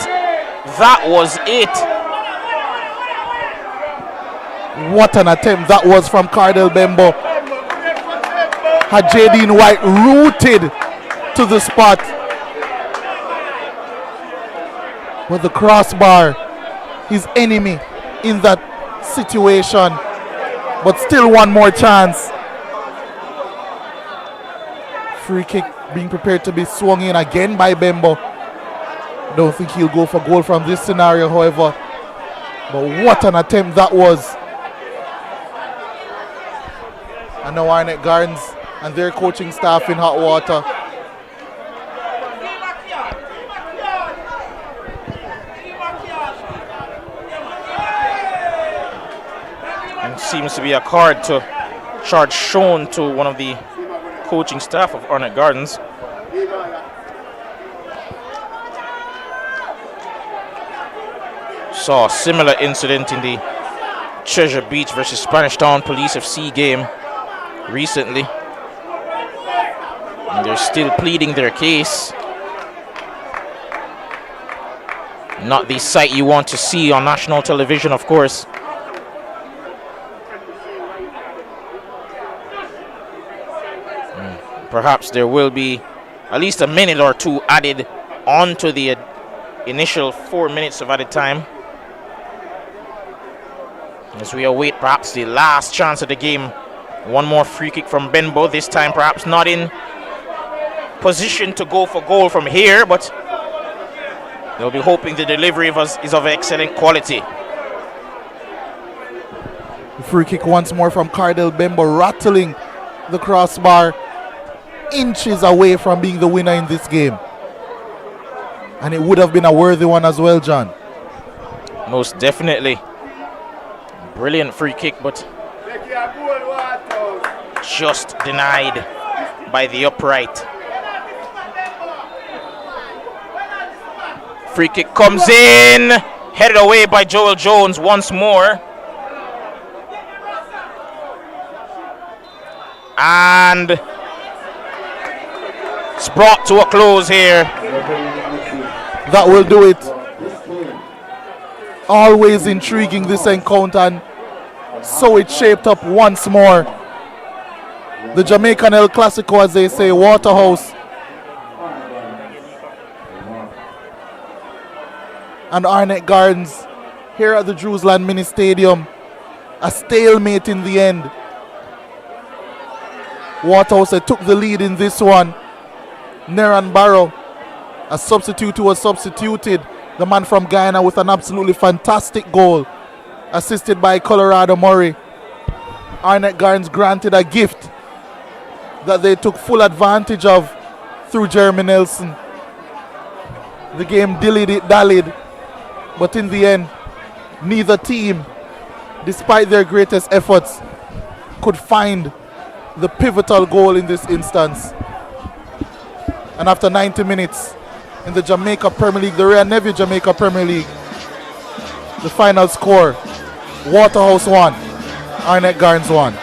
That was it.
What an attempt that was from Cardell Bembo. Had Jadine White rooted to the spot. With the crossbar, his enemy in that situation. But still one more chance. Free kick being prepared to be swung in again by Bembo. Don't think he'll go for goal from this scenario, however. But what an attempt that was. And now Arnett Gardens and their coaching staff in hot water.
And seems to be a card to charge shown to one of the coaching staff of Arnett Gardens. Saw a similar incident in the Treasure Beach versus Spanish Town Police FC game recently, and they're still pleading their case. Not the sight you want to see on national television, of course. Perhaps there will be at least a minute or two added onto the initial 4 minutes of added time, as we await perhaps the last chance of the game. One more free kick from Benbo, this time perhaps not in position to go for goal from here, but they'll be hoping the delivery is of excellent quality.
Free kick once more from Cardell Bembo, rattling the crossbar, inches away from being the winner in this game. And it would have been a worthy one as well, John.
Most definitely. Brilliant free kick, but just denied by the upright. Free kick comes in, headed away by Joel Jones once more. And it's brought to a close here.
That will do it. Always intriguing, this encounter, and so it shaped up once more. The Jamaican El Clasico, as they say, Waterhouse and Arnett Gardens here at the Jerusalem Mini Stadium. A stalemate in the end. Waterhouse took the lead in this one. Neran Barrow, a substitute who was substituted, the man from Guyana, with an absolutely fantastic goal, assisted by Colorado Murray. Arnett Gardens granted a gift that they took full advantage of through Jeremy Nelson. The game dallied, but in the end, neither team, despite their greatest efforts, could find the pivotal goal in this instance. And after 90 minutes in the Jamaica Premier League, the Rhea Neville Jamaica Premier League, the final score, Waterhouse 1, Arnett Gardens 1.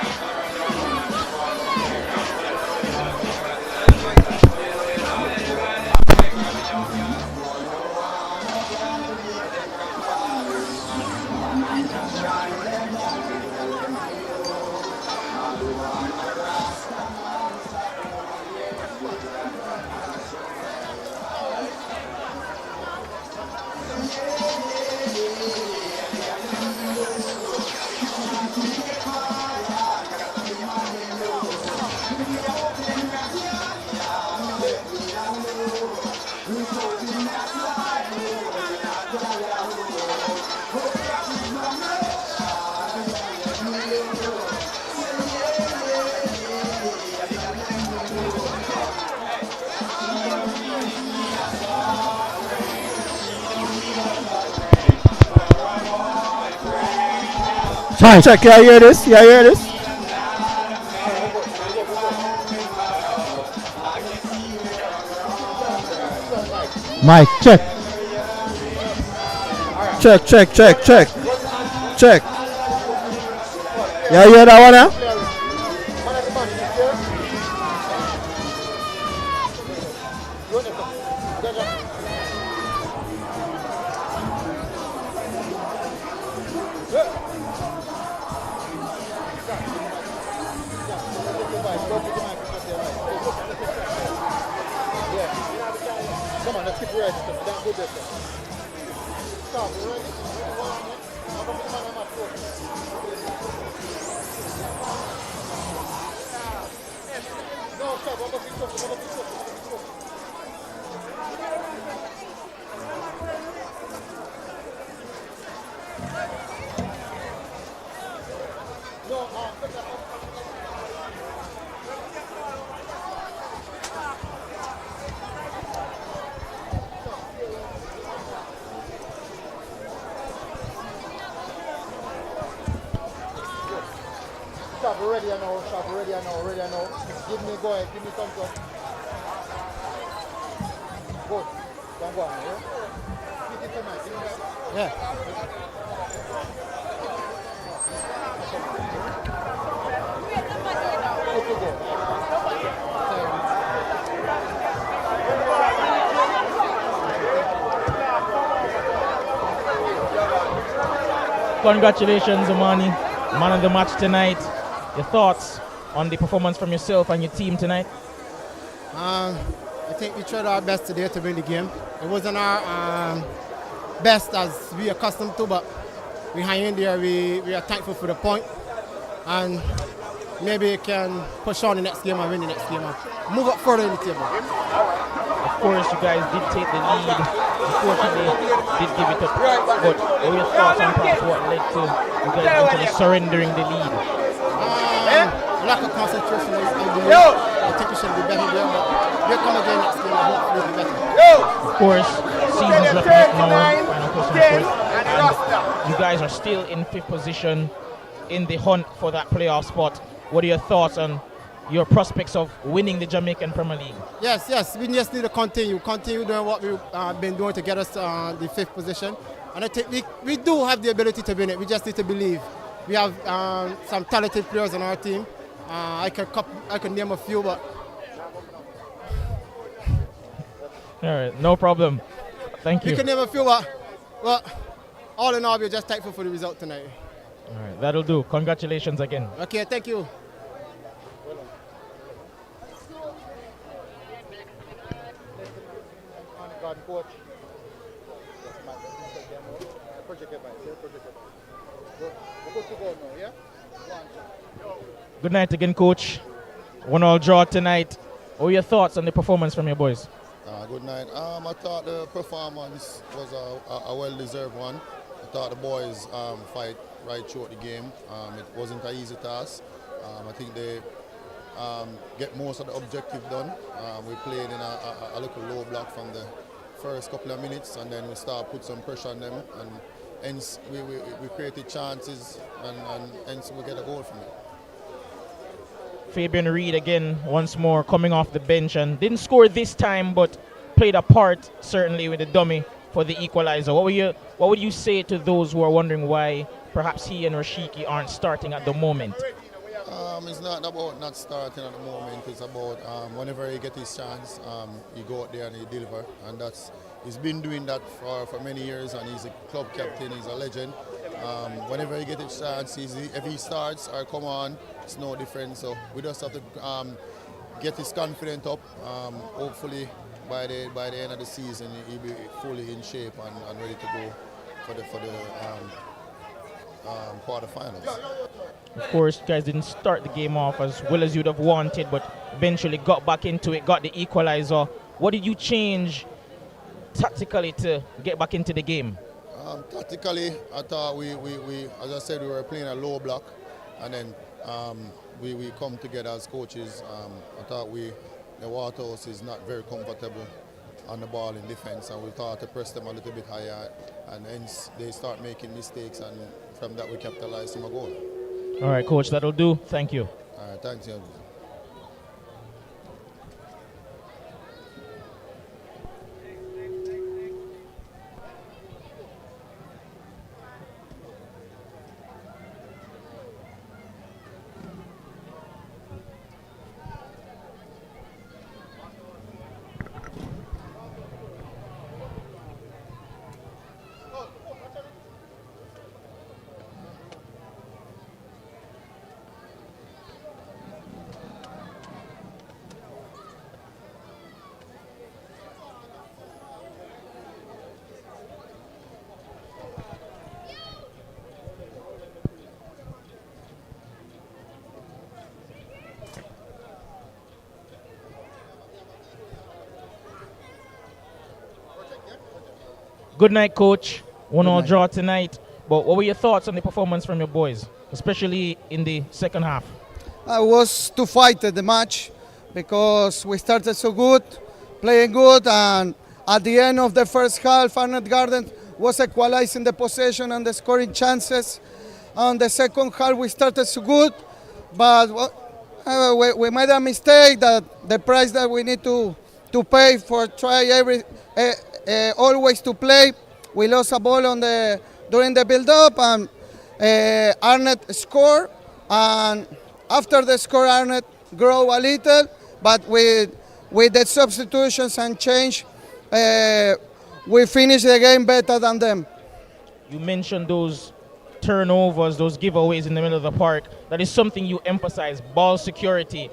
Check, yeah, hear this? Yeah, hear this? Mike, check. Check. Yeah, you hear that one now?
Come on, let's keep ready. Don't go there. Stop, ready? No, stop. I'm going to Stop, ready I know. Give me, go ahead, give me thumbs up. Good. Don't go on, yeah? Give it to me, give me that. Yeah.
Congratulations, Omani. Man of the match tonight. Your thoughts on the performance from yourself and your team tonight?
I think we tried our best today to win the game. It wasn't our best as we are accustomed to, but we hang in there. We are thankful for the point, and maybe we can push on the next game and win the next game and move up further in the table.
Of course, you guys did take the lead. Unfortunately, did give it up. But what are your thoughts on perhaps what led to you guys eventually surrendering the lead?
Lack of concentration is the I think we should be better there, but we'll come again next game and hopefully be better.
Of course, season's wrapping up now. Final question, of course. And you guys are still in 5th position in the hunt for that playoff spot. What are your thoughts on your prospects of winning the Jamaican Premier League?
Yes, we just need to continue doing what we've been doing to get us the 5th position. And I think we do have the ability to win it. We just need to believe. We have some talented players on our team. I could name a few, but...
All right, no problem. Thank you.
We can name a few, but all in all, we're just thankful for the result tonight.
All right, that'll do. Congratulations again.
Okay, thank you.
Coach.
Good night again, Coach. 1-1 draw tonight. What are your thoughts on the performance from your boys?
Good night. I thought the performance was a well-deserved one. I thought the boys fight right throughout the game. It wasn't an easy task. I think they get most of the objective done. We played in a little low block from the first couple of minutes, and then we start put some pressure on them, and hence we created chances, and hence we get a goal from it.
Fabian Reed again, once more coming off the bench and didn't score this time, but played a part certainly with the dummy for the equalizer. What would you say to those who are wondering why perhaps he and Rashiki aren't starting at the moment?
It's not about not starting at the moment. It's about whenever he gets his chance, he go out there and he deliver. And he's been doing that for many years, and he's a club captain, he's a legend. Whenever he gets his chance, if he starts or come on, it's no different. So we just have to get his confidence up. Hopefully by the end of the season, he'll be fully in shape and ready to go for the quarterfinals.
Of course, you guys didn't start the game off as well as you'd have wanted, but eventually got back into it, got the equalizer. What did you change tactically to get back into the game?
Tactically, I thought we as I said, we were playing a low block, and then we come together as coaches. I thought the Waterhouse is not very comfortable on the ball in defense, and we thought to press them a little bit higher, and hence they start making mistakes, and from that we capitalize on a goal.
All right, coach, that'll do. Thank you.
All right, thanks. Yeah.
Good night, coach. 1-1 draw tonight. But what were your thoughts on the performance from your boys, especially in the second half?
I was to fight the match because we started so good, playing good, and at the end of the first half, Arnett Garden was equalizing the possession and the scoring chances. On the second half, we started so good, but we made a mistake that the price that we need to pay for always to play. We lost a ball during the build-up, and Arnett scored, and after the score, Arnett grew a little, but with the substitutions and change, we finished the game better than them.
You mentioned those turnovers, those giveaways in the middle of the park. That is something you emphasize, ball security.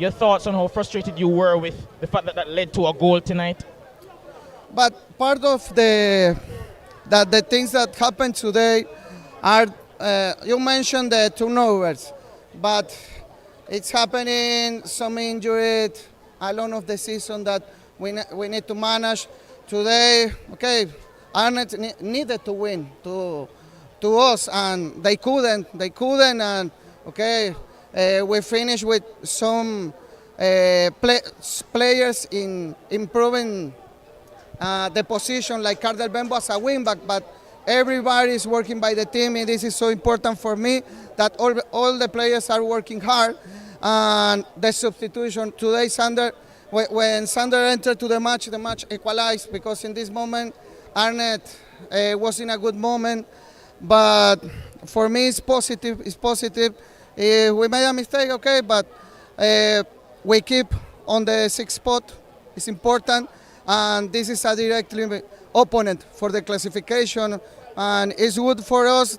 Your thoughts on how frustrated you were with the fact that led to a goal tonight?
But part of the things that happened today are, you mentioned the turnovers, but it's happening, some injury along of the season that we need to manage. Today, okay, Arnett needed to win to us, and they couldn't, and okay, we finished with some players in improving the position, like Cardel Bembo as a wingback, but everybody is working by the team, and this is so important for me that all the players are working hard. And the substitution today, when Sander entered to the match equalized, because in this moment Arnett was in a good moment. But for me, it's positive. It's positive. We made a mistake, okay, but we keep on the 6th spot. It's important. And this is a direct opponent for the classification, and it's good for us.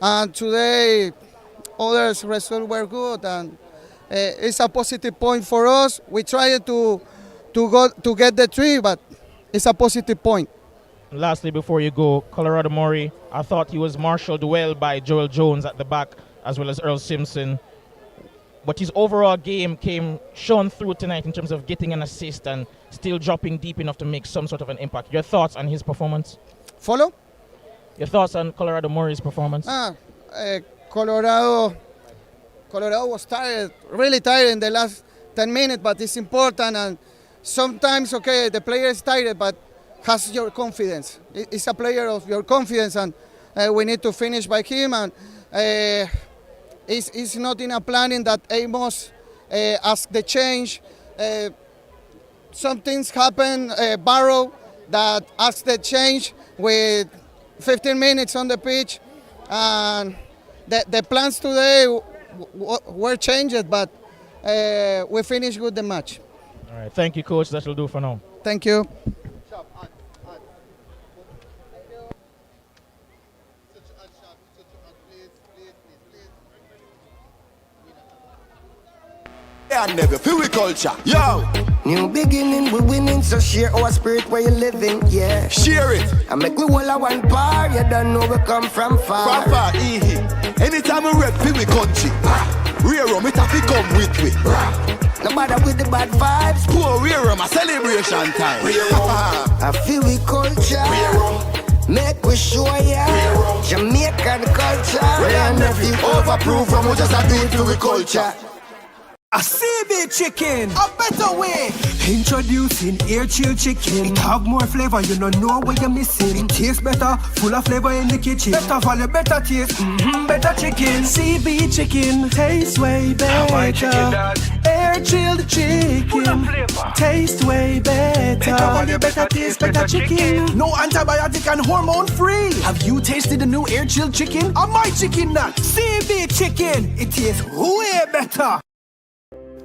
And today, others results were good, and it's a positive point for us. We tried to get the 3, but it's a positive point.
Lastly, before you go, Colorado Murray, I thought he was marshaled well by Joel Jones at the back, as well as Earl Simpson. But his overall game shone through tonight in terms of getting an assist and still dropping deep enough to make some sort of an impact. Your thoughts on his performance?
Follow?
Your thoughts on Colorado Murray's performance?
Colorado was tired, really tired in the last 10 minutes, but it's important. And sometimes, okay, the player is tired, but has your confidence. It's a player of your confidence, and we need to finish by him. And it's not in a planning that Amos asked the change. Some things happen, Barrow that asked the change with 15 minutes on the pitch. And the plans today were changed, but we finished with the match.
All right, thank you, coach. That will do for now.
Thank you.
And never feel we culture, yo.
New beginning, we winning, so share our spirit where you living, yeah.
Share it.
I make we all a one par, you don't know we come from far.
From far, anytime we rep feel we country, rear rum it have to come with we.
No matter with the bad vibes,
poor rear rum a celebration time.
I feel we culture. Make we show ya Jamaican culture.
We are never overproof from we just a do it for we culture.
A CB chicken, a better way. Introducing air chill chicken. It have more flavor, you don't know what you're missing. It tastes better, full of flavor in the kitchen. Better value, better taste, better chicken. CB chicken, tastes way better. Air chilled chicken, taste way better. Better value, better taste, better chicken. No antibiotic and hormone free. Have you tasted the new air chilled chicken? Or my chicken nut? CB chicken, it tastes way better.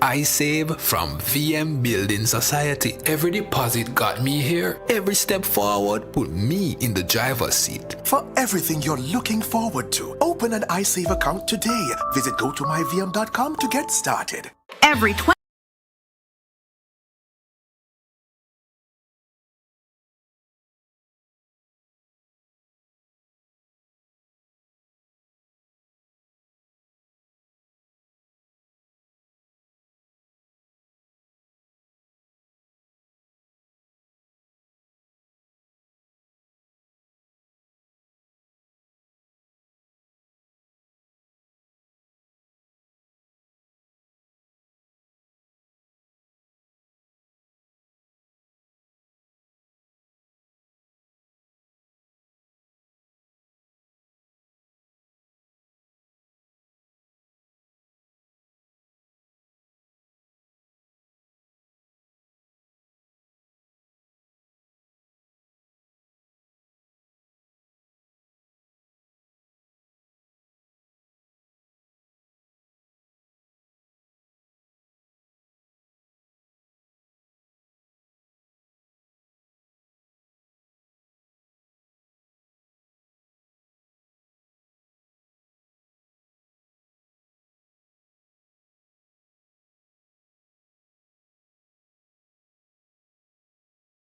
I save from VM Building Society. Every deposit got me here. Every step forward put me in the driver's seat.
For everything you're looking forward to, open an iSave account today. Visit gotomyvm.com to get started.
Every 20